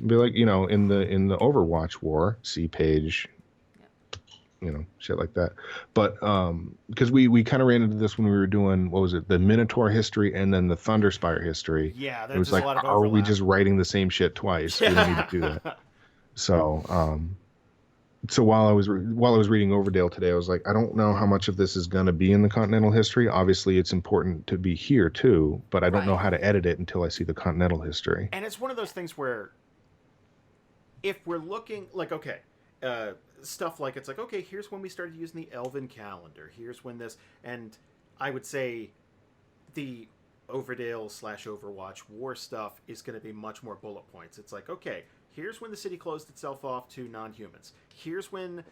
Be like, in the Overwatch war, see page. Shit like that. But because we kind of ran into this when we were doing, what was it, the Minotaur history and then the Thunderspire history. Yeah, it was like, a lot of are overlap. we just writing the same shit twice? We don't need to do that. So while I was reading Overdale today, I was like, I don't know how much of this is going to be in the Continental history. Obviously, it's important to be here too, but I don't know how to edit it until I see the Continental history. And it's one of those things where, if we're looking like, okay. Stuff like, it's like, okay, here's when we started using the Elven calendar. Here's when this, and I would say the Overdale/Overwatch war stuff is going to be much more bullet points. It's like, okay, here's when the city closed itself off to non-humans. Here's when,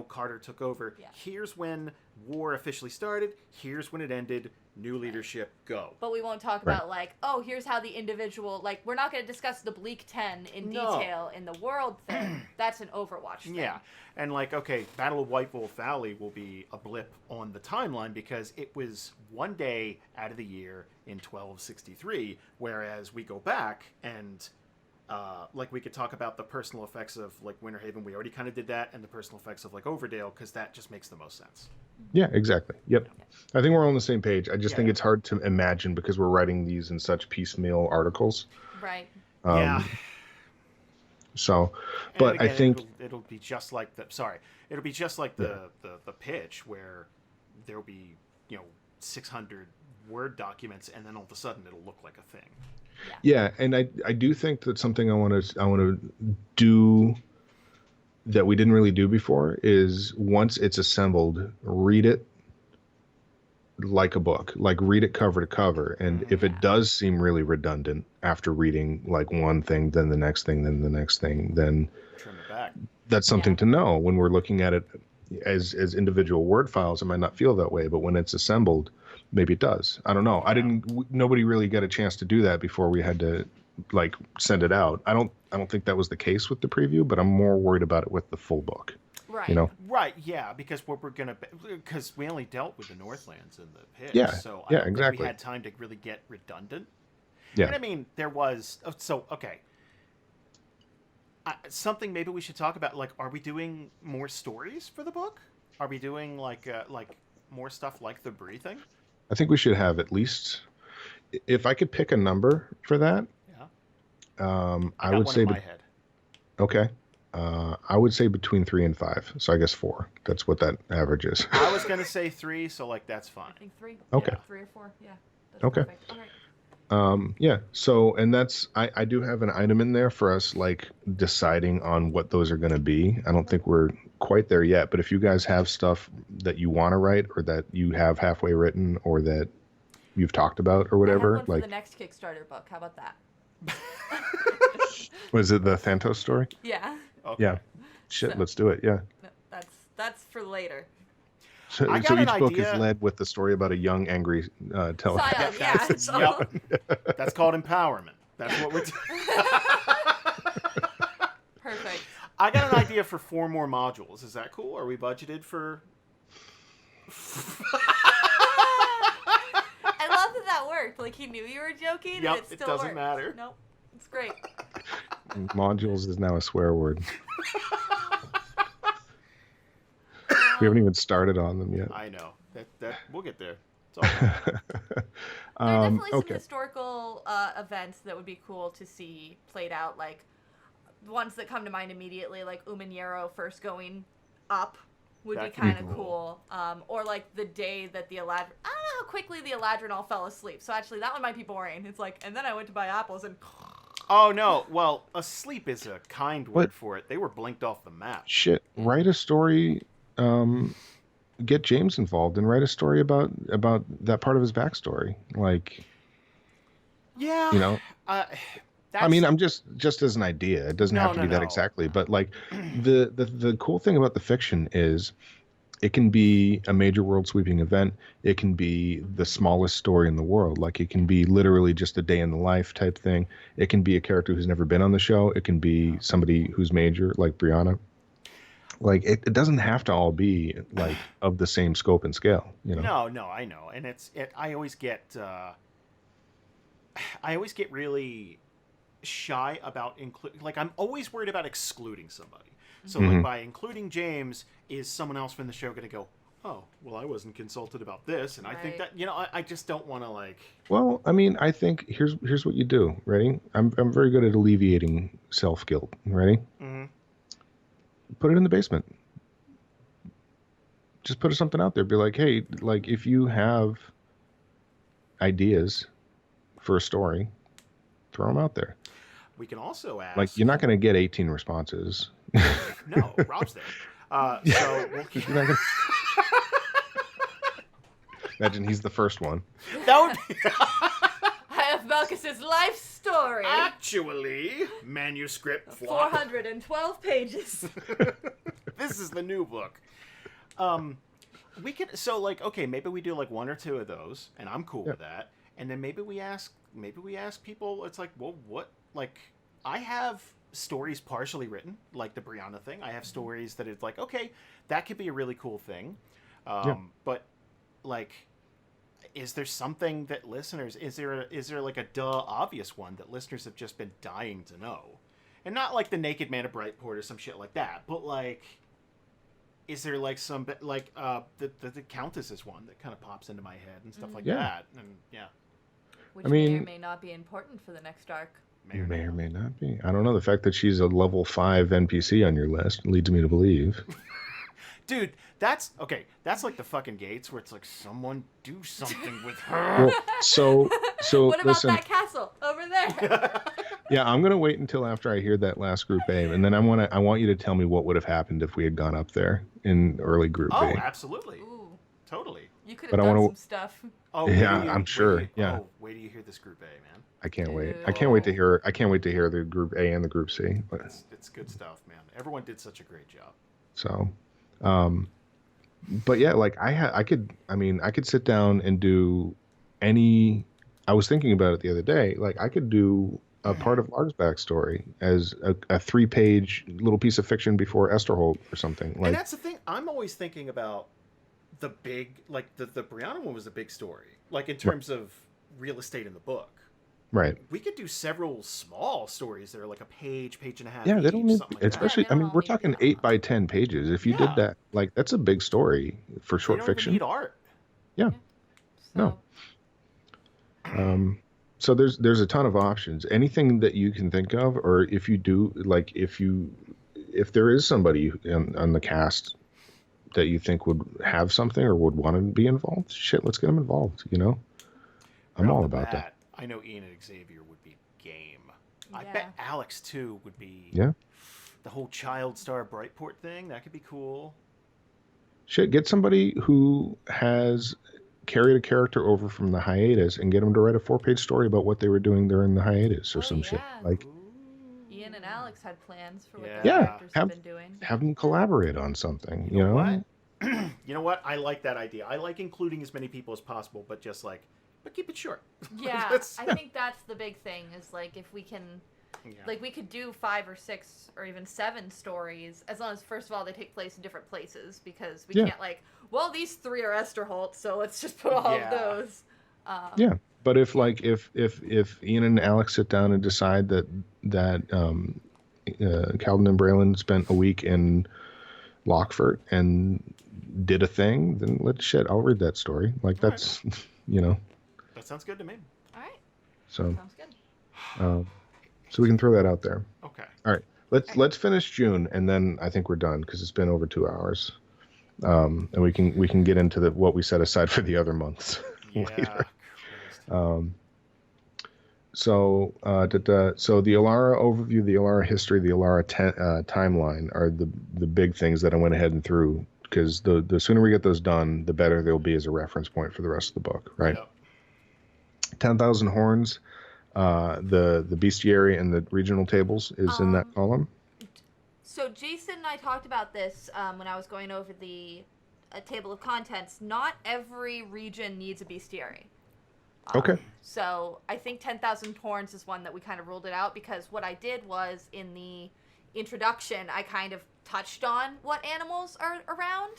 Carter took over. Yeah. Here's when war officially started. Here's when it ended. New leadership, go. But we won't talk about here's how the individual, we're not going to discuss the Bleak 10 in detail in the world thing. That's an Overwatch thing. Yeah. And okay, Battle of White Wolf Valley will be a blip on the timeline because it was one day out of the year in 1263, whereas we go back and we could talk about the personal effects of Winterhaven. We already kind of did that, and the personal effects of Overdale, because that just makes the most sense. Yeah, exactly. Yep. I think we're on the same page. I just think it's hard to imagine because we're writing these in such piecemeal articles. Right. Yeah. So, but again, I think it'll be just like the pitch where there'll be 600 Word documents, and then all of a sudden it'll look like a thing. Yeah, and I do think that something I want to do that we didn't really do before is, once it's assembled, read it like a book, read it cover to cover. And if it does seem really redundant after reading one thing, then the next thing, then the next thing, then trim it back. That's something to know when we're looking at it as individual Word files. It might not feel that way, but when it's assembled, maybe it does. I don't know. Nobody really got a chance to do that before we had to send it out. I don't think that was the case with the preview, but I'm more worried about it with the full book. Right. Right. Yeah. Because we only dealt with the Northlands in the pitch. Yeah. So I don't think we had time to really get redundant. Yeah. And I mean, there was, okay. Something maybe we should talk about, are we doing more stories for the book? Are we doing more stuff like the breathing? I think we should have at least, if I could pick a number for that. Yeah. I would say in my head. Okay. I would say between 3 and 5. So I guess 4. That's what that average is. I was going to say 3, so that's fine. I think 3. Okay. Yeah, 3 or 4. Yeah. That's okay. Perfect. All right. Yeah. So, and that's, I do have an item in there for us, deciding on what those are going to be. I don't think we're quite there yet, but if you guys have stuff that you want to write, or that you have halfway written, or that you've talked about or whatever, I have one for the next Kickstarter book. How about that? Was it the Thantos story? Yeah. Okay. Yeah. Shit, let's do it. Yeah. No, that's for later. So each book is led with the story about a young, angry teller. That's called empowerment. That's what we're doing. Perfect. I got an idea for 4 more modules. Is that cool? Are we budgeted for... I love that worked. He knew you were joking, and it still doesn't worked. matter. Nope. It's great. Modules is now a swear word. We haven't even started on them yet. I know. That we'll get there. It's all right. There are definitely some historical events that would be cool to see played out, ones that come to mind immediately, like Uman'Yaro first going up would be kind of cool. Or the day that the Eladrin... I don't know how quickly the Eladrin all fell asleep, so actually that one might be boring. It's and then I went to buy apples and... Oh, no. Well, asleep is a kind word for it. They were blinked off the map. Shit. Write a story... get James involved and write a story about that part of his backstory. Yeah. I mean, I'm just as an idea. It doesn't have to be that exactly. But the cool thing about the fiction is it can be a major world sweeping event. It can be the smallest story in the world. Like it can be literally just a day in the life type thing. It can be a character who's never been on the show. It can be somebody who's major, like Brianna. Like it doesn't have to all be like of the same scope and scale, you know? No, I know. And I always get really shy about like I'm always worried about excluding somebody. So like by including James, is someone else from the show going to go, oh, well, I wasn't consulted about this, and I think that I just don't want to like. Well, I mean, I think here's what you do. Ready? I'm very good at alleviating self guilt. Ready? Mm-hmm. Put it in the basement. Just put something out there. Be like, hey, like if you have ideas for a story, throw them out there. We can also ask. Like you're not going to get 18 responses. No, Rob's there. So you're not gonna... Imagine he's the first one. That would be... I have Malchus's life story. Actually, manuscript flop. 412 pages. This is the new book. We could okay, maybe we do like one or two of those, and I'm cool with that. And then maybe we ask people. It's like, well, what? Like, I have stories partially written, like the Brianna thing. I have stories that it's like, okay, that could be a really cool thing. But like, is there something that listeners, is there like a obvious one that listeners have just been dying to know? And not like the Naked Man of Brightport or some shit like that, but like, is there like some, like, the Countess is one that kind of pops into my head and stuff like that. And which may or may not be important for the next arc. May or may not be. I don't know. The fact that she's a level 5 NPC on your list leads me to believe. Dude, that's like the fucking Gates where it's like, someone do something with her. Well, so what about listen, that castle over there? Yeah, I'm gonna wait until after I hear that last Group A, and then I want you to tell me what would have happened if we had gone up there in early Group B. Oh, absolutely. Ooh. Totally. You could have done some stuff. Oh yeah, I'm sure. Yeah. Oh, wait till you hear this Group A, man. I can't wait. I can't wait to hear. I can't wait to hear the Group A and the Group C. But it's good stuff, man. Everyone did such a great job. So, but yeah, like I could sit down and do any. I was thinking about it the other day. Like I could do a part of Larg's backstory as a 3-page little piece of fiction before Esterholt or something. Like, and that's the thing. I'm always thinking about the big, like the Brianna one was a big story, like in terms of real estate in the book. Right. We could do several small stories that are like a page and a half. Yeah, they don't need, like especially. I mean, we're talking 8 by 10 pages. If you did that, like that's a big story for short fiction. Even need art. Yeah. So. No. So there's a ton of options. Anything that you can think of, or if you do, like if there is somebody on the cast that you think would have something or would want to be involved, shit, let's get them involved. You know, I'm all about that. I know Ian and Xavier would be game. Yeah. I bet Alex too would be. Yeah. The whole Child Star Brightport thing, that could be cool. Shit, get somebody who has carried a character over from the hiatus and get them to write a 4-page story about what they were doing during the hiatus or shit. Like Ian and Alex had plans for what the characters have been doing. Have them collaborate on something. You know what? You know what? I like that idea. I like including as many people as possible, but keep it short. Yeah, I think that's the big thing. Is like if we can. Yeah. Like, we could do 5 or 6 or even 7 stories, as long as, first of all, they take place in different places, because we can't, like, well, these 3 are Esterholt, so let's just put all of those. But if Ian and Alex sit down and decide that Calden and Braylon spent a week in Lockford and did a thing, then I'll read that story. Like, that's, That sounds good to me. All right. So. Sounds good. So we can throw that out there. Okay. All right. Let's finish June, and then I think we're done because it's been over 2 hours. And we can get into what we set aside for the other months later. So the Alara overview, the Alara history, the Alara timeline are the big things that I went ahead and threw, because the sooner we get those done, the better they'll be as a reference point for the rest of the book, right? Yep. 10,000 Horns. The bestiary and the regional tables is in that column. So Jason and I talked about this when I was going over the a table of contents, not every region needs a bestiary. Okay. So I think 10,000 Horns is one that we kind of ruled it out, because what I did was in the introduction, I kind of touched on what animals are around.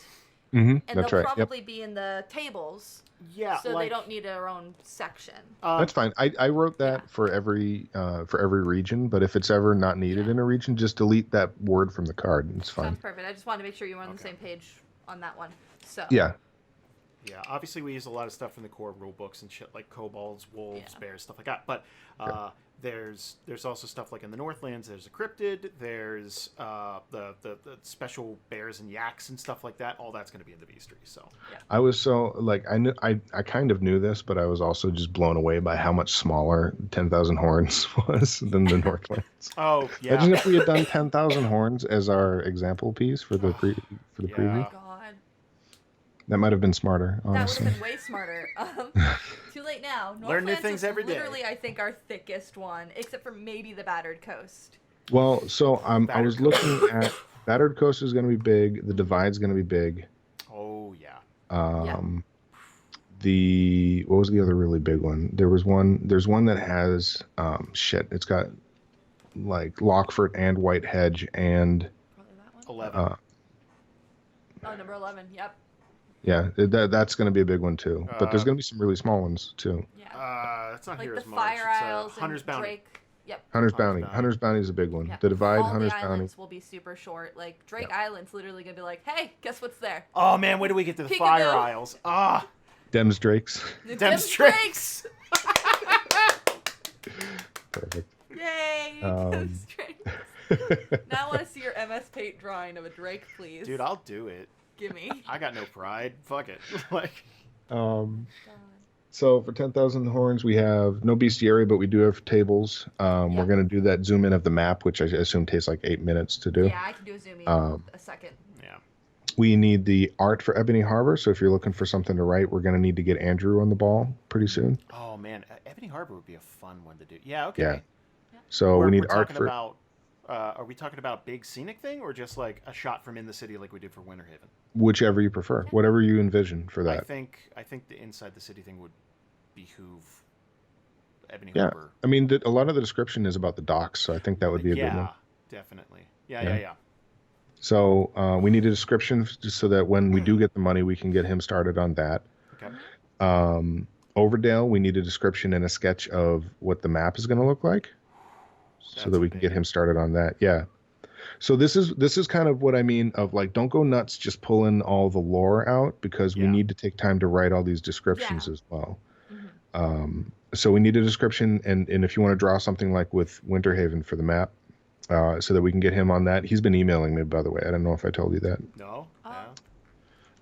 Mm-hmm. And That's they'll right. probably be in the tables. Yeah. So they don't need their own section. That's fine. I wrote that for every region, but if it's ever not needed in a region, just delete that word from the card. It's fine. Sounds perfect. I just wanted to make sure you were on the same page on that one. So yeah. Yeah, obviously we use a lot of stuff from the core rule books and shit like kobolds, wolves, bears, stuff like that. But there's also stuff like in the Northlands. There's a cryptid. There's the special bears and yaks and stuff like that. All that's going to be in the bestiary. So I was so like I kind of knew this, but I was also just blown away by how much smaller 10,000 Horns was than the Northlands. Oh yeah. Imagine if we had done 10,000 Horns as our example piece for the preview. God. That might have been smarter, honestly. That would have been way smarter. Too late now. Learn new things every day. Literally, I think, our thickest one, except for maybe the Battered Coast. Well, so I was looking at Battered Coast is going to be big. The Divide's going to be big. Oh yeah. What was the other really big one? There's one that has it's got like Lockfort and White Hedge and probably that one. 11. Number 11. Yep. Yeah, that's going to be a big one too. But there's going to be some really small ones too. Yeah. It's not like Heroes the March. Fire Isles It's Hunter's and Bounty. Drake. Yep. Hunter's Bounty. Hunter's Bounty is a big one. Yeah. The Divide, All Hunter's the Bounty. islands will be super short. Like Drake Island's literally gonna be like, hey, guess what's there? Oh man, when do we get to the Fire Isles? Dems Drakes. Dems Drakes. Perfect. Yay! Dems Drakes. Now I want to see your MS Paint drawing of a Drake, please. Dude, I'll do it. Gimme. I got no pride. Fuck it. Like. So for 10,000 Horns, we have no bestiary, but we do have tables. We're going to do that zoom in of the map, which I assume takes like 8 minutes to do. Yeah, I can do a zoom in a second. Yeah. We need the art for Ebony Harbor. So if you're looking for something to write, we're going to need to get Andrew on the ball pretty soon. Oh man, Ebony Harbor would be a fun one to do. Yeah. Okay. Yeah. So we need art for. Are we talking about big scenic thing or just like a shot from in the city like we did for Winterhaven? Whichever you prefer, whatever you envision for that. I think the inside the city thing would behoove Ebony Yeah, Harbor. I mean, a lot of the description is about the docks, so I think that would be a good one. Yeah, definitely. Yeah. So we need a description just so that when we do get the money, we can get him started on that. Okay. Overdale, we need a description and a sketch of what the map is going to look like, so that we can get him started on that. Yeah. So this is kind of what I mean of like, don't go nuts just pulling all the lore out, because we need to take time to write all these descriptions as well. Mm-hmm. So we need a description, and if you want to draw something like with Winterhaven for the map, so that we can get him on that. He's been emailing me, by the way. I don't know if I told you that. No.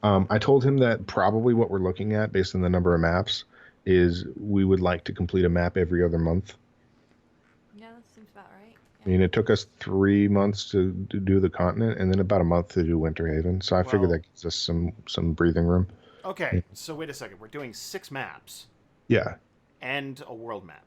I told him that probably what we're looking at, based on the number of maps, is we would like to complete a map every other month. Yeah, that seems about right. I mean, it took us 3 months to do the continent, and then about a month to do Winterhaven. So I figured that gives us some breathing room. Okay, so wait a second. We're doing 6 maps. Yeah. And a world map.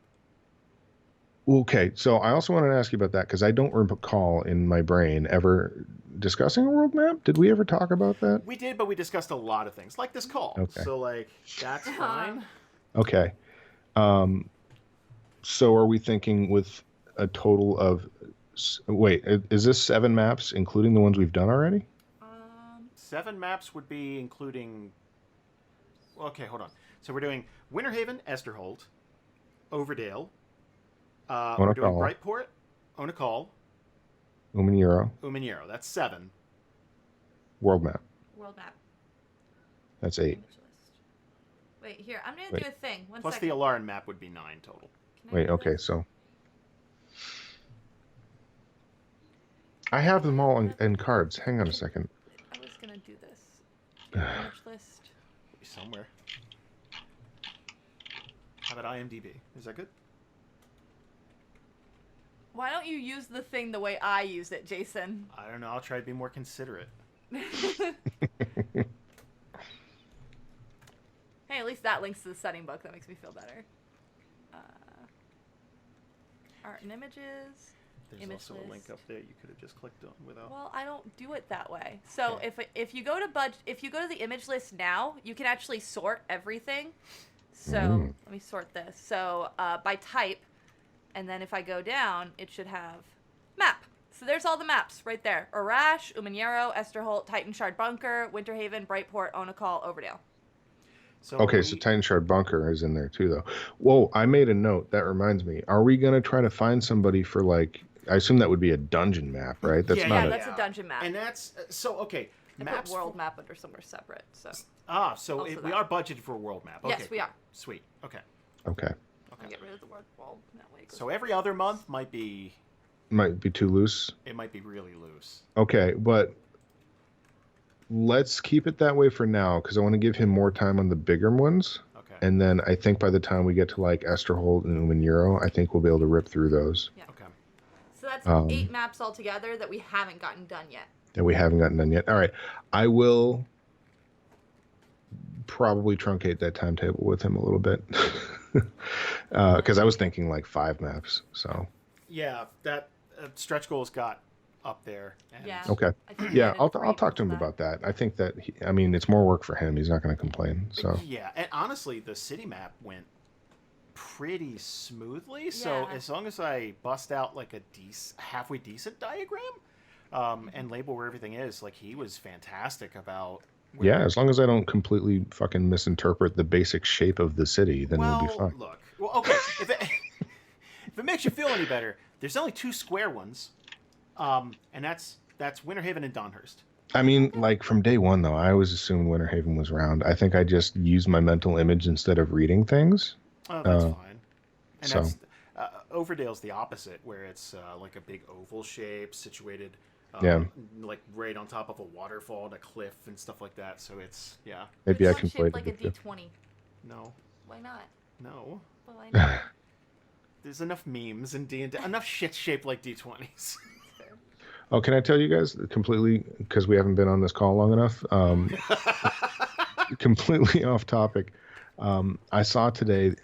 Okay, so I also wanted to ask you about that, because I don't recall in my brain ever discussing a world map. Did we ever talk about that? We did, but we discussed a lot of things, like this call. Okay. So, like, that's fine. Okay. So are we thinking with a total of... Wait, is this 7 maps, including the ones we've done already? 7 maps would be including... Okay, hold on. So we're doing Winterhaven, Esterholt, Overdale... we're doing Brightport, Onakal, Umaniro. That's 7. World map. That's 8. Wait, here. I'm going to do a thing. One Plus second. the Alaran map would be 9 total. Wait, okay, so... I have them all in cards. Hang on a second. I was going to do this. Image list. Be somewhere. How about IMDb? Is that good? Why don't you use the thing the way I use it, Jason? I don't know. I'll try to be more considerate. Hey, at least that links to the setting book. That makes me feel better. Art and images. There's also a link up there you could have just clicked on without. Well, I don't do it that way. So if you go to the image list now, you can actually sort everything. So let me sort this. So by type, and then if I go down, it should have map. So there's all the maps right there: Arash, Umanero, Esterholt, Titan Shard Bunker, Winterhaven, Brightport, Onakal, Overdale. So Titan Shard Bunker is in there too, though. Whoa, I made a note. That reminds me. Are we going to try to find somebody for, like, I assume that would be a dungeon map, right? That's that's a dungeon map. And that's, I put world map under somewhere separate. So. We are budgeted for a world map. Okay, yes, we are. Sweet. Okay. I'll get rid of the word world. That way so every other month might be too loose. It might be really loose. Okay, but let's keep it that way for now, because I want to give him more time on the bigger ones. Okay. And then I think by the time we get to, like, Esterholt and Umanero, I think we'll be able to rip through those. Yeah. Okay. So that's 8 maps altogether that we haven't gotten done yet. All right. I will probably truncate that timetable with him a little bit. Because I was thinking, like, 5 maps. So. Yeah, that stretch goal's got up there. And Okay. Yeah, I'll talk to him about that. I think that it's more work for him. He's not going to complain. So yeah, and honestly, the city map went pretty smoothly. So as long as I bust out like a halfway decent diagram, and label where everything is, like, he was fantastic about. As long as I don't completely fucking misinterpret the basic shape of the city, then we'll be fine. Look, okay. if it makes you feel any better, there's only 2 square ones. And that's Winterhaven and Donhurst. I mean, like, from day one, though, I always assumed Winterhaven was round. I think I just used my mental image instead of reading things. Oh, that's fine. And that's Overdale's the opposite, where it's like a big oval shape situated, like right on top of a waterfall and a cliff and stuff like that. So it's Maybe I can play like a D20. No. Why not? No. Well, why not? There's enough memes in D&D, enough shit shaped like D20s. Oh, can I tell you guys completely, because we haven't been on this call long enough, completely off topic. I saw today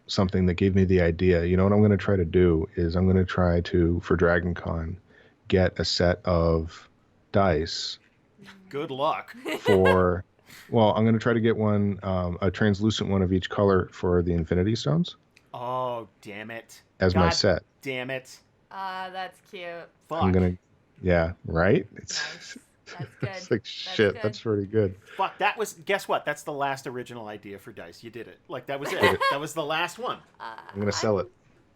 something that gave me the idea. You know what I'm going to try to do is I'm going to try to, for Dragon Con, get a set of dice. Good luck. I'm going to try to get one, a translucent one of each color for the Infinity Stones. Oh, damn it. As my set. Damn it. That's cute. Fuck. I'm going to, right? Nice. That's good. It's like, shit, that's pretty good. Fuck, guess what? That's the last original idea for dice. You did it. Like, that was it. That was the last one. I'm going to sell it.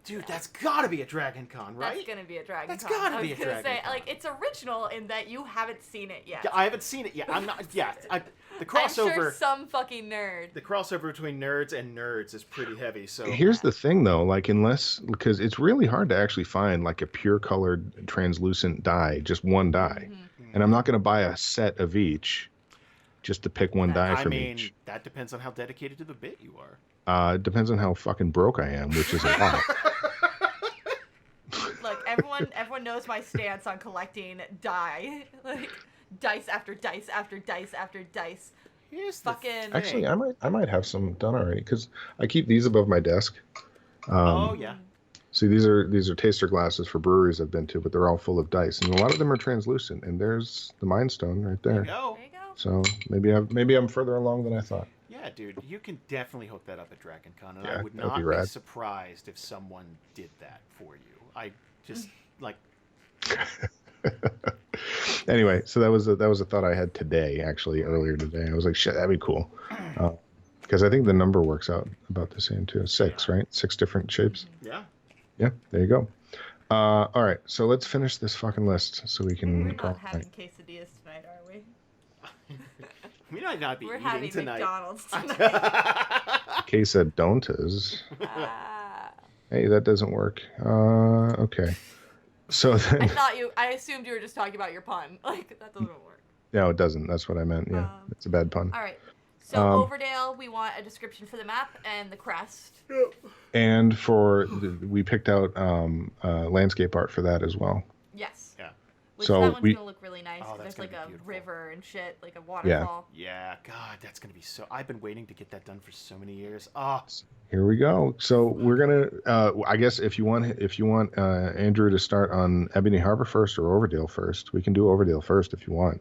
Dude, that's gotta be a Dragon Con, right? That's gonna be a Dragon Con. That's gotta be a Dragon Con. Like, it's original in that you haven't seen it yet. Yeah, I haven't seen it yet. I'm not. Yeah, the crossover. I'm sure some fucking nerd. The crossover between nerds and nerds is pretty heavy. So here's the thing, though. Like, because it's really hard to actually find like a pure colored translucent die, just one die, and I'm not going to buy a set of each, just to pick one die from each. That depends on how dedicated to the bit you are. It depends on how fucking broke I am, which is a lot. Look, everyone knows my stance on collecting die, like dice after dice after dice after dice. Here's fucking. Actually, I might have some done already because I keep these above my desk. Oh yeah. See, these are taster glasses for breweries I've been to, but they're all full of dice, and a lot of them are translucent. And there's the Mind Stone right there. There you go. So maybe I'm further along than I thought. Yeah, dude, you can definitely hook that up at Dragon Con, and yeah, I would not be surprised if someone did that for you. I just like. Anyway, so that was a thought I had today, actually earlier today. I was like, shit, that'd be cool, because I think the number works out about the same too. 6, right? 6 different shapes. Yeah. Yeah. There you go. All right, so let's finish this fucking list so we can. We're not having quesadillas tonight, are we? We might not be eating having tonight. McDonald's tonight. Quesadontas. Hey, that doesn't work. Okay. So then, I assumed you were just talking about your pun. Like, that doesn't work. No, it doesn't. That's what I meant. Yeah, it's a bad pun. All right. So Overdale, we want a description for the map and the crest. And we picked out landscape art for that as well. Yes. Yeah. Which that one's gonna look really nice. There's like a river and shit, like a waterfall. Yeah. God, that's gonna be so. I've been waiting to get that done for so many years. Oh. Here we go. So we're gonna. I guess if you want Andrew to start on Ebony Harbor first or Overdale first, we can do Overdale first if you want.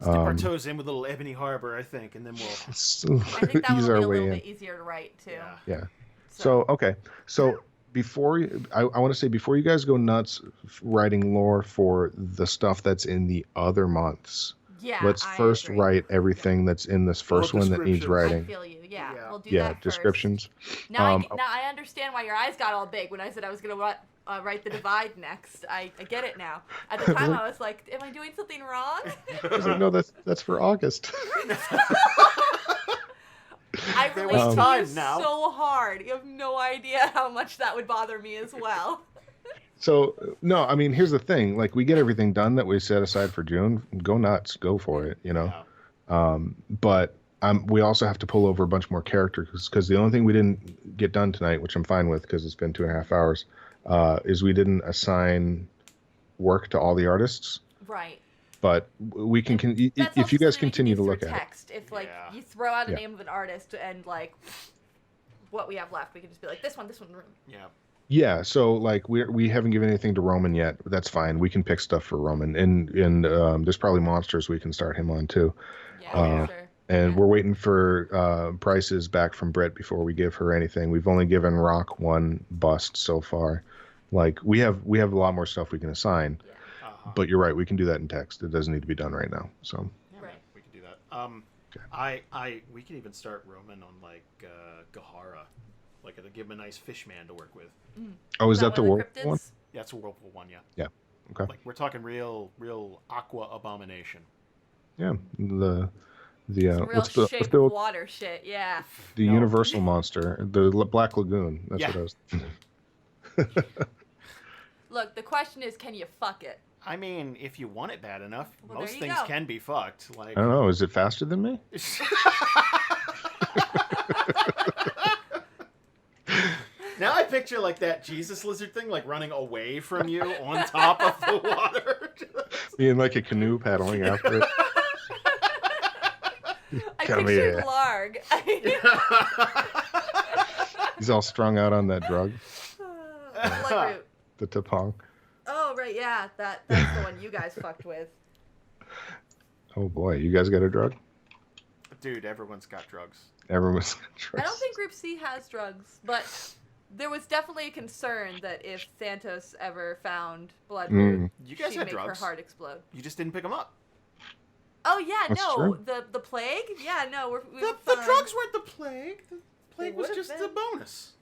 Let's dip our toes in with a little Ebony Harbor, I think, and then we'll. I think that will be a little bit easier to write too. Yeah. So okay. So before I want to say before you guys go nuts writing lore for the stuff that's in the other months. Yeah, let's first write everything that's in this first one that needs writing. I feel you. Yeah. We'll do that first. Descriptions. Now I understand why your eyes got all big when I said I was going to write the divide next. I get it now. At the time, I was like, am I doing something wrong? I was like, no, that's for August. I relate to you so hard. You have no idea how much that would bother me as well. So, no, I mean, here's the thing. Like, we get everything done that we set aside for June. Go nuts. Go for it, you know? Yeah. But we also have to pull over a bunch more characters because the only thing we didn't get done tonight, which I'm fine with because it's been 2.5 hours, is we didn't assign work to all the artists. Right. But we can if you guys continue to look at text. If you throw out a name of an artist and like what we have left, we can just be like this one. Yeah. Yeah. So like we haven't given anything to Roman yet. But that's fine. We can pick stuff for Roman, and there's probably monsters we can start him on too. Yeah. Sure. And we're waiting for prices back from Britt before we give her anything. We've only given Rock one bust so far. Like we have a lot more stuff we can assign. Yeah. But you're right. We can do that in text. It doesn't need to be done right now. So. Yeah, right. We can do that. We can even start Roman on like Gahara, like to give him a nice fish man to work with. Mm. Oh, is that the Whirlpool one? Yeah, it's a Whirlpool one. Yeah. Yeah. Okay. Like we're talking real aqua abomination. Yeah. The what's the water shit? Yeah. The universal monster, the Black Lagoon. That's what I was. Look, the question is, can you fuck it? I mean, if you want it bad enough, most things can be fucked. Like I don't know. Is it faster than me? Now I picture like that Jesus lizard thing, like running away from you on top of the water. Being like a canoe paddling after it. I pictured Larg. He's all strung out on that drug. Bloodroot. The Tapong. Oh, right, yeah. That's the one you guys fucked with. Oh, boy. You guys got a drug? Dude, everyone's got drugs. Everyone's got drugs. I don't think Group C has drugs, but there was definitely a concern that if Santos ever found Bloodroot, you guys had she'd drugs. Make her heart explode. You just didn't pick them up. Oh, yeah, That's no. true. The plague? Yeah, no. The drugs weren't the plague. The plague was just a bonus.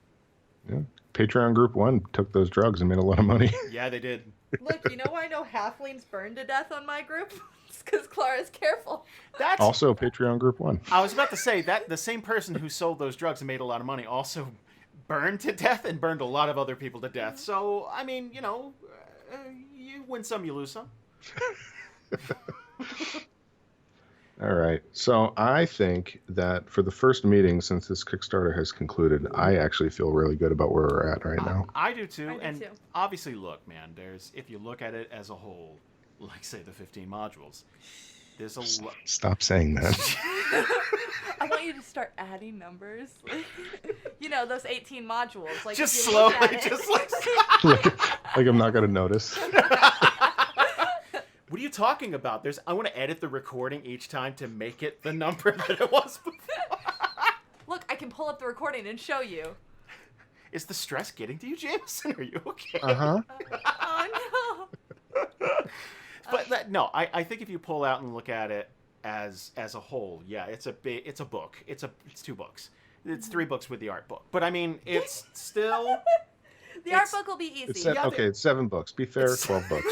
Yeah. Patreon Group 1 took those drugs and made a lot of money. Yeah, they did. Look, you know why no halflings burned to death on my group? It's because Clara's careful. That's also Patreon Group 1. I was about to say that the same person who sold those drugs and made a lot of money also burned to death and burned a lot of other people to death. So, I mean, you know, you win some, you lose some. All right. So I think that for the first meeting, since this Kickstarter has concluded, I actually feel really good about where we're at right now. I do too. Obviously, look, man, if you look at it as a whole, like say the 15 modules, there's a lot. Stop saying that. I want you to start adding numbers. You know, those 18 modules. Like just slowly, just like I'm not going to notice. What are you talking about? I want to edit the recording each time to make it the number that it was before. Look, I can pull up the recording and show you. Is the stress getting to you, Jameson? Are you okay? Uh-huh. Oh, no. But no, I think if you pull out and look at it as a whole, yeah, it's a book. It's 2 books. It's 3 books with the art book. But I mean, it's still... The art book will be easy. It's 7 books. Be fair, 12 books.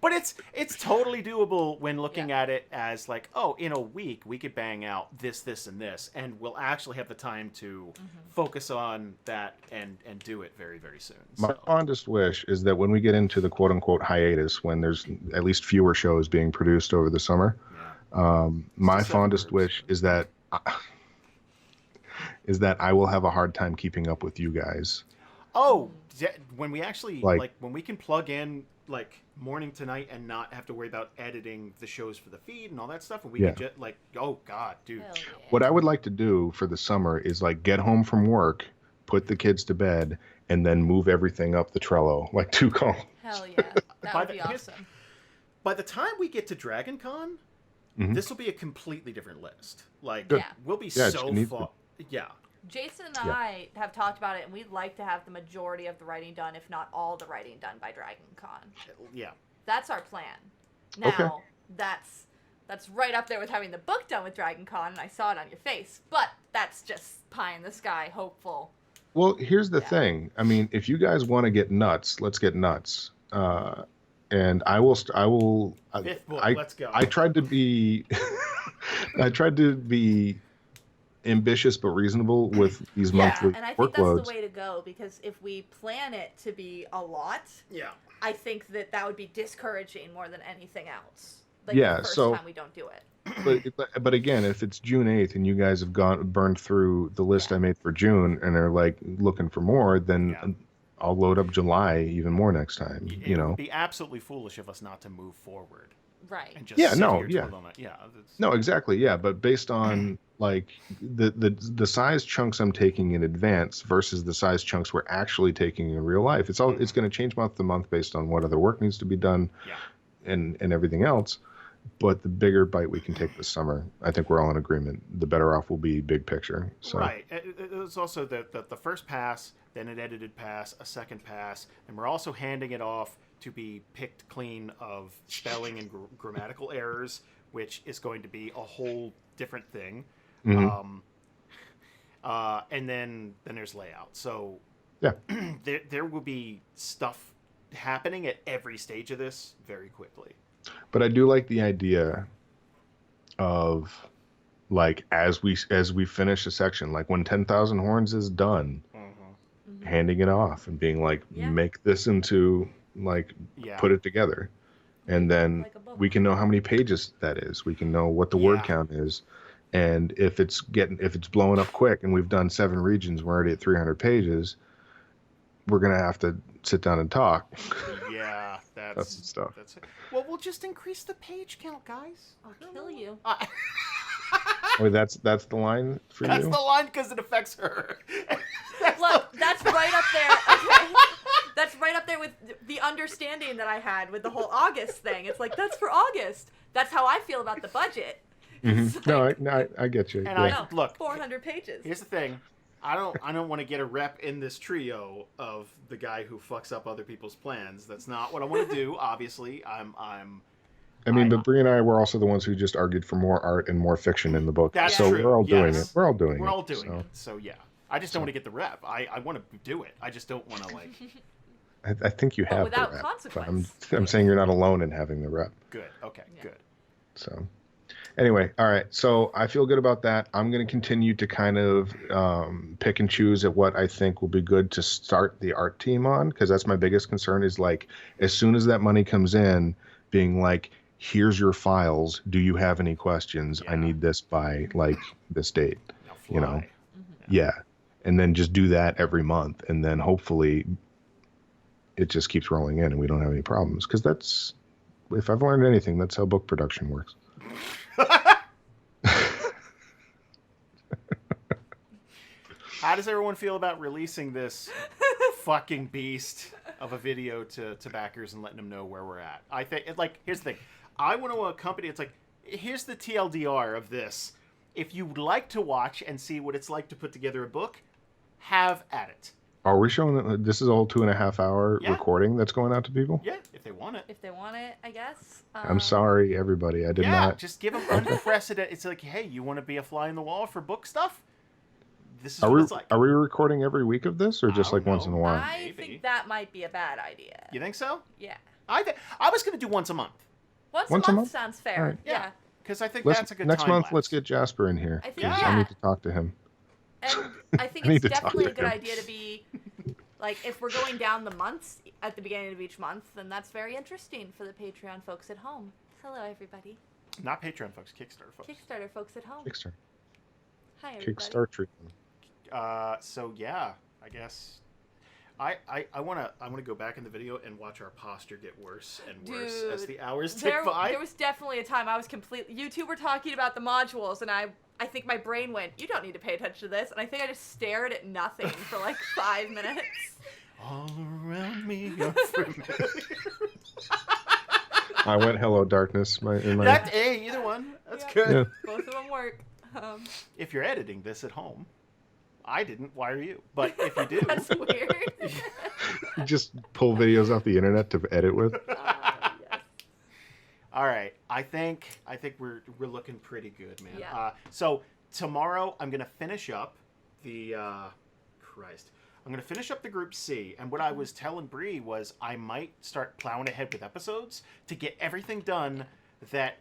But it's totally doable when looking at it as like, oh, in a week we could bang out this, and this, and we'll actually have the time to focus on that and do it very, very soon. My fondest wish is that when we get into the quote-unquote hiatus, when there's at least fewer shows being produced over the summer, my fondest wish is that I will have a hard time keeping up with you guys. Oh, when we actually like when we can plug in like morning to night and not have to worry about editing the shows for the feed and all that stuff. And we could just like, oh God, dude. Yeah. What I would like to do for the summer is like get home from work, put the kids to bed, and then move everything up the Trello like 2 columns. Hell yeah. That would be awesome. By the time we get to Dragon Con, this will be a completely different list. Like, we'll be so far. Yeah. Jason and I have talked about it, and we'd like to have the majority of the writing done, if not all the writing done by Dragon Con. Yeah. That's our plan. Now, that's right up there with having the book done with Dragon Con, and I saw it on your face. But that's just pie in the sky, hopeful. Well, here's the thing. I mean, if you guys want to get nuts, let's get nuts. And I will. Fifth book, let's go. I tried to be. I tried to be ambitious but reasonable with these monthly and I think workloads. that's the way to go, because if we plan it to be a lot, I think that would be discouraging more than anything else. Like the first time we don't do it. But again, if it's June 8th and you guys have burned through the list I made for June and are like looking for more, then I'll load up July even more next time. It would be absolutely foolish of us not to move forward. Right. And just no, exactly. Yeah, but based on like the size chunks I'm taking in advance versus the size chunks we're actually taking in real life, it's going to change month to month based on what other work needs to be done, and everything else. But the bigger bite we can take this summer, I think we're all in agreement. The better off we'll be big picture. So. Right. It's also the first pass, then an edited pass, a second pass, and we're also handing it off to be picked clean of spelling and grammatical errors, which is going to be a whole different thing. Mm-hmm. And then there's layout. So there will be stuff happening at every stage of this very quickly. But I do like the idea of like as we finish a section, like when 10,000 Horns is done, handing it off and being like, make this into like put it together, and then like we can know how many pages that is. We can know what the word count is, and if it's blowing up quick and we've done 7 regions, we're already at 300 pages. We're gonna have to sit down and talk. Yeah, that's the stuff. That's it. Well, we'll just increase the page count, guys. I'll kill you. Oh, that's the line for you? That's the line because it affects her. Look, that's right up there. Okay. That's right up there with the understanding that I had with the whole August thing. It's like, that's for August. That's how I feel about the budget. Mm-hmm. Like, I get you. And look, 400 pages. Here's the thing. I don't want to get a rep in this trio of the guy who fucks up other people's plans. That's not what I want to do. Obviously, but Bree and I were also the ones who just argued for more art and more fiction in the book. That's so true. We're all doing it. We're all doing it. We're all doing it. So yeah, I just don't want to get the rep. I want to do it. I just don't want to like. I think you have without the rep. consequence. But I'm saying you're not alone in having the rep. Good. Okay. Yeah. Good. So. Anyway, all right. So I feel good about that. I'm going to continue to kind of pick and choose at what I think will be good to start the art team on, because that's my biggest concern is like as soon as that money comes in, being like, here's your files. Do you have any questions? I need this by like this date. You know? Mm-hmm. Yeah. And then just do that every month. And then hopefully it just keeps rolling in and we don't have any problems. Because that's, if I've learned anything, that's how book production works. How does everyone feel about releasing this fucking beast of a video to backers and letting them know where we're at? I think, like, here's the thing. I want to accompany, it's like, here's the TLDR of this. If you would like to watch and see what it's like to put together a book, have at it. Are we showing that this is a whole 2.5 hour recording that's going out to people? Yeah, if they want it. If they want it, I guess. I'm sorry, everybody. I did not. Yeah, just give them unprecedented. It's like, hey, you want to be a fly in the wall for book stuff? This is what it's like. Are we recording every week of this, or just like once in a while? I think that might be a bad idea. You think so? Yeah. I was going to do once a month. Once a month sounds fair. Right. Yeah. Because I think that's a good next month, lapse. let's get Jasper in here. I need to talk to him. And I think it's definitely a good idea to be, like, if we're going down the months at the beginning of each month, then that's very interesting for the Patreon folks at home. Hello, everybody. Not Patreon folks, Kickstarter folks. Kickstarter folks at home. Kickstarter. Hi, everybody. Kickstarter treatment. So, yeah, I guess. I wanna go back in the video and watch our posture get worse and worse as the hours tick there, by. There was definitely a time I was completely... You two were talking about the modules, and I think my brain went, you don't need to pay attention to this. And I think I just stared at nothing for like 5 minutes. All around me are familiar. I went hello darkness. Hey, either one. That's good. Yeah. Both of them work. If you're editing this at home, I didn't. Why are you? But if you do, that's weird. You just pull videos off the internet to edit with. Yes. All right. I think we're looking pretty good, man. Yeah. So tomorrow I'm gonna finish up the I'm gonna finish up the Group C, and what I was telling Bree was I might start plowing ahead with episodes to get everything done that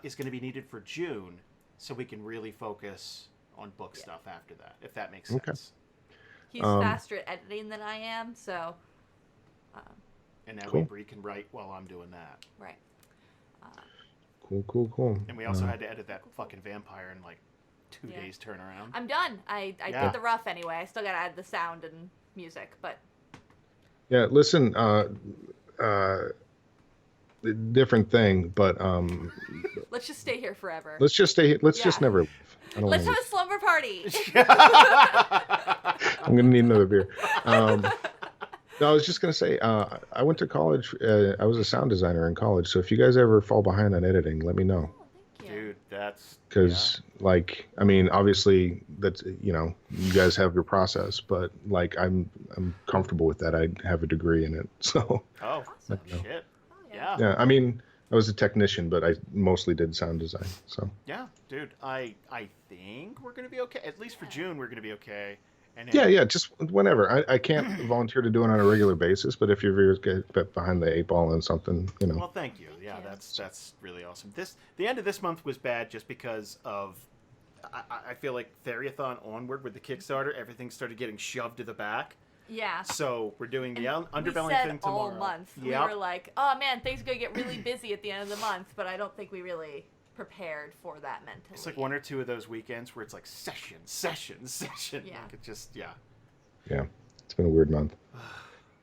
is going to be needed for June, so we can really focus on book stuff after that, if that makes sense. He's faster at editing than I am, so. And that way Bree can write while I'm doing that. Right. Cool. And we also had to edit that fucking vampire in like 2 days turnaround. I'm done. I did the rough anyway. I still gotta add the sound and music, but. Yeah, listen, different thing, but let's just stay here forever. Let's just never leave. Let's have a slumber party. I'm gonna need another beer. No, I was just gonna say, I went to college. I was a sound designer in college, so if you guys ever fall behind on editing, let me know. Dude, that's because I mean, obviously that's, you guys have your process, but like I'm comfortable with that. I have a degree in it, so. Oh, awesome. Shit. Yeah. Yeah, I mean, I was a technician, but I mostly did sound design. So. Yeah, dude, I think we're gonna be okay. At least for June, we're gonna be okay. And yeah, just whenever. I can't volunteer to do it on a regular basis, but if you're get behind the 8 ball on something, Well, thank you. Yeah, that's really awesome. The end of this month was bad just because of I feel like Theriathon onward with the Kickstarter, everything started getting shoved to the back. Yeah. So we're doing the underbelly thing tomorrow. All month. Yep. We were like, oh man, things are gonna get really busy at the end of the month, but I don't think we really prepared for that mentally. It's like 1 or 2 of those weekends where it's like session. Yeah. Like it just Yeah. It's been a weird month.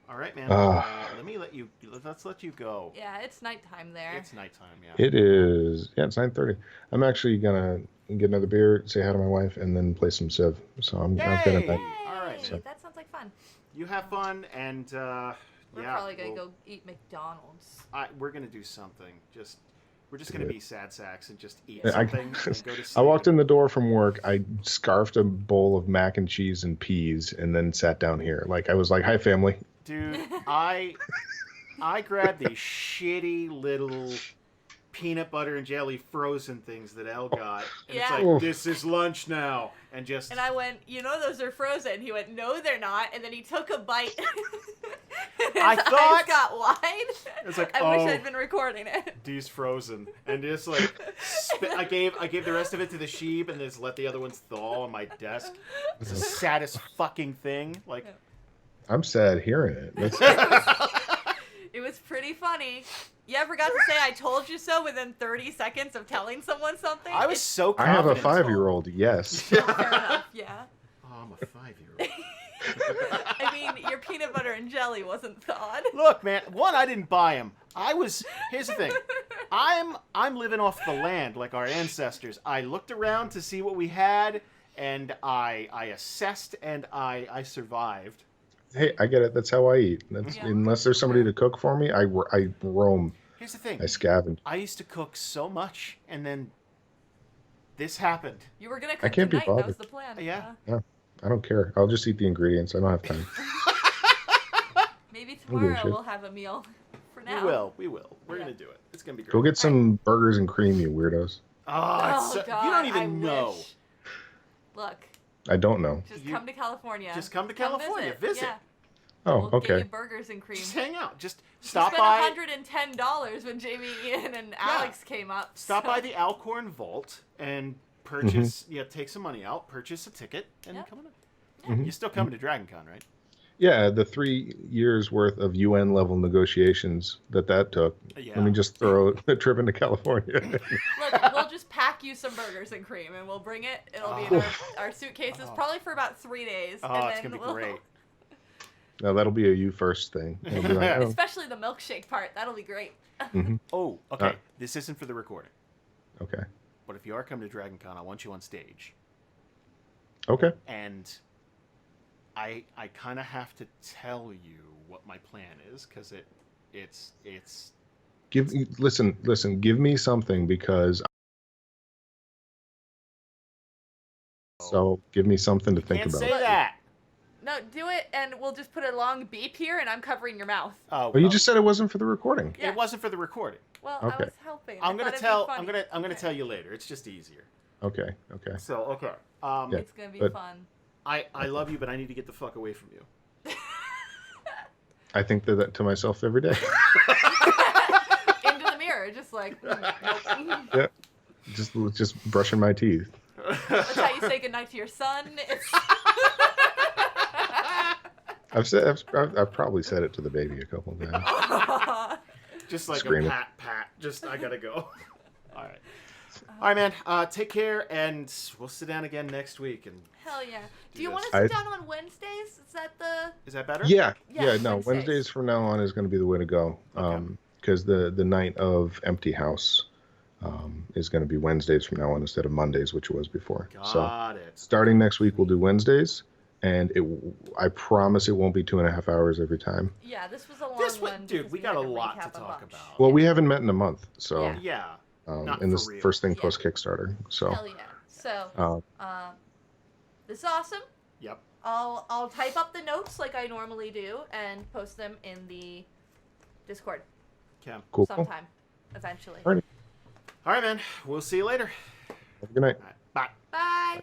All right, man. Let's let you go. Yeah, it's nighttime there. It's nighttime, yeah. It is. Yeah, it's 9:30. I'm actually gonna get another beer, say hi to my wife, and then play some Civ. So I've got a night. All right. So. That sounds like fun. You have fun, and we're probably gonna go eat McDonald's. We're gonna do something. We're just gonna be sad sacks and just eat something and go to sleep. I walked in the door from work. I scarfed a bowl of mac and cheese and peas, and then sat down here. Like I was like, "Hi, family." Dude, I grabbed these shitty little peanut butter and jelly frozen things that Elle got. And it's like, this is lunch now. And I went, those are frozen. He went, no, they're not. And then he took a bite. I thought eyes got wide. It's like, I wish I'd been recording it. These frozen. And just like I gave the rest of it to the sheep and just let the other ones thaw on my desk. It's the saddest fucking thing. Like I'm sad hearing it. It was pretty funny. You ever got to say "I told you so" within 30 seconds of telling someone something? I was so confident. I have a 5-year-old. Yes. Fair enough. Yeah. Oh, I'm a 5-year-old. I mean, your peanut butter and jelly wasn't thawed. Look, man. One, I didn't buy them. Here's the thing. I'm living off the land like our ancestors. I looked around to see what we had, and I assessed, and I survived. Hey, I get it. That's how I eat. Unless there's somebody to cook for me, I roam. Here's the thing. I scavenge. I used to cook so much, and then this happened. You were gonna cook tonight. That was the plan. Yeah. I don't care. I'll just eat the ingredients. I don't have time. Maybe tomorrow we'll have a meal. For now. We will. We're gonna do it. It's gonna be great. Go get some burgers and cream, you weirdos. God, you don't even know. Look. I don't know. Come to California. Just come to California. Visit. Yeah. Oh, we'll okay. Get you burgers and cream. Just hang out. Just stop by. Spent $110 when Jamie, Ian, and Alex came up. Stop by the Alcorn Vault and purchase. Take some money out, purchase a ticket, and come on. Yeah. You're still coming to DragonCon, right? Yeah, the 3 years worth of UN level negotiations that took. Yeah. Let me just throw a trip into California. Look, we'll just pack you some burgers and cream, and we'll bring it. It'll be in our suitcases, probably for about 3 days. Oh, it's gonna be great. No, that'll be a you first thing. It'll be like, oh. Especially the milkshake part. That'll be great. Mm-hmm. Oh, okay. This isn't for the recording. Okay. But if you are coming to Dragon Con, I want you on stage. Okay. And I kind of have to tell you what my plan is, because it's. Listen. Give me something, because. So give me something to think about. Can't say that. No, do it, and we'll just put a long beep here, and I'm covering your mouth. Oh, well, you just said it wasn't for the recording. Yeah. It wasn't for the recording. Well, okay. I was helping. I'm gonna tell you later. It's just easier. Okay. So okay. It's gonna be fun. I love you, but I need to get the fuck away from you. I think that to myself every day. Into the mirror, just like. Nope. Yeah. Just brushing my teeth. That's how you say goodnight to your son. I've probably said it to the baby a couple of times. Just like Screaming. a pat. Just I gotta go. All right, man. Take care, and we'll sit down again next week. And hell yeah. Do you want to sit down on Wednesdays? Is that better? Yeah. No, Wednesdays from now on is going to be the way to go. Because the night of Empty House is going to be Wednesdays from now on instead of Mondays, which it was before. Got it. Starting next week, we'll do Wednesdays. And I promise it won't be 2.5 hours every time. Yeah, this was a long one. Dude, we got a lot to talk about. Well, we haven't met in a month, so yeah. And this first thing post Kickstarter, so. Hell yeah! So, this is awesome. Yep. I'll type up the notes like I normally do and post them in the Discord. Okay. Cool. Sometime, eventually. All right, man. We'll see you later. Have a good night. Right, bye. Bye.